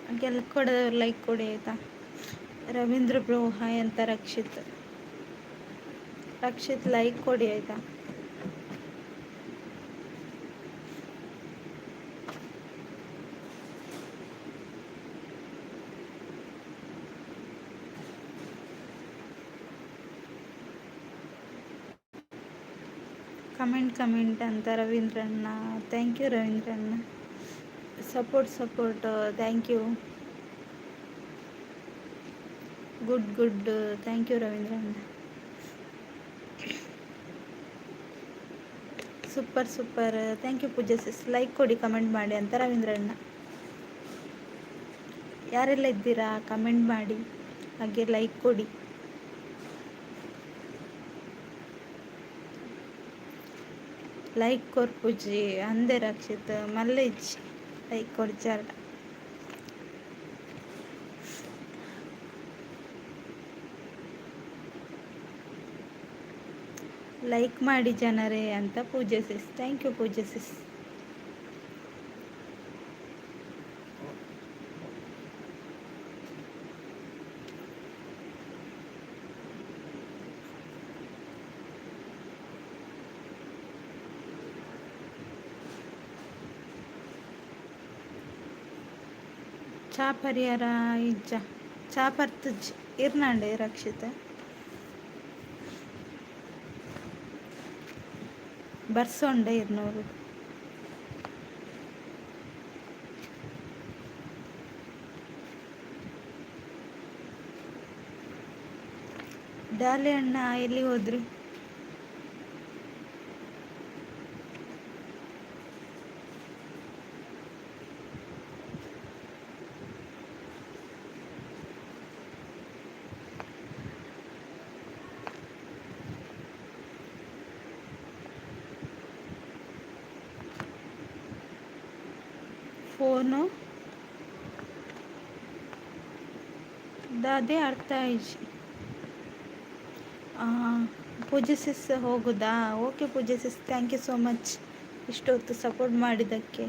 ಹಾಗೆಲ್ಲ ಕೊಡೋದವ್ರು ಲೈಕ್ ಕೊಡಿ ಆಯಿತಾ. ರವೀಂದ್ರ ಬ್ರೋ ಹಾಯ್ ಅಂತ ರಕ್ಷಿತ್ ಲೈಕ್ ಕೊಡಿ ಆಯಿತಾ. ಕಮೆಂಟ್ ಅಂತ ರವೀಂದ್ರಣ್ಣ. ಥ್ಯಾಂಕ್ ಯು ರವೀಂದ್ರಣ್ಣ. Support thank you. Good thank you ರವೀಂದ್ರಣ್ಣ. Super thank you Pooja sis. Like ಕೊಡಿ ಕಮೆಂಟ್ ಮಾಡಿ ಅಂತ ರವೀಂದ್ರಣ್ಣ. ಯಾರೆಲ್ಲ ಇದ್ದೀರಾ ಕಮೆಂಟ್ ಮಾಡಿ, ಹಾಗೆ ಲೈಕ್ ಕೊಡಿ. ಲೈಕ್ ಕೊರ್ ಪೂಜಿ ಅಂದೆ ರಕ್ಷಿತ್ ಮಲ್ಲೇಜ್ ಲೈಕ್ ಕೊಡ್ಚಾರ. ಲೈಕ್ ಮಾಡಿ ಜನರೇ ಅಂತ Pooja sis. Thank you Pooja ಸಿಸ್. ಚಾ ಪರಿಹಾರ ಇಜ್ಜ ಚಾ ಪರ್ತಜ್ ಇರ್ನಾಂಡೆ ರಕ್ಷಿತ ಬರ್ಸೊಂಡೆ ಇರ್ನೂರು. ಡಾಲಿ ಅಣ್ಣ ಎಲ್ಲಿ ಹೋದ್ರಿ? ಫೋನು ದಾದೆ ಅರ್ಥ ಆಯ್ತು. ಪೂಜೆ ಸಿಸ್ ಹೋಗುದಾ? Okay Pooja sis thank you so much ಇಷ್ಟೊತ್ತು ಸಪೋರ್ಟ್ ಮಾಡಿದ್ದಕ್ಕೆ.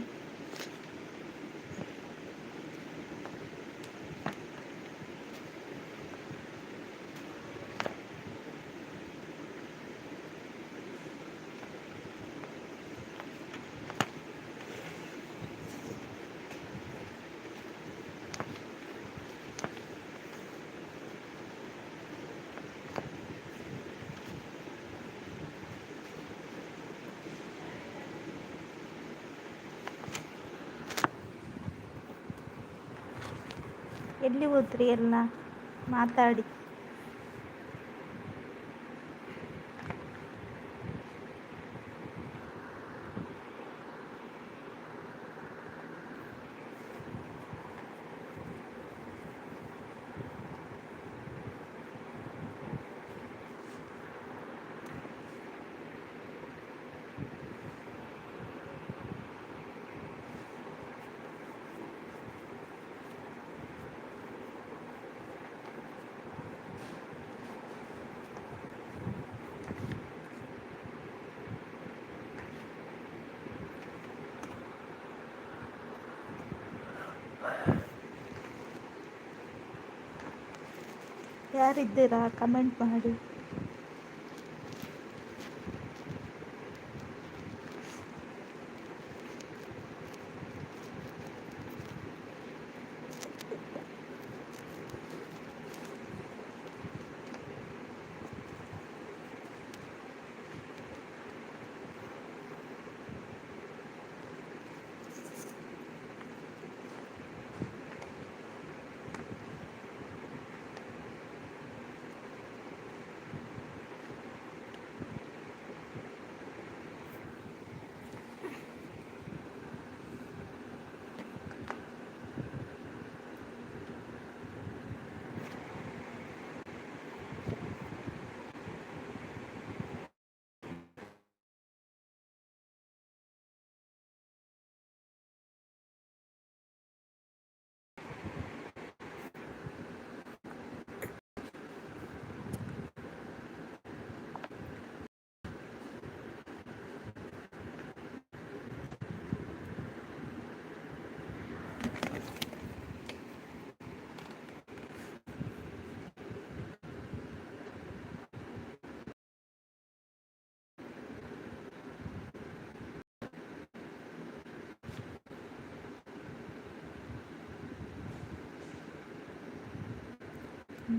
ಎಲ್ಲಿ ಹೋದ್ರಿ ಎಲ್ಲ ಮಾತಾಡಿ? ಯಾರಿದ್ದೀರಾ ಕಮೆಂಟ್ ಮಾಡಿ.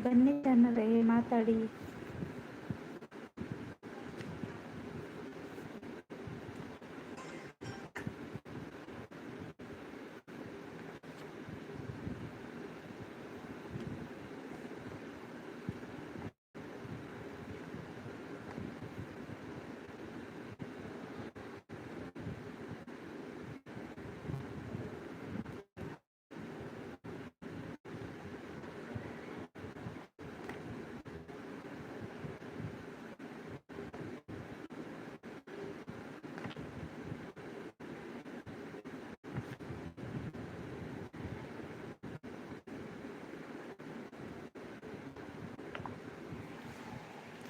ಬನ್ನಿ ಜನರೇ ಮಾತಾಡಿ.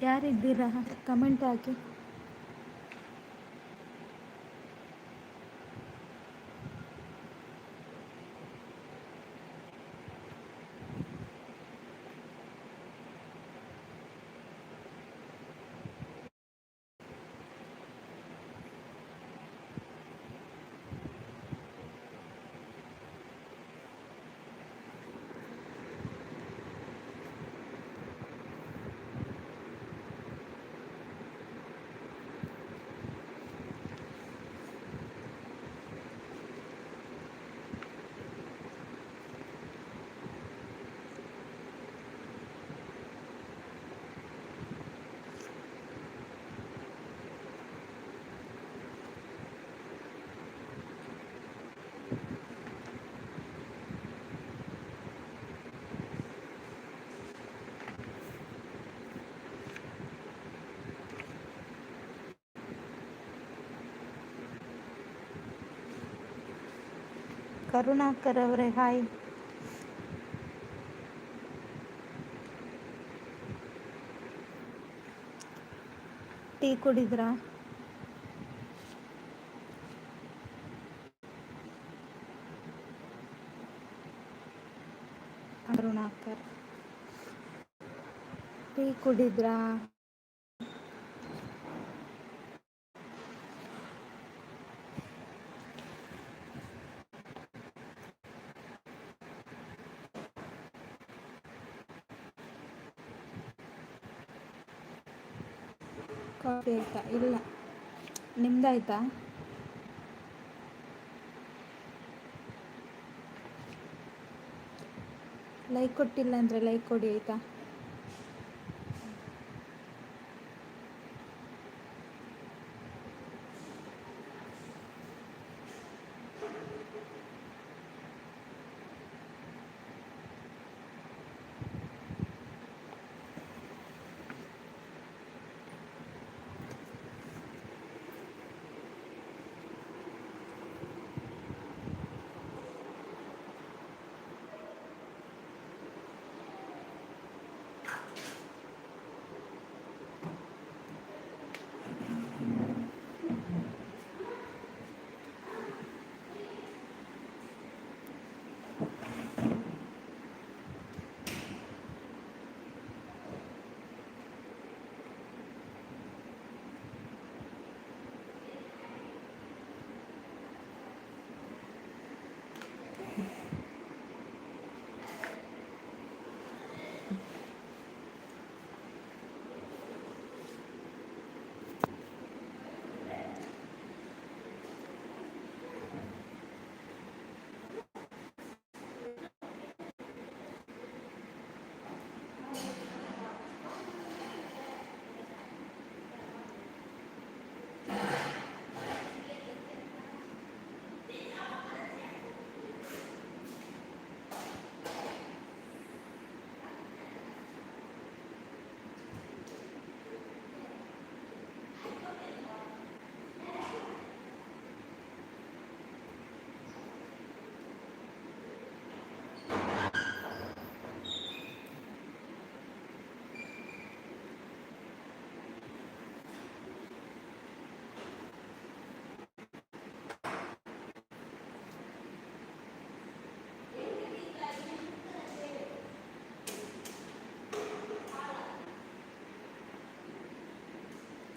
ಯಾರಿದ್ದೀರಾ ಕಮೆಂಟ್ ಹಾಕಿ. ಕರುಣಾಕರ್ ಅವರೇ ಹಾಯ್. ಟೀ ಕುಡಿದ್ರಾ? ಕರುಣಾಕರ್ ಟೀ ಕುಡಿದ್ರಾ? ಕಾಫಿ ಆಯ್ತಾ? ಇಲ್ಲ, ನಿಮ್ದಾಯ್ತಾ? ಲೈಕ್ ಕೊಟ್ಟಿಲ್ಲ ಅಂದರೆ ಲೈಕ್ ಕೊಡಿ ಆಯಿತಾ?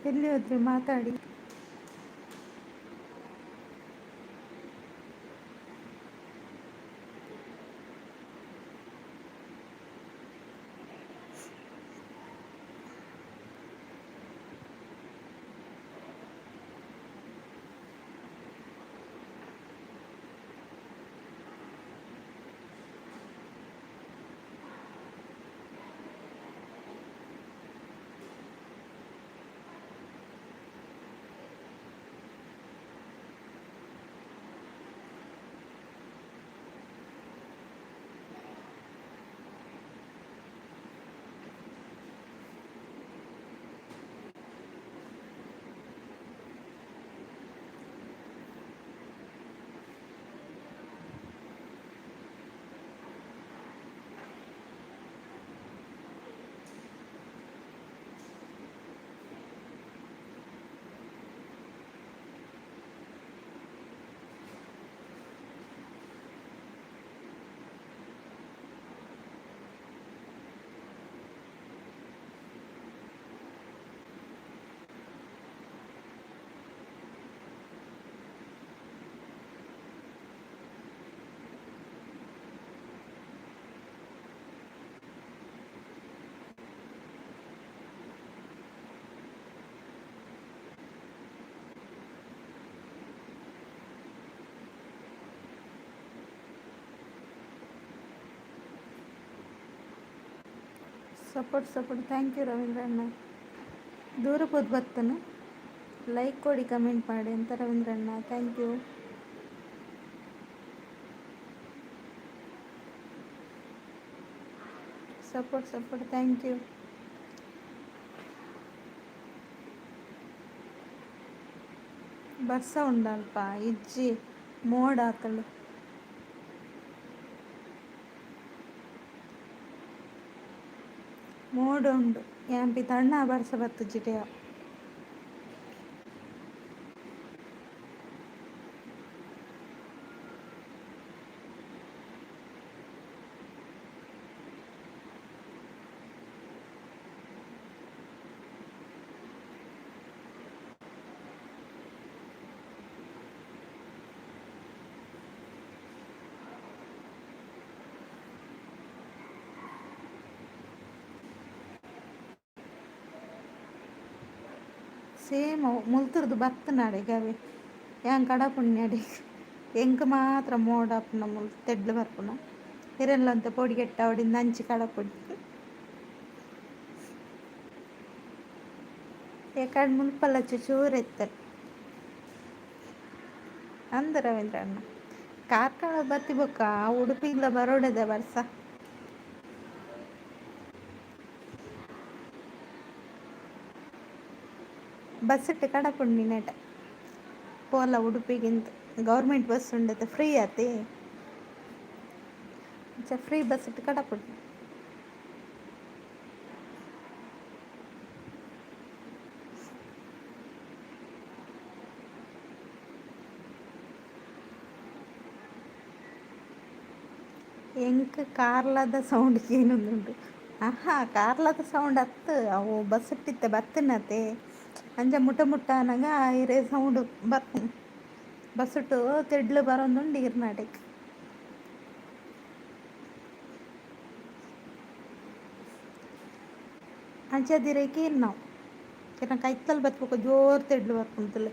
ಎಲ್ಲಿ ಹೋದ್ರಿ ಮಾತಾಡಿ. ಸಪೋರ್ಟ್ ಥ್ಯಾಂಕ್ ಯು ರವೀಂದ್ರ ಅಣ್ಣ. ದೂರ ಹೋದ್ ಬರ್ತನು ಲೈಕ್ ಕೊಡಿ ಕಮೆಂಟ್ ಮಾಡಿ ಅಂತ ರವೀಂದ್ರ ಅಣ್ಣ, thank you. Support thank you. ಬರ್ಸ ಉಂಡಲ್ಪ ಇಜ್ಜಿ ಮೋಡ ಆತಳು. ಮೋಡ ಉಂಡು ಯಾಂಪಿ ತಣ್ಣ ಬರ್ಸ ಬತ್ತು ಜಿಟೆಯ. ಸೇಮ್ ಮುಲ್ತುರ್ದು ಬತ್ತನಾಡೆ ಗವೆ ಯಾನ್ ಕಡಪುಣ್ಯಡಿ ಎಂಕ್ ಮಾತ್ರ ಮೋಡ ಅಪ್ಪುನ ಮುಲ್ ತೆಡ್ಲು ಬರ್ಪುನ ಹಿರಲ್ಲಂತ ಪೊಡಿಗೆಟ್ಟ ಅವಡಿಂದ ಅಂಚಿ ಕಡಪುಡಿ ಏಕಾಡ್ ಮುಲ್ಪಲ್ಲ ಚೂರು ಎತ್ತಲ್ ಅಂದ ರವೀಂದ್ರ ಅಣ್ಣ. ಕಾರ್ಕಳ ಬತ್ತಿ ಬೊಕ್ಕ ಉಡುಪಿಗ್ಲ ಬರೋಡದ ಬರ್ಸ ಬಸ್ ಇಟ್ಟು ಕಡಪುಂಡು ನೆಟ ಪೋಲ ಉಡುಪಿಗಿಂತ ಗೌರ್ಮೆಂಟ್ ಬಸ್ ಉಂಡತೆ ಫ್ರೀ ಆತಿ ಫ್ರೀ ಬಸ್ ಇಟ್ಟು ಕಡಪುಂಡು. ಎಂಕ್ ಕಾರ್ಲದ ಸೌಂಡ್ ಏನೊಂದುಂಡು ಕಾರ್ಲದ ಸೌಂಡ್ ಅತ್ತು ಅವು ಬಸ್ ಇಟ್ಟಿತ್ತೆ ಬತ್ತನತೆ ಅಂಜ ಮುಟ್ಟ ಅನ್ನಂಗ ಇರೇ ಸೌಂಡ್ ಬರ್ಪು ಬಸ್ಸುಟ್ಟು ತೆಡ್ಲು ಬರೋಂದುಂಡು ಇರ್ನಾಟಕ. ಅಂಚದಿರೇಕಿ ನಾವು ಕಿನ್ನ ಕೈತಲ್ ಬತ್ಬೇಕು ಜೋರು ತೆಡ್ಲು ಬರ್ಪುಂತಲೆ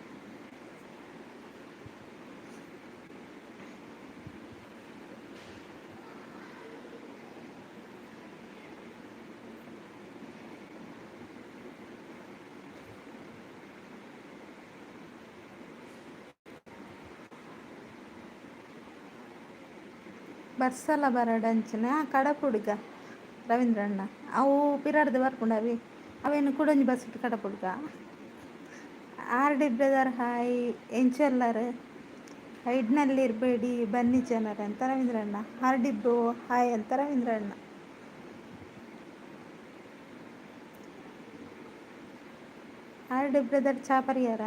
ಬರ್ಸಲ ಬರಡಂಚನೆ ಕಡಪುಡ್ಗ ರವೀಂದ್ರ ಅಣ್ಣ ಅವು ಪಿರಾಡ್ದು ಬರ್ಪುಂಡು ಅವೇನು ಕುಡೊಂಜಿ ಬಸ್ ಇಟ್ಟು ಕಡಪುಡ್ಗ. ಬ್ರದರ್ ಹಾಯ್ ಎಂಚೆಲ್ಲರು ಐಡ್ನಲ್ಲಿ ಇರಬೇಡಿ ಬನ್ನಿ ಜನರ ಅಂತ ರವೀಂದ್ರ ಅಣ್ಣ. ಬ್ರೋ ಹಾಯ್ ಅಂತ ರವೀಂದ್ರ ಅಣ್ಣ. ಬ್ರದರ್ ಚಾಪರಿಯಾರ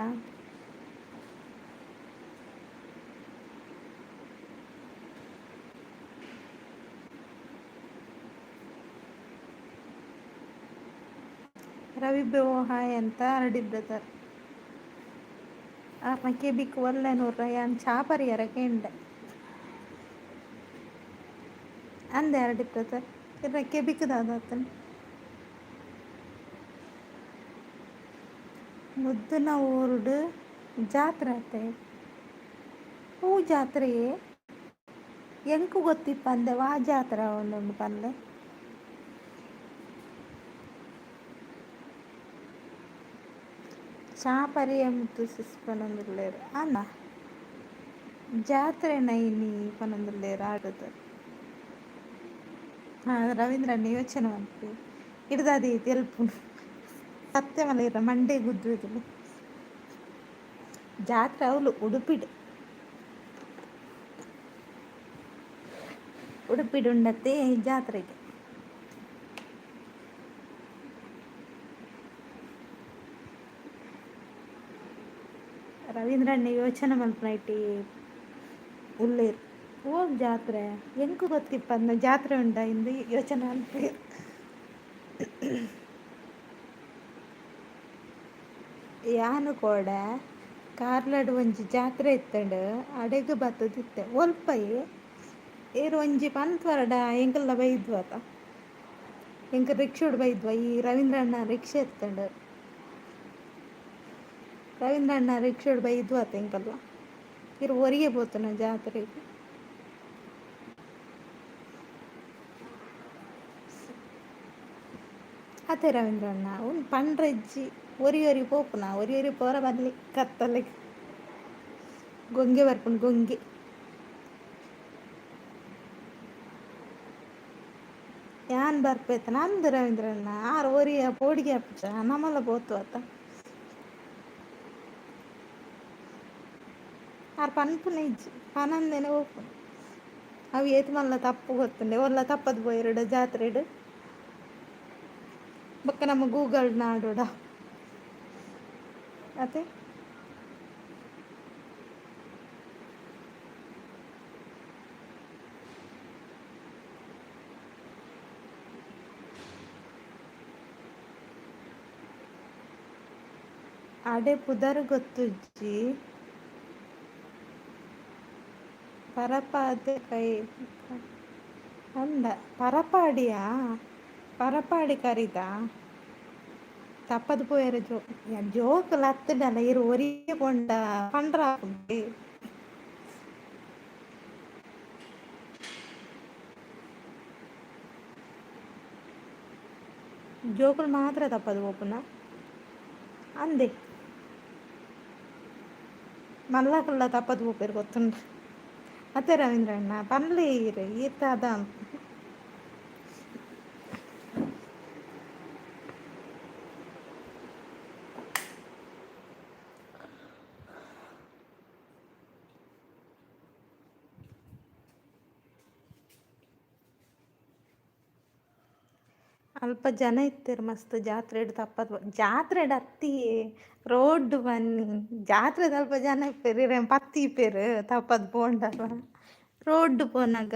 ರವಿ ಬ್ರೋ ಹಾಯ್ ಅಂತ ಹರಡಿ ಬ್ರದರ್ ಆಕೆ ಬಿಕ್ ಒಳ್ಳೆ ನೋಡ್ರ ಯಾನ್ ಚಾಪರಿಯರಕ್ಕೆ ಉಂಡೆ ಅಂದೆ ಹರಡಿ ಬ್ರದರ್ ಇರಕ್ಕೆ ಬಿಕ್ಕದಾದತನ ಮುದ್ದಿನ ಊರುಡು ಜಾತ್ರೆ ಆತೆ ಹೂ ಜಾತ್ರೆಯೇ ಎಂಕು ಗೊತ್ತಿಪ್ಪ ಅಂದೆ ವಾ ಜಾತ್ರೆ ಒಂದೊಂದು ಪಂದೆ ಚಾಪರಿ ಎಂಬುದು ಪನೊಂದುಲ್ಲೇರು ಅನ್ನ ಜಾತ್ರೆ ನೈನಿ ಪನೊಂದುಲ್ಲೇರು ಆಡುದು ಹಾಂ ರವೀಂದ್ರಣ್ಣ ಯೋಚನೆ ಮಾಡ್ತೀವಿ ಹಿಡ್ದಾದಿ ತೆಲ್ಪು ಸತ್ಯ ಮಲ ಇರ ಮಂಡೇ ಗುದ್ದು ಜಾತ್ರೆ ಅವಳು ಉಡುಪಿಡು ಉಡುಪಿಡುಂಡತ್ತೆ ಜಾತ್ರೆಗೆ ರವೀಂದ್ರಣ್ಣ ಯೋಚನೆ ಮಲ್ಪನೈಟಿ ಉಳ್ಳೇರು ಹೋಗ್ ಜಾತ್ರೆ ಎಂಕು ಗೊತ್ತಿಪ್ಪ ಅಂದ ಜಾತ್ರೆ ಉಂಡ ಇಂದು ಯೋಚನೆ ಮಲ್ಪೇರು ಯಾನು ಕೂಡ ಕಾರ್ಲಡ್ ಒಂಜಿ ಜಾತ್ರೆ ಇತ್ತಂಡು ಅಡೆಗ್ ಬತ್ತದಿತ್ತೆ ಒಲ್ಪೈ ಏರು ಒಂಜಿ ಪಂತ್ವರಡ ಎಂಕಲ್ನ ಬೈದ್ವಾತ ಎಂಕ ರಿಕ್ಷೋಡು ಬೈದ್ವ ಈ ರವೀಂದ್ರಣ್ಣ ರಿಕ್ಷಾ ಎತ್ತಂಡು ರವೀಂದ್ರಣ್ಣ ರಿಕ್ಷೋಡು ಬೈದ್ವಾತ ಎಂಕಲ್ನ ಇರು ಒರಿಗೆ ಪೋತುನ ಜಾತ್ರೆಗೆ ಅದೇ ರವೀಂದ್ರಣ್ಣ ಉನ್ ಪಂಡ್ರಜ್ಜಿ ಒರಿ ಪೋಪುನ ಒರಿ ಪೋರ ಬರಲಿ ಕತ್ತಲೆ ಗೊಂಗೆ ಬರ್ಪುಂಡು ಗೊಂಗೆ ಯಾನ್ ಬರ್ಪೇತ ನಂದು ರವೀಂದ್ರಣ್ಣ ಆರು ಒರಿಯ ಪೋಡಿಗೆ ಅಪ್ಪಚ ನಮ್ಮಲ್ಲ ಪೋತು ಆತ ಆರು ಪನ್ಪುನ ಇಜ್ಜಿ ಪನಂದೇನೆ ಹೋಪು ಅವು ಏತು ಮಲ್ಲ ತಪ್ಪು ಗೊತ್ತುಂಡೆ ಒಲ್ಲ ತಪ್ಪದು ಪೋಯಿರಡು ಜಾತ್ರೆಡು ಬೊಕ್ಕ ನಮ್ಮ ಗೂಗಲ್ ನಾಡೋಡ ಅದೇ ಆಡೆ ಪುದರ್ ಗೊತ್ತುಜ್ಜಿ ಪರಪಾದೆ ಕೈ ಅಂದ ಪರಪಾಡಿಯಾ ಪರಪಾಡಿ ಕರೀದ ತಪ್ಪದು ಪೋಯರ ಜೋಕುಲು ಹತ್ತುಂಡಲ್ಲ ಇರು ಒರಿಯೆ ಪೋಂಡ ಪಂಡ್ರ ಹಾಕುಂಡೆ ಜೋಕುಲು ಮಾತ್ರ ತಪ್ಪದು ಪೋಪುನ ಅಂದೆ ಮಲ್ಲಕಲ್ಲ ತಪ್ಪದು ಪೋಪೇರು ಗೊತ್ತುಂಡು ಅತ್ತೆ ರವೀಂದ್ರಣ್ಣ ಪನ್ಲೆ ಇರು ಈತ ಅದ ಅಲ್ಪ ಜನ ಇತ್ತೇರು ಮಸ್ತ್ ಜಾತ್ರೆಡ್ ತಪ್ಪದು ಜಾತ್ರೆಡ್ ಅತ್ತಿ ರೋಡ್ ಬನ್ನಿ ಜಾತ್ರೆದ ಅಲ್ಪ ಜನ ಇಪ್ಪೇರು ಪತ್ತಿ ಇಪ್ಪೇರು ತಪ್ಪದು ಪೋಂಡವ ರೋಡ್ ಪೋನಾಗ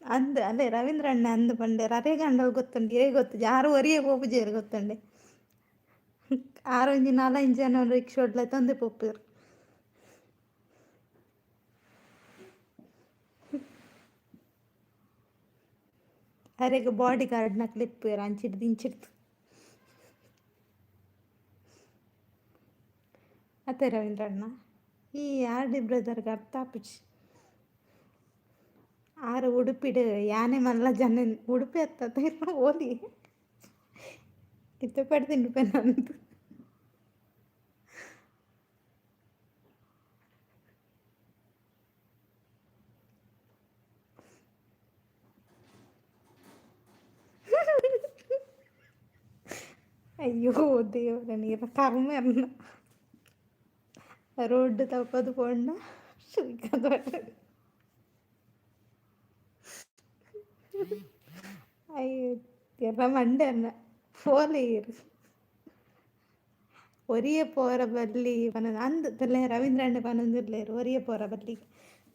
ಅಂದ್ ಅದೇ ರವೀಂದ್ರಣ್ಣ ಅಂದು ಪಂಡೆ ರರೆ ಗಂಡಲ್ ಗೊತ್ತುಂಡು ಏ ಗೊತ್ತು ಯಾರು ಒರಿಯೇ ಪೋಪುಜೇರು ಗೊತ್ತುಂಡೆ ಆರೊಂಜಿ ನಾಲಂಜಿ ಜನ ರಿಕ್ಷೋಡ್ಲ ತಂದೆ ಪೋಪೇರು ಅರೆಗ್ ಬಾಡಿ ಗಾರ್ಡ್ ನಕ್ಲು ಇಪ್ಪೇರು ಅಂಚಿಡ್ದು ಇಂಚಿಡ್ದು ಅತ್ತೆ ರವೀಂದ್ರಣ್ಣ ಈ ಆರ್ ಡಿ ಬ್ರದರ್ಗೆ ಅರ್ಥ ಆಪಿಚ್ ಆರು ಉಡುಪಿಡು ಯಾನೆ ಮಲ್ಲ ಜನ ಉಡುಪಿ ಹತ್ತ ಓಲಿ ಇತ್ತ ಪಡ್ತೀನಿ ನಂದು ಅಯ್ಯೋ ದೇವ್ರ ನೀರ ಕರ್ಮ ರೋಡ್ ತಪ್ಪದು ಪೋಂಡ ಅಯ್ಯೋ ಎರ್ರ ಮಂಡೆ ಅನ್ನ ಫೋಲೆ ಇರು ಒರಿಯೆ ಪೋರ ಬಲ್ಲಿ ಪನೊಂದು ಅಂದು ರವೀಂದ್ರಣ್ಣ ಪನೊಂದುಲ್ಲೇರು ಒರಿಯೆ ಪೋರ ಬಲ್ಲಿ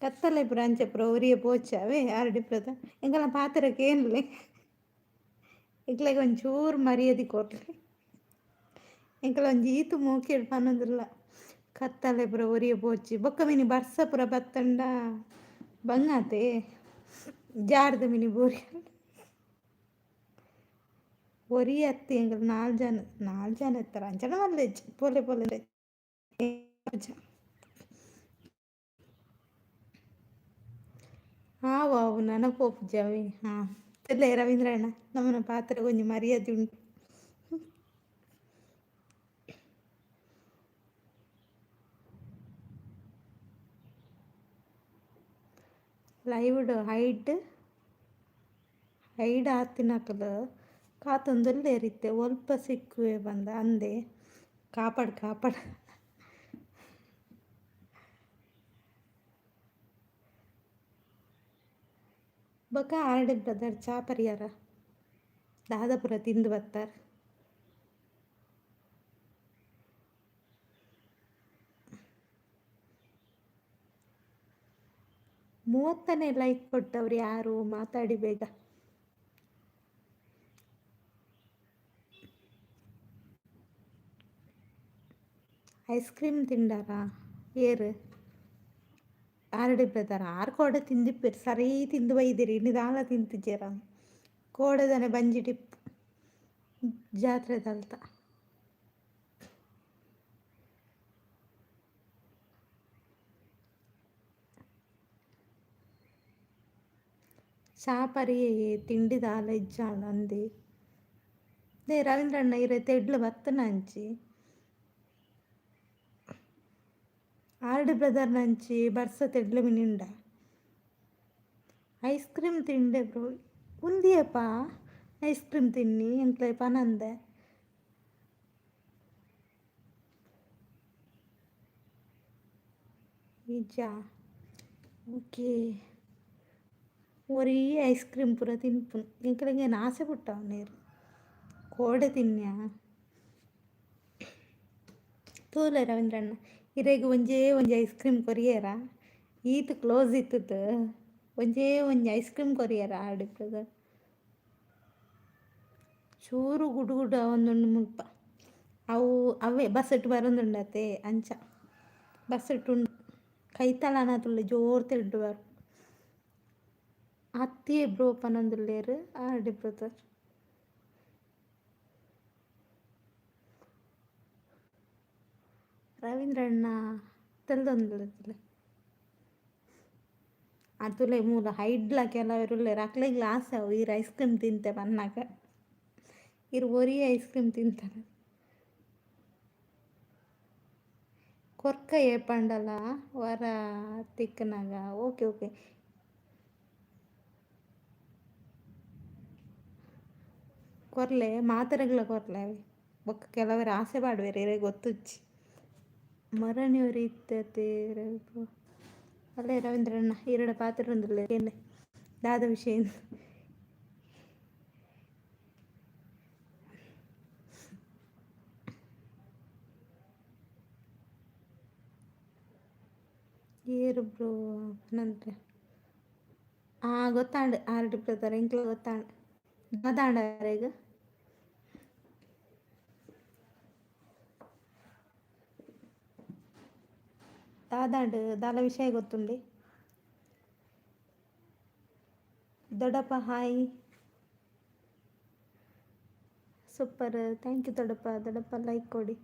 ಕತ್ತಲೆ ಪುರ ಅಂಚೆ ಪುರ ಒರಿಯೆ ಪೋಚಾವೇ ಆರ್ ಡಿಪ್ರದ ಎಂಕಲ್ನ ಪಾತ್ರಕ್ಕೆ ಏನ್ಲೆ ಇಂಕ್ಲೆಗ್ ಒಂಚೂರು ಮರ್ಯಾದೆ ಕೊಡ್ಲಿ. ಇಂಕಲ ಒಂಜಿ ಈತು ಮೋಕೆಡ್ ಪನೊಂದುಲ್ಲ ಕತ್ತಲೆ ಪೂರ ಒರಿಯ ಪೋಚಿ ಬೊಕ್ಕ ಮಿನಿ ಬರ್ಸ ಪೂರ ಬತ್ತಂಡ ಬಂಗಾತೆ ಜಾರ್ದ ಮಿನಿ ಬೋರಿ ಒರಿಯ ಅತ್ತಿ ಎಂಕಲ್ ನಾಲ್ ಜನ ಎತ್ತರ ಅಂಚನ ಮಲ್ಲೆಜ್ ಪೋಲೆ ಪೋಲೆ ಹಾವು ನನಪೋಪು ಜವಿ ಹಾಂ ಇಲ್ಲೇ ರವೀಂದ್ರಣ್ಣ ನಮ್ಮನ ಪಾತ್ರ ಕೊಂಚ ಮರ್ಯಾದೆ ಉಂಟು. ಲೈವ್ಡ್ ಹೈಡ್ ಆತಿನಕಲು ಕಾತೊಂದುಲ್ಲೇರಿತ್ತೆ ಒಲ್ಪ ಸಿಕ್ಕುವೆ ಬಂದ ಅಂದೆ ಕಾಪಾಡ್ ಬೊಕ ಆರ್ಡೆ ಬ್ರದರ್ ಚಾ ಪರಿಯಾರ ದಾದಾಪುರ ತಿಂದು ಬತ್ತಾರ. ಮೂವತ್ತನೇ ಲೈಕ್ ಕೊಟ್ಟವ್ರು ಯಾರು ಮಾತಾಡಿ ಬೇಗ. ಐಸ್ ಕ್ರೀಮ್ ತಿಂಡಾರಾ ಏರು ಆರಡಿ ಬ್ರದರ್ ಆರು ಕೋಡೆ ತಿಂದಿಪ್ಪೇರು ಸರಿ ತಿಂದು ಬೈದಿರಿ ನಿಧಾನ ತಿಂತಿದ್ದೀರ ಕೋಡೆದನೆ ಬಂಜಿ ಟಿಪ್ ಜಾತ್ರೆದಲ್ತ ಚಾಪರಿ ತಿಂಡಿದಾಲ ಇಜ್ಜಾಣ ಅಂದೆ ದೇ ರವೀಂದ್ರಣ್ಣ ಇರೆ ತೆಡ್ಲು ಬತ್ತನ ಹಂಚಿ ಆರ್ಡಿ ಬ್ರದರ್ ನಂಚಿ ಬರ್ಸ ತೆಡ್ಲು ಮಿನಿಂಡ ಐಸ್ ಕ್ರೀಮ್ ತಿಂಡೆ ಬ್ರೋ ಉಂದಿಯಪ್ಪ ಐಸ್ ಕ್ರೀಮ್ ತಿನ್ನಿ ಎಂಕ್ಲೆ ಪನಂದೆ ನಿಜ ಓಕೆ ಒರೀ ಐಸ್ ಕ್ರೀಮ್ ಪೂರ ತಿನ್ಪು ಎಂಕ್ಲೆಗೆ ಆಸೆ ಪುಟ್ಟವ ನೀರು ಕೋಡೆ ತಿನ್ಯ ತೂಲೆ ರವೀಂದ್ರಣ್ಣ ಇರೆಗ್ ಒಂಜೇ ಒಂಜಿ ಐಸ್ ಕ್ರೀಮ್ ಕೊರಿಯರ ಈತ್ ಕ್ಲೋಸ್ ಇತ್ತುದು ಒಂಜೇ ಒಂಜಿ ಐಸ್ ಕ್ರೀಮ್ ಕೊರಿಯರ ಆಡಿಪ್ಪದ ಚೂರು ಗುಡು ಒಂದೊಂದು ಮುಲ್ಪ ಅವು ಅವೇ ಬಸ್ಸೆಟ್ ಬರೋಂದುಂಡತೆ ಅಂಚ ಬಸ್ಸೆಟ್ ಉಂಡು ಕೈತಲನ ತುಳ್ಳಿ ಜೋರು ತೆಡ್ಡು ಬರು ಅತ್ತಿ ಬ್ರೋ ಪನೊಂದುಲ್ಲೇರು ಆರ್ಡಿ ಬ್ರದರ್ ರವೀಂದ್ರಣ್ಣ ತೆಲ್ದೊಂದುಲ್ಲೆ ಅತುಲೆ ಮೂಲ ಹೈಡ್ಲ ಕೆಲವರುಲ್ಲೇರು ಅಕ್ಲೆ ಗ್ಲಾಸ್ ಅವು ಇರು ಐಸ್ ಕ್ರೀಮ್ ತಿಂತೆ ಬನ್ನಾಗ ಇರು ಒರಿ ಐಸ್ ಕ್ರೀಮ್ ತಿಂತಾರೆ ಕೊರ್ಕ ಏಪಂಡಲ ವರ ತಿಕ್ಕನಾಗ ಓಕೆ ಕೊರ್ಲೆ ಮಾತ್ರೆಗಳ ಕೊರ್ಲೆ ಅವೆ ಬೊಕ್ಕ ಕೆಲವರು ಆಸೆ ಪಾಡುವೆರು ಇರೇ ಗೊತ್ತುಚ್ಚಿ ಮರಣಿಯವರು ಇತ್ತತೆ ಅಲ್ಲೇ ರವೀಂದ್ರಣ್ಣ ಎರಡ ಪಾತ್ರೆ ಒಂದಿಲ್ಲ ಏನೆ ದಾದ ವಿಷಯ ಏರು ಬ್ರೋ ನಂತರ ಗೊತ್ತಾಂಡು ಆರ್ಡಿ ಬ್ರದರ್ ಎಂಕ್ಲ ಗೊತ್ತಾಂಡು ದಾದಾಂಡ ಈಗ ದಾದಾಂಡು ದಾಲ ವಿಷಯ ಗೊತ್ತುಂಡಿ ದೊಡ್ಡಪ್ಪ ಹಾಯ್ ಸೂಪರ್ ಥ್ಯಾಂಕ್ ಯು ದೊಡ್ಡಪ್ಪ ಲೈಕ್ ಕೊಡಿ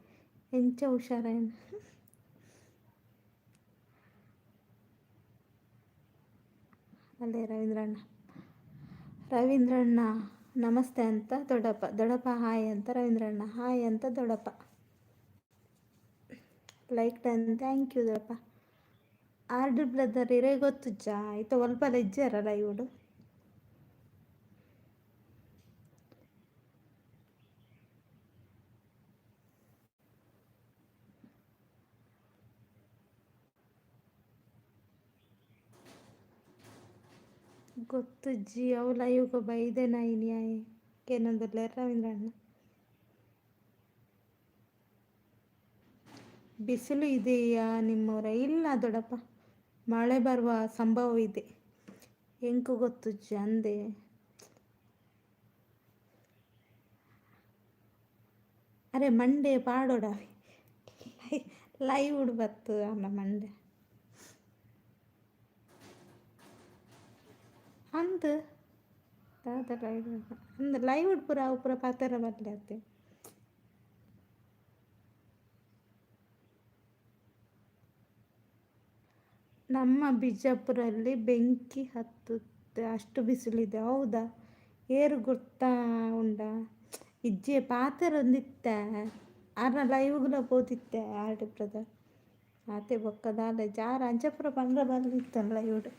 ಎಂಚ ಹುಷಾರೇನು ಅಲ್ಲೇ ರವೀಂದ್ರಣ್ಣ ನಮಸ್ತೆ ಅಂತ ದೊಡ್ಡಪ್ಪ ಹಾಯ್ ಅಂತ ರವೀಂದ್ರಣ್ಣ ಹಾಯ್ ಅಂತ ದೊಡ್ಡಪ್ಪ ಲೈಕ್ ಡನ್ ಥ್ಯಾಂಕ್ ಯು ದೊಡ್ಡಪ್ಪ ಆರ್ಡಿ ಬ್ರದರ್ ಇರೇ ಗೊತ್ತುಚ್ಚ ಆಯ್ತು ಒಲ್ಪಲ ಇಜ್ಜಾರಲ್ಲ ಇವಡು ಗೊತ್ತುಜ್ಜಿ ಅವು ಲೈವ್ಗೆ ಬೈದೆ ನಾಯಿನ್ಯಾಯ ಏನಂದಿಲ್ಲ ರವೀಂದ್ರಣ್ಣ ಬಿಸಿಲು ಇದೆಯಾ ನಿಮ್ಮೂರ ಇಲ್ಲ ದೊಡ್ಡಪ್ಪ ಮಳೆ ಬರುವ ಸಂಭವ ಇದೆ ಎಂಕು ಗೊತ್ತುಜ್ಜಿ ಅಂದೆ ಅರೆ ಮಂಡೆ ಪಾಡೋಡ ಲೈವ್ ಉಡ್ ಬತ್ತು ಅಲ್ಲ ಮಂಡೆ ಅಂದ್ ದಾದ ಲೈವ್ ಅಂದ್ ಲೈವ್ ಉಡ್ ಪೂರ ಅವು ಪೂರ ಪಾತೆರ ಬರ್ಲಿ ಅತ್ತೆ ನಮ್ಮ ಬಿಜಾಪುರಲ್ಲಿ ಬೆಂಕಿ ಹತ್ತುತ್ತೆ ಅಷ್ಟು ಬಿಸಿಲಿದೆ ಹೌದಾ ಏರು ಗೊತ್ತಾ ಉಂಡ ಇಜ್ಜೆ ಪಾತೆರ ಒಂದಿತ್ತೆ ಆರ ಲೈವ್ಗುಲ ಪೋತಿತ್ತೆ ಆರ್ಡ್ ಬ್ರದರ್ ಆತೆ ಬೊಕ್ಕದಾಲೆ ಜಾರ ಅಂಚಪುರ ಪಂಡ್ರ ಬರ್ಲಿತ್ತಲ್ಲ ಲೈವ್ಡ್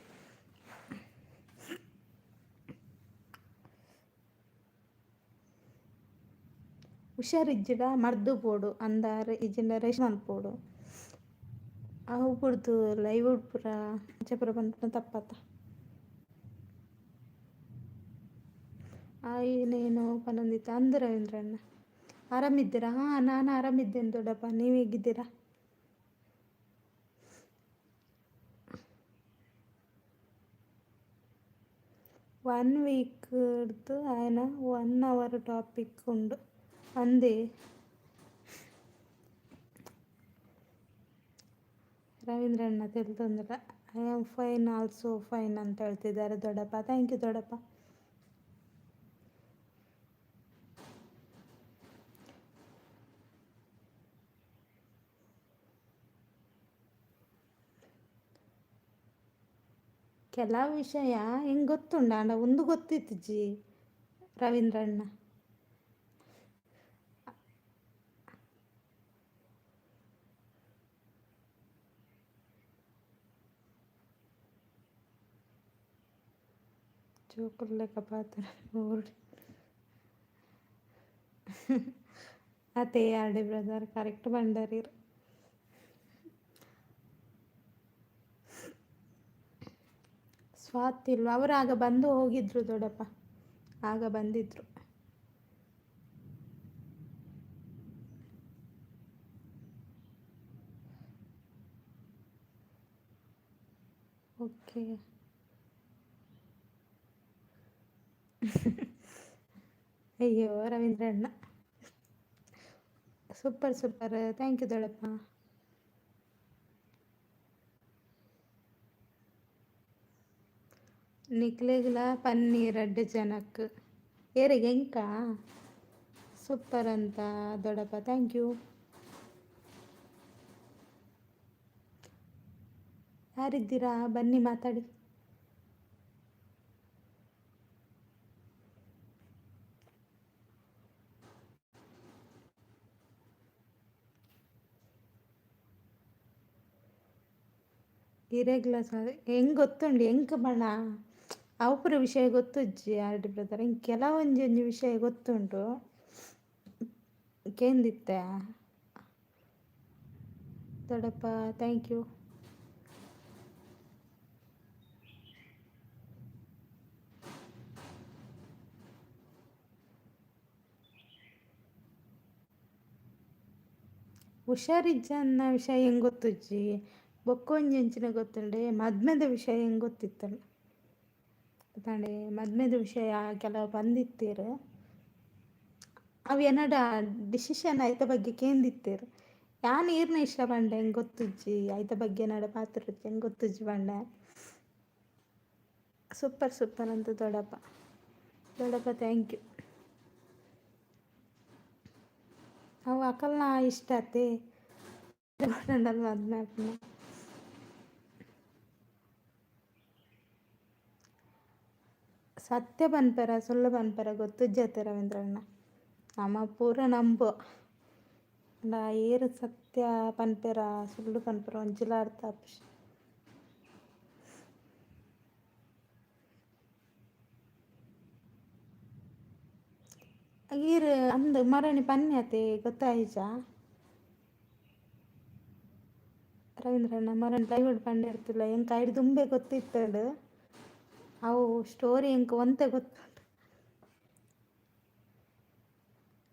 ಹುಷಾರಿಜ್ಜಿಡ ಮರ್ದು ಪೋಡು ಅಂದಾರ ಇಜ್ಜಿಂಡ ರೇಷ್ ಮಲ್ಪೋಡು ಅವು ಬಿಡ್ದು ಲೈವ್ ಪೂರ ಅಂಚಪುರ ಬಂದ ತಪ್ಪತ್ತ ಏನೇನೋ ಪನ್ನೊಂದಿತ್ತು ಅಂದು ರವೀಂದ್ರಣ್ಣ ಆರಾಮಿದ್ದೀರಾ ಹಾಂ ನಾನು ಆರಾಮಿದ್ದೇನೆ ದೊಡ್ಡಪ್ಪ ನೀವು ಹೇಗಿದ್ದೀರಾ 1 ವೀಕ್‌ದು ఆయన 1 అవర్ ಟಾಪಿಕ್ ಉಂಡು ಅಂದೆ ರವೀಂದ್ರಣ್ಣ ತಿಳಿದೊಂದಿಲ್ಲ I am fine also fine ಅಂತ ಹೇಳ್ತಿದ್ದಾರೆ ದೊಡ್ಡಪ್ಪ ಥ್ಯಾಂಕ್ ಯು ದೊಡ್ಡಪ್ಪ ಕೆಲವು ವಿಷಯ ಹೆಂಗೆ ಗೊತ್ತುಂಡ ಅಂಡ ಒಂದು ಗೊತ್ತಿತ್ತು ಜಿ ರವೀಂದ್ರಣ್ಣ ಜೋಕುರ್ಲೆಕ್ಕ ಪಾತ್ರ ಓಡಿ ಅದೇ ಆಡೆ ಬ್ರದರ್ ಕರೆಕ್ಟ್ ಬಂಡರೀರು ಸ್ವಾತಿಲ್ವ ಅವರು ಆಗ ಬಂದು ಹೋಗಿದ್ರು ದೊಡ್ಡಪ್ಪ ಆಗ ಬಂದಿದ್ರು ಓಕೆ ಅಯ್ಯೋ ರವೀಂದ್ರಣ್ಣ ಸೂಪರ್ ಸೂಪರ್ ಥ್ಯಾಂಕ್ ಯು ದೊಡ್ಡಪ್ಪ ನಿಕ್ಲೆಗ್ಲ ಪನ್ನೀರ್ 2 ಜನಕ್ಕೆ ಏರಿಗೆ ಎಂಕ ಸೂಪರ್ ಅಂತ ದೊಡ್ಡಪ್ಪ ಥ್ಯಾಂಕ್ ಯು ಯಾರಿದ್ದೀರಾ ಬನ್ನಿ ಮಾತಾಡಿ ಇರೆಗ್ಲ ಹೆಂಗೆ ಗೊತ್ತುಂಡು ಎಂಕ್ ಬಣ್ಣ ಅವಪುರ ವಿಷಯ ಗೊತ್ತುಜ್ಜಿ ಆರ್ಡಿ ಬ್ರದರ್ ಹಿಂಗೆ ಕೆಲವೊಂಜಿ ವಿಷಯ ಗೊತ್ತುಂಟು ಕೇಂದಿತ್ತೆ ದೊಡ್ಡಪ್ಪ ಥ್ಯಾಂಕ್ ಯು ಹುಷಾರಿಜ್ಜ ಅನ್ನೋ ವಿಷಯ ಹೆಂಗೆ ಗೊತ್ತುಜ್ಜಿ ಬೊಕ್ಕೊಂಜಿ ಹೆಂಚಿನ ಗೊತ್ತುಂಡೆ ಮದ್ಮೆದ ವಿಷಯ ಹೆಂಗೆ ಗೊತ್ತಿತ್ತಲ್ಲ ತಂಡೆ ಮದ್ಮೆದ ವಿಷಯ ಕೆಲವು ಬಂದಿತ್ತೀರು ಅವು ಏನಡ ಡಿಸಿಷನ್ ಆಯ್ತ ಬಗ್ಗೆ ಕೇಂದಿತ್ತೀರು ಯಾನು ಈರ್ನ ಇಷ್ಟ ಬಂಡೆ ಹೆಂಗೆ ಗೊತ್ತುಜ್ಜಿ ಆಯ್ತ ಬಗ್ಗೆ ನಡ ಪಾತ್ರ ಹೆಂಗೆ ಗೊತ್ತುಜ್ಜಿ ಬಂಡೆ ಸೂಪರ್ ಸೂಪರ್ ಅಂತ ದೊಡ್ಡಪ್ಪ ಥ್ಯಾಂಕ್ ಯು ಅವು ಅಕಲ್ನ ಇಷ್ಟ ಆತೆ ಮದ್ಮೆ ಸತ್ಯ ಪನ್ಪೆರ ಸುಳ್ಳು ಪನ್ಪೆರ ಗೊತ್ತುಜ್ಜತೆ ರವೀಂದ್ರಣ್ಣ ನಮ್ಮ ಪೂರ ನಂಬು ಏರು ಸತ್ಯ ಪನ್ಪೆರ ಸುಳ್ಳು ಪನ್ಪೆರ ಒಂಜಿಲಾಡ್ತ ಈರು ಅಂದ್ ಮರಣಿ ಪನ್ಯತೆ ಗೊತ್ತಾಯ್ಜ ರವೀಂದ್ರಣ್ಣ ಮರಣಿ ಲೈವ್ ಪಂಡಿರ್ತಿಲ್ಲ ಎಂಕ ಐದು ತುಂಬೆ ಗೊತ್ತಿತ್ತಡು ಅವು ಸ್ಟೋರಿ ಎಂಕ ಒಂತೆ ಗೊತ್ತುಂಟು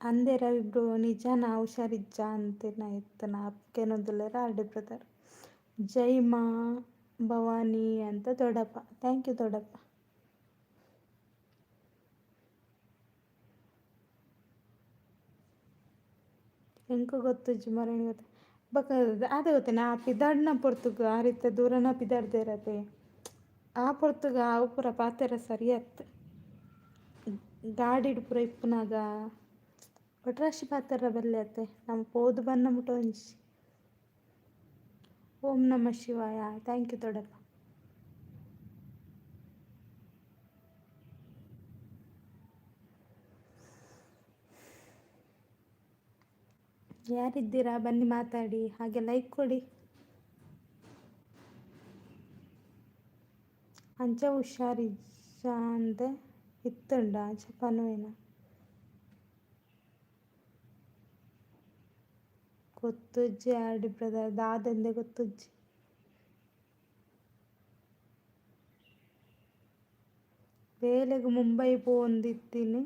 ಅಂದೇ ರವಿ ಬ್ರೋ ನಿಜಾನ ಹುಷಾರಿಜ್ಜ ಅಂತೇನ ಇತ್ತು ನಾ ಅಪ್ಕೇನೊಂದುಲ್ಲೇರ ಆರ್ಡಿ ಬ್ರದರ್ ಜೈ ಮಾ ಭವಾನಿ ಅಂತ ದೊಡ್ಡಪ್ಪ ಥ್ಯಾಂಕ್ ಯು ದೊಡ್ಡಪ್ಪ ಎಂಕು ಗೊತ್ತುಜ್ಜಿ ಮರಣಿ ಗೊತ್ತ ಬಕ ಅದೇ ಗೊತ್ತೇನೆ ಆ ಪಿದಾಡ್ನ ಪೊರ್ತುಗು ಆ ರೀತಿ ದೂರನ ಪಿದಾಡ್ದೇ ಇರತ್ತೆ ಆ ಪೊರ್ತುಗ ಅವು ಪೂರ ಪಾತೆರ ಸರಿ ಆತ್ ಗಾಡಿಡ್ ಪೂರ ಇಪ್ಪುನಾಗ ಒಟ್ರಾಶಿ ಪಾತೆರ ಬೆಲ್ಲೆ ಅತ್ತೆ ನಮ್ಮ ಪೋದು ಬನ್ನ ಮುಟ ಒಂಜಿ ಓಂ ನಮ ಶಿವಾಯ ಥ್ಯಾಂಕ್ ಯು ದೊಡ್ಡಪ್ಪ. ಯಾರಿದ್ದೀರಾ ಬನ್ನಿ ಮಾತಾಡಿ, ಹಾಗೆ ಲೈಕ್ ಕೊಡಿ. ಅಂಚ ಹುಷಾರಿಜ್ಜ ಅಂದೆ ಇತ್ತುಂಡ ಅಂಚ ಪನುವೇನ ಗೊತ್ತುಜ್ಜಿ ಆಡಿ ಬ್ರದರ್ ದಾದಂದೆ ಗೊತ್ತುಜ್ಜಿ. ಬೇಲೆಗ್ ಮುಂಬೈ ಪೋಂದಿತ್ತೀನಿ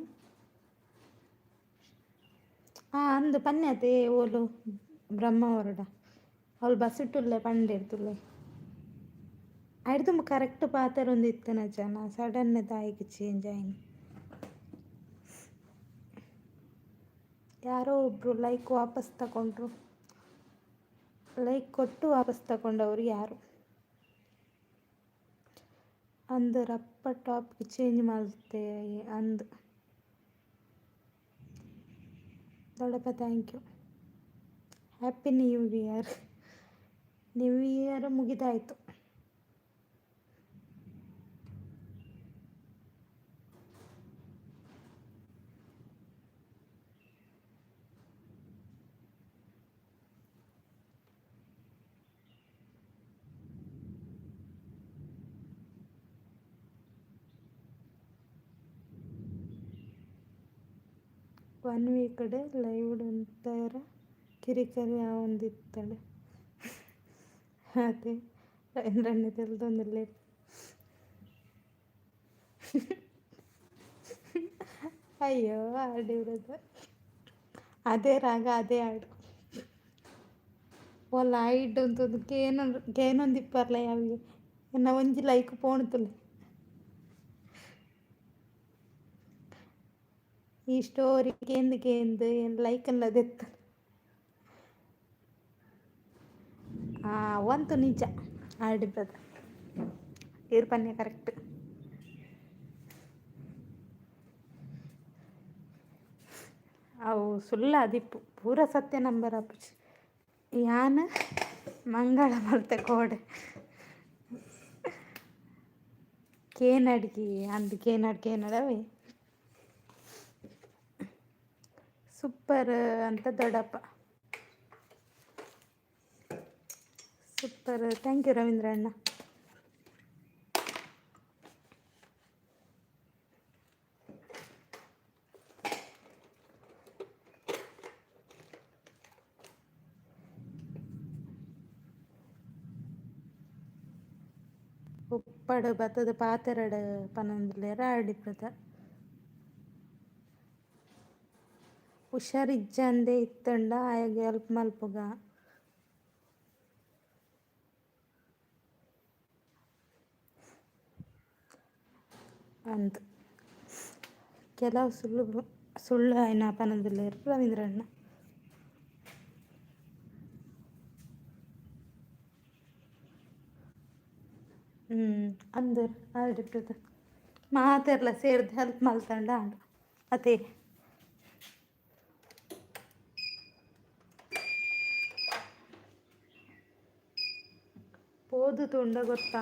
ಅಂದು ಪನ್ಯತೆ ಓಲು ಬ್ರಹ್ಮಾವರಡ ಅವಳು ಬಸ್ ಇಟ್ಟುಲ್ಲೆ ಪಂಡೆ ಇರ್ತುಲ್ಲೆ ಆಯ್ತು ಕರೆಕ್ಟ್ ಪಾತೆರೊಂದು ಇತ್ತನ ಜನ ಸಡನ್ ತಾಯಿಗೆ ಚೇಂಜ್ ಆಯ್ನು. ಯಾರೋ ಒಬ್ರು ಲೈಕ್ ವಾಪಸ್ ತಗೊಂಡ್ರು, ಲೈಕ್ ಕೊಟ್ಟು ವಾಪಸ್ ತಗೊಂಡವ್ರು ಯಾರು ಅಂದು ರಪ್ಪ ಟಾಪ್ಗೆ ಚೇಂಜ್ ಮಾಡ್ತೆ ಅಂದು ದೊಡ್ಡಪ್ಪ thank you. Happy new year. New year ಮುಗಿದಾಯಿತು. ಒನ್ ವೀಕಡೆ ಲೈವ್ ಒಂಥರ ಕಿರಿಕರಿ ಒಂದಿತ್ತಳೆ ಅದೇ ರಣ್ಣೆ ತೆಲ್ದೊಂದಿಲ್ಲ ಅಯ್ಯೋ ಆಡಿರೋದು ಅದೇ ರಾಗ ಅದೇ ಹಾಡು ಒಲ್ಲ ಐಡ್ ಅಂತಂದು ಗೇನೊಂದು ಇಪ್ಪರ್ಲ ಯಾವಿಗೆ ಇನ್ನ ಒಂಜಿ ಲೈಕ್ ಪೋಣ್ತುಲೆ ಈ ಸ್ಟೋರಿ ಕೇಂದು ಲೈಕ್ ಅಲ್ಲದೆತ್ತ ಒಂತು ನಿಜ ಆಡಿಬ್ರದ ಇರ್ ಪನ್ಯ ಕರೆಕ್ಟ್. ಅವು ಸುಳ್ಳ ದಿಪ್ಪು ಪೂರ ಸತ್ಯ ನಂಬರ್ ಅಪ್ಪುಜಿ ಯಾನ ಮಂಗಳ ಮಲ್ತೆ ಕೋಡೆ ಕೇನಡ್ಗಿ ಅಂದು ಕೇನಡವೇ ಸೂಪರ್ ಅಂತ ದೊಡ್ಡಪ್ಪ ಸೂಪರ್ ಥ್ಯಾಂಕ್ ಯು ರವೀಂದ್ರ ಅಣ್ಣ. ಉಪ್ಪಡು ಬತ್ತದ ಪಾತೆರಡು ಪನೊಂದುಲ್ಲೇರ ಆಡಿಪ್ಪದ ಹುಷಾರಿಜ್ಜಂದೆ ಇತ್ತಂಡ ಆಯಗೆ ಹೆಲ್ಪ್ ಮಲ್ಪುಗ ಅಂದು ಕೆಲವು ಸುಳ್ಳು ಆಯ್ನ ಪನೊಂದುಲ್ಲೇರು ರವೀಂದ್ರಣ್ಣ. ಅಂದು ಆಡಿಪ್ಪದ ಮಾತೆರ್ಲ ಸೇರ್ದು ಹೆಲ್ಪ್ ಮಲ್ತಂಡ ಆಂಡು ಅದೇ ಪೋದು ತುಂಡ ಗೊತ್ತಾ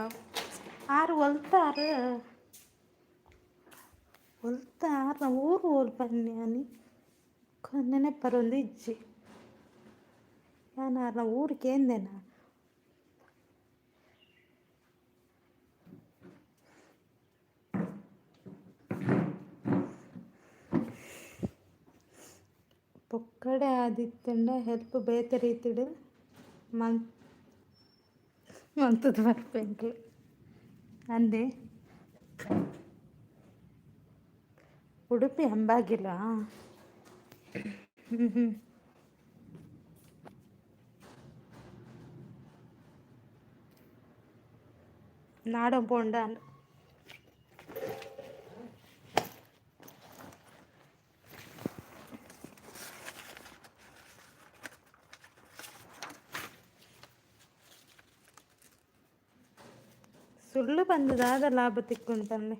ಆರು ಒಲ್ತಾರ ಊರು ಓಲ್ ಪನ್ಯಾನಿ ನೆನಪರೊಂದು ಇಜ್ಜಿ ನಾನು ಊರಿಗೆ ಎಂದೆನಾ ಪೊಕ್ಕಡೆ ಆದಿತ್ತಂಡ ಹೆಲ್ಪ್ ಬೇತೆ ರೀತಿಡು ಮಂತದ ಬರ್ಪೆಂಕು ಅಂದೆ ಉಡುಪಿ ಅಂಬಾಗಿಲ ನಾಡಂ ಪೋಂಡ ಸುಳ್ಳು ಬಂದು ದಾದ ಲಾಭ ತಿಕ್ಕೊಂಡಲ್ಲಿ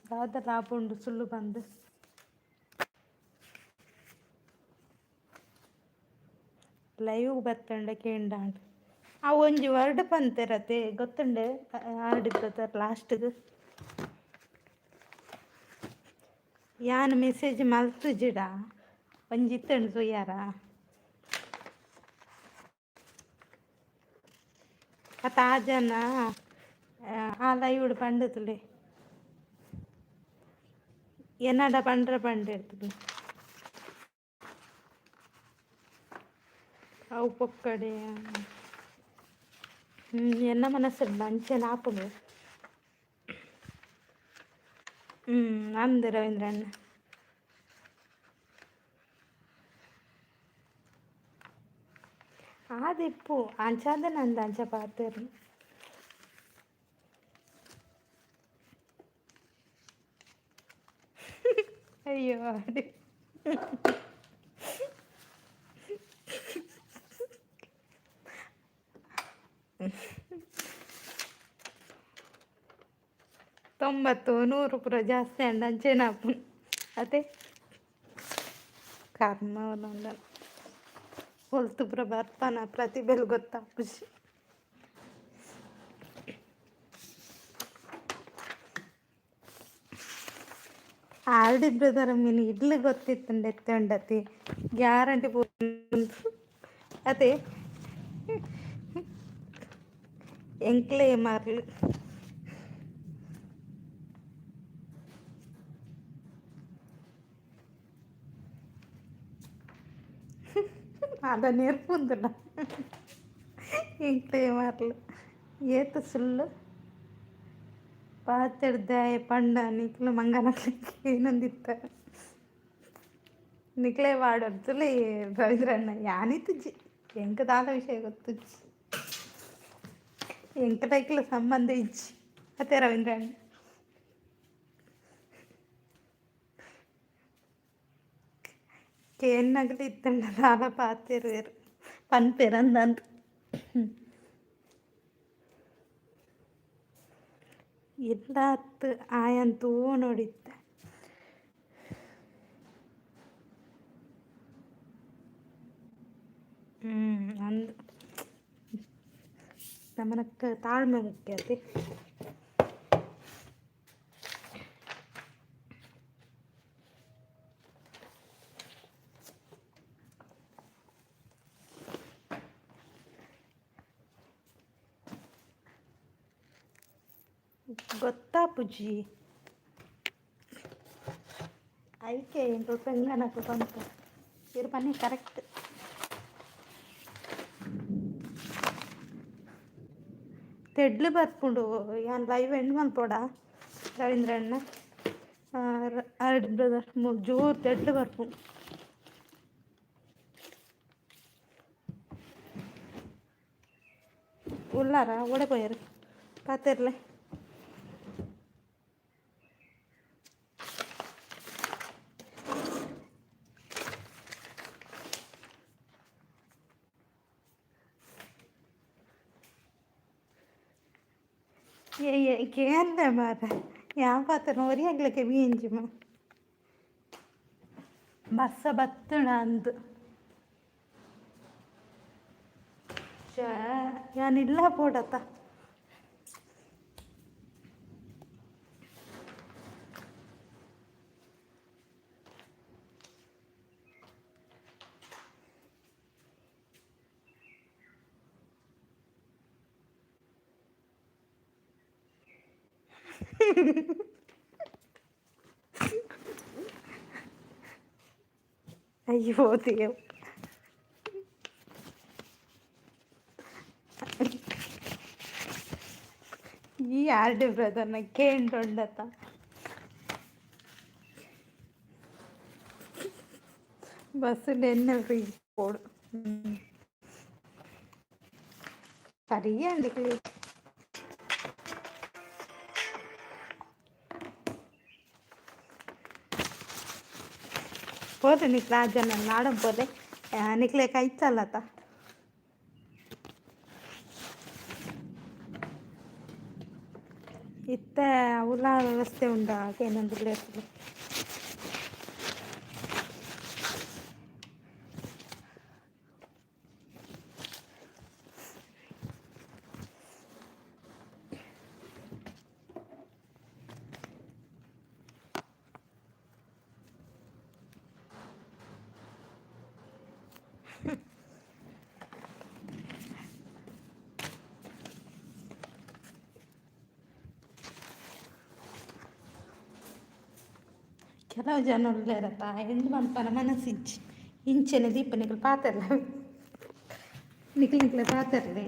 ದಾದ ಲಾಭ ಉಂಡು ಸುಳ್ಳು ಬಂದು ಲೈವ್ ಬತ್ತಂಡೆ ಕೇಂಡಾಂಡು ಆ ಒಂಜಿ ವರ್ಡ್ ಪಂತೆರತೆ ಗೊತ್ತುಂಡೆ ಆಡಿದ್ದದ ಲಾಸ್ಟ್ಗೆ ಯಾನ್ ಮೆಸೇಜ್ ಮಲ್ತುಜಿಡ ಒಂಜಿ ಇತ್ತಂಡು ಸುಯ್ಯಾರ ಕಥ ಆ ಜನ ಆ ಲೈವ್ಡ್ ಪಂಡತುಲೆ ಎನ್ನಡ ಪಂಡ್ರ ಪಂಡಿರ್ತದೆ ಅವು ಪೊಕ್ಕಡೆ ಎನ್ನ ಮನಸ್ಸಲ್ಲಿ ಅಂಚೆನ ಆಪುಂಡು ಅಂದೆ ರವೀಂದ್ರಣ್ಣ ಆದಿಪ್ಪು ಅಂಚಾದ ನಂದು ಅಂಚ ಪಾತೇರು ಅಯ್ಯೋ ಅಡಿ ತೊಂಬತ್ತು ನೂರು ಪುರ ಜಾಸ್ತಿ ಅಂಡ ಅಂಚೆನಾಪು ಅದೇ ಕರ್ಮವಲ್ಲ ಹೊಲ್ತು ಪುರ ಬರ್ತಾನ ಪ್ರತಿಭೆಲ್ ಗೊತ್ತಾಪುಜಿ ಆಲ್ಡಿ ಬ್ರದರ್ ಮೀನು ಇಡ್ಲಿ ಗೊತ್ತಿತ್ತಂಡೆ ಎತ್ತಂಡತಿ ಗ್ಯಾರಂಟಿ ಅದೇ ಎಂಕ್ಲೇ ಮಾರ್ಲಿ ಅದ ನೆರ್ಪುಂದುಲ್ಲ ಎಂಕ್ಲೇ ಮಾರ್ಲು ಏತ ಸುಳ್ಳು ಪಾತೆಡ್ದಾಯ ಪಂಡ ನಿಕ್ಲು ಮಂಗನಕ್ಲಿಕ್ಕೆ ಏನೊಂದಿತ್ತ ನಿಕ್ಲೇ ವಾಡೋದ್ರಲ್ಲಿ ರವೀಂದ್ರಣ್ಣ ಯಾನಿತ್ತುಜ್ಜಿ ಎಂಕ ದಾಲ ವಿಷಯ ಗೊತ್ತುಜ್ಜಿ ಎಂಕ ಟೈಕ್ಲ ಸಂಬಂಧ ಇಜ್ಜಿ ಮತ್ತೆ ರವೀಂದ್ರಣ್ಣ ಕೇನ್ನಗಲಿ ಇತ್ತಂಡ ದಾಲ ಪಾತೆರು ಪನ್ಪೆರಂದಂತ ಎಲ್ಲ ಹತ್ತು ಆಯಂತೂ ನೋಡಿತ್ತ ಅಂದು ನಮ್ಮನಕ್ಕ ತಾಳ್ಮೆ ಮುಖ್ಯ ಅದೇ ಗೊತ್ತಾ ಪುಜಿ ಐಕೆ ಎಂಟು ಪೆಂಗನಕು ಬಂತು ಇರು ಪನ್ನಿ ಕರೆಕ್ಟ್ ತೆಡ್ಲು ಬರ್ಪುಂಡು ಯಾನ್ ಲೈವ್ ಎಂಡ್ ಮಲ್ಪೋಡ ರವೀಂದ್ರಣ್ಣ ಬ್ರದರ್ ಜೋರು ತೆಡ್ಲು ಬರ್ಪುಂಡು ಉಲ್ಲಾರ ಒಡೆ ಪೋಯರು ಪಾತೆರ್ಲೆ ಕೇಂದ್ರ ಮಾರ ಯಾವ ಪಾತ್ರ ನೋರಿ ಆಗ್ಲಿಕ್ಕೆ ಬೀಂಜಿಮ ಬಸ್ಸ ಬತ್ತಣ ಅಂದು ಯಾನಿಲ್ಲ ಪೋಡತ್ತ ಅಯ್ಯೋ ದೇವ್ ಈ ಆರ್ಡಿ ಬ್ರದರ್ನ ಕೇಂಡೊಂಡತ ಬಸ್ ಎನ್ನ ಫ್ರೀ പോടും അറിയാണ്ട് పోతే నీకు రాజన్న నాడం పోతే నీకు లేక ఇచ్చాలత ಮತ್ತೆ ಅವಳ ವ್ಯವಸ್ಥೆ ಉಂಟಾ ಏನಂದ್ರೆ ಪ್ಲೇಸ್ಲು ಕೆಲವು ಜನ ಒಳ್ಳೆಯರಪ್ಪ ಎಂದು ಮಲ್ಪನ ಮನಸ್ಸಿಂಚಿ ಇಂಚೆನೆ ದೀಪ ನಿಖಲ್ ಪಾತರ್ಲ ನಿಖಲ್ ಪಾತರ್ಲೆ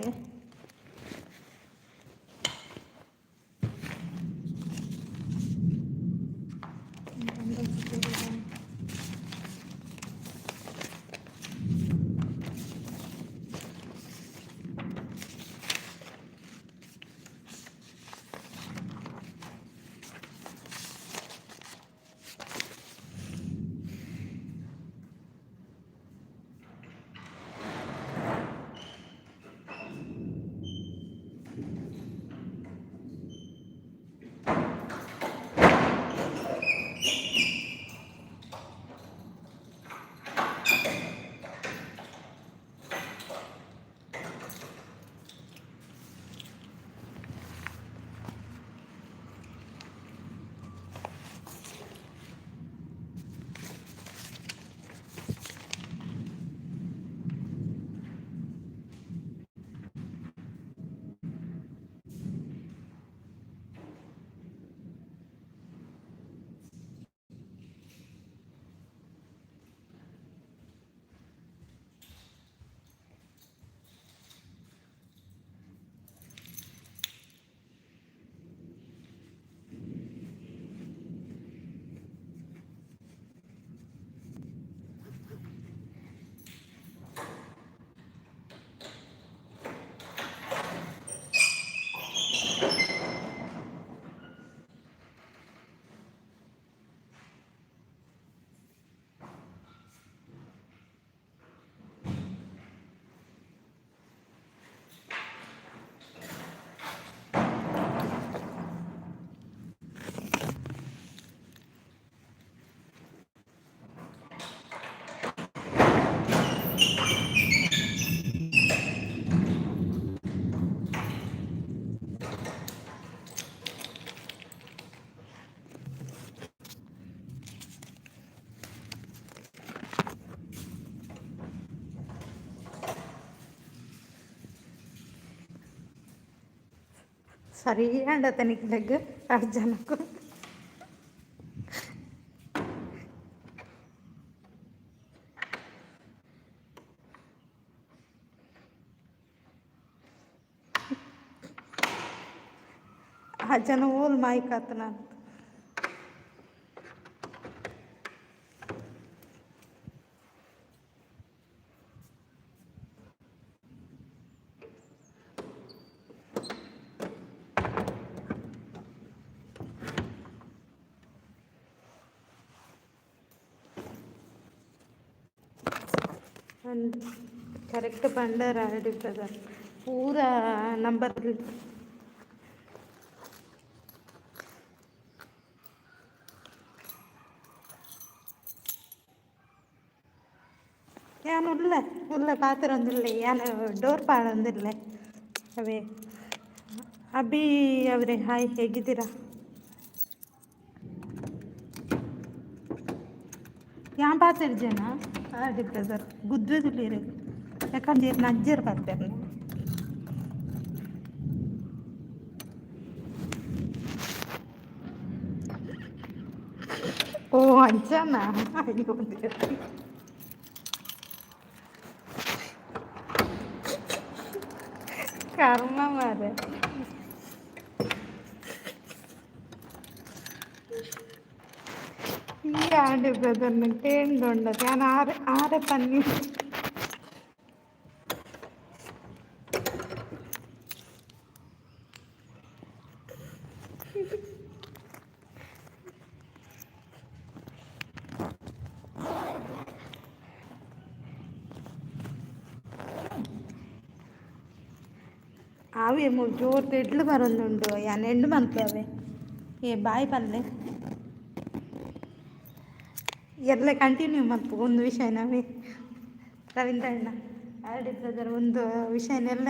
सरियाണ്ട तनिक लग 8 ಜನಕ್ಕೂ ಆ ಜನ ಓಲ್ ಮಾಯ್ಕಾತನ करेक्ट बंडर आडी ब्रदर पूरा नंबर यान उल्ले पात्र ಒಂದಿಲ್ಲ यान ಡೋರ್ ಪಾಡ ಒಂದಿಲ್ಲ ಅವೇ ಅಭಿ ಅವರೇ ಹಾಯ್ ಹೇಗಿದ್ದೀರಾ ಯಾನ್ ಪಾತ್ರ ಜನ ಆಡಿ ಬ್ರದರ್ ಗುದ್ದುದಿಲ್ಲ ಯಾಕಂದ್ರೆ ನಜ್ಜರ್ ಬರ್ತಾರೆ ಓ ಅಂಚನ ಅಯ್ಯೋ കർമ്മ മാരെ ഈ ആണ്ട് ബ്രദറിന് തേണ്ടുണ്ട് ഞാൻ ആരെ പന്നി అవి జోరు తెడ్లు మరొందుండు యాన్ ఎండు మనకవే ಏ ಬಾಯ್ ಪಲ್ಲೆ ಎಲ್ಲ ಕಂಟಿನ್ಯೂ ಮಾಡ್ತು ಒಂದು ವಿಷಯ ನಾವೇ ರವೀಂದ್ರ ಅಣ್ಣ ಆಡಿದ್ದದರ ಒಂದು ವಿಷಯನೆಲ್ಲ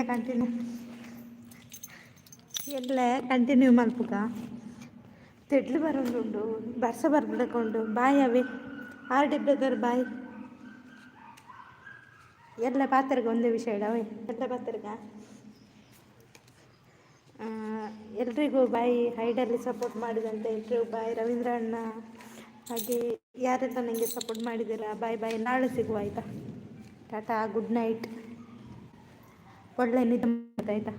ಎಲ್ಲ ಕಂಟಿನ್ಯೂ ಮಲ್ಪುಗ ತೆಡ್ಲು ಬರೋದುಂಡು ಬರ್ಸ ಬರ್ಬಿಡಕೊಂಡು ಬಾಯ್ ಅವೇ ಆಡಿದ್ದದರ ಬಾಯ್ ಎಲ್ಲ ಪಾತ್ರಗೆ ಒಂದೇ ವಿಷಯ ಅವೇ ಎಲ್ಲ ಪಾತ್ರಗ ಎಲ್ರಿಗೂ ಬಾಯ್ ಹೈಡಲ್ಲಿ ಸಪೋರ್ಟ್ ಮಾಡಿದಂತೆ ಎಲ್ರಿಗೂ ಬಾಯ್ ರವೀಂದ್ರ ಅಣ್ಣ ಹಾಗೆ ಯಾರೆಲ್ಲ ನನಗೆ ಸಪೋರ್ಟ್ ಮಾಡಿದ್ದೀರಾ ಬಾಯ್ ಬಾಯ್ ನಾಳೆ ಸಿಗುವ ಆಯಿತಾ ಟಾಟಾ ಗುಡ್ ನೈಟ್ ಒಳ್ಳೆ ನಿದ್ದೆ ಆಯಿತಾ.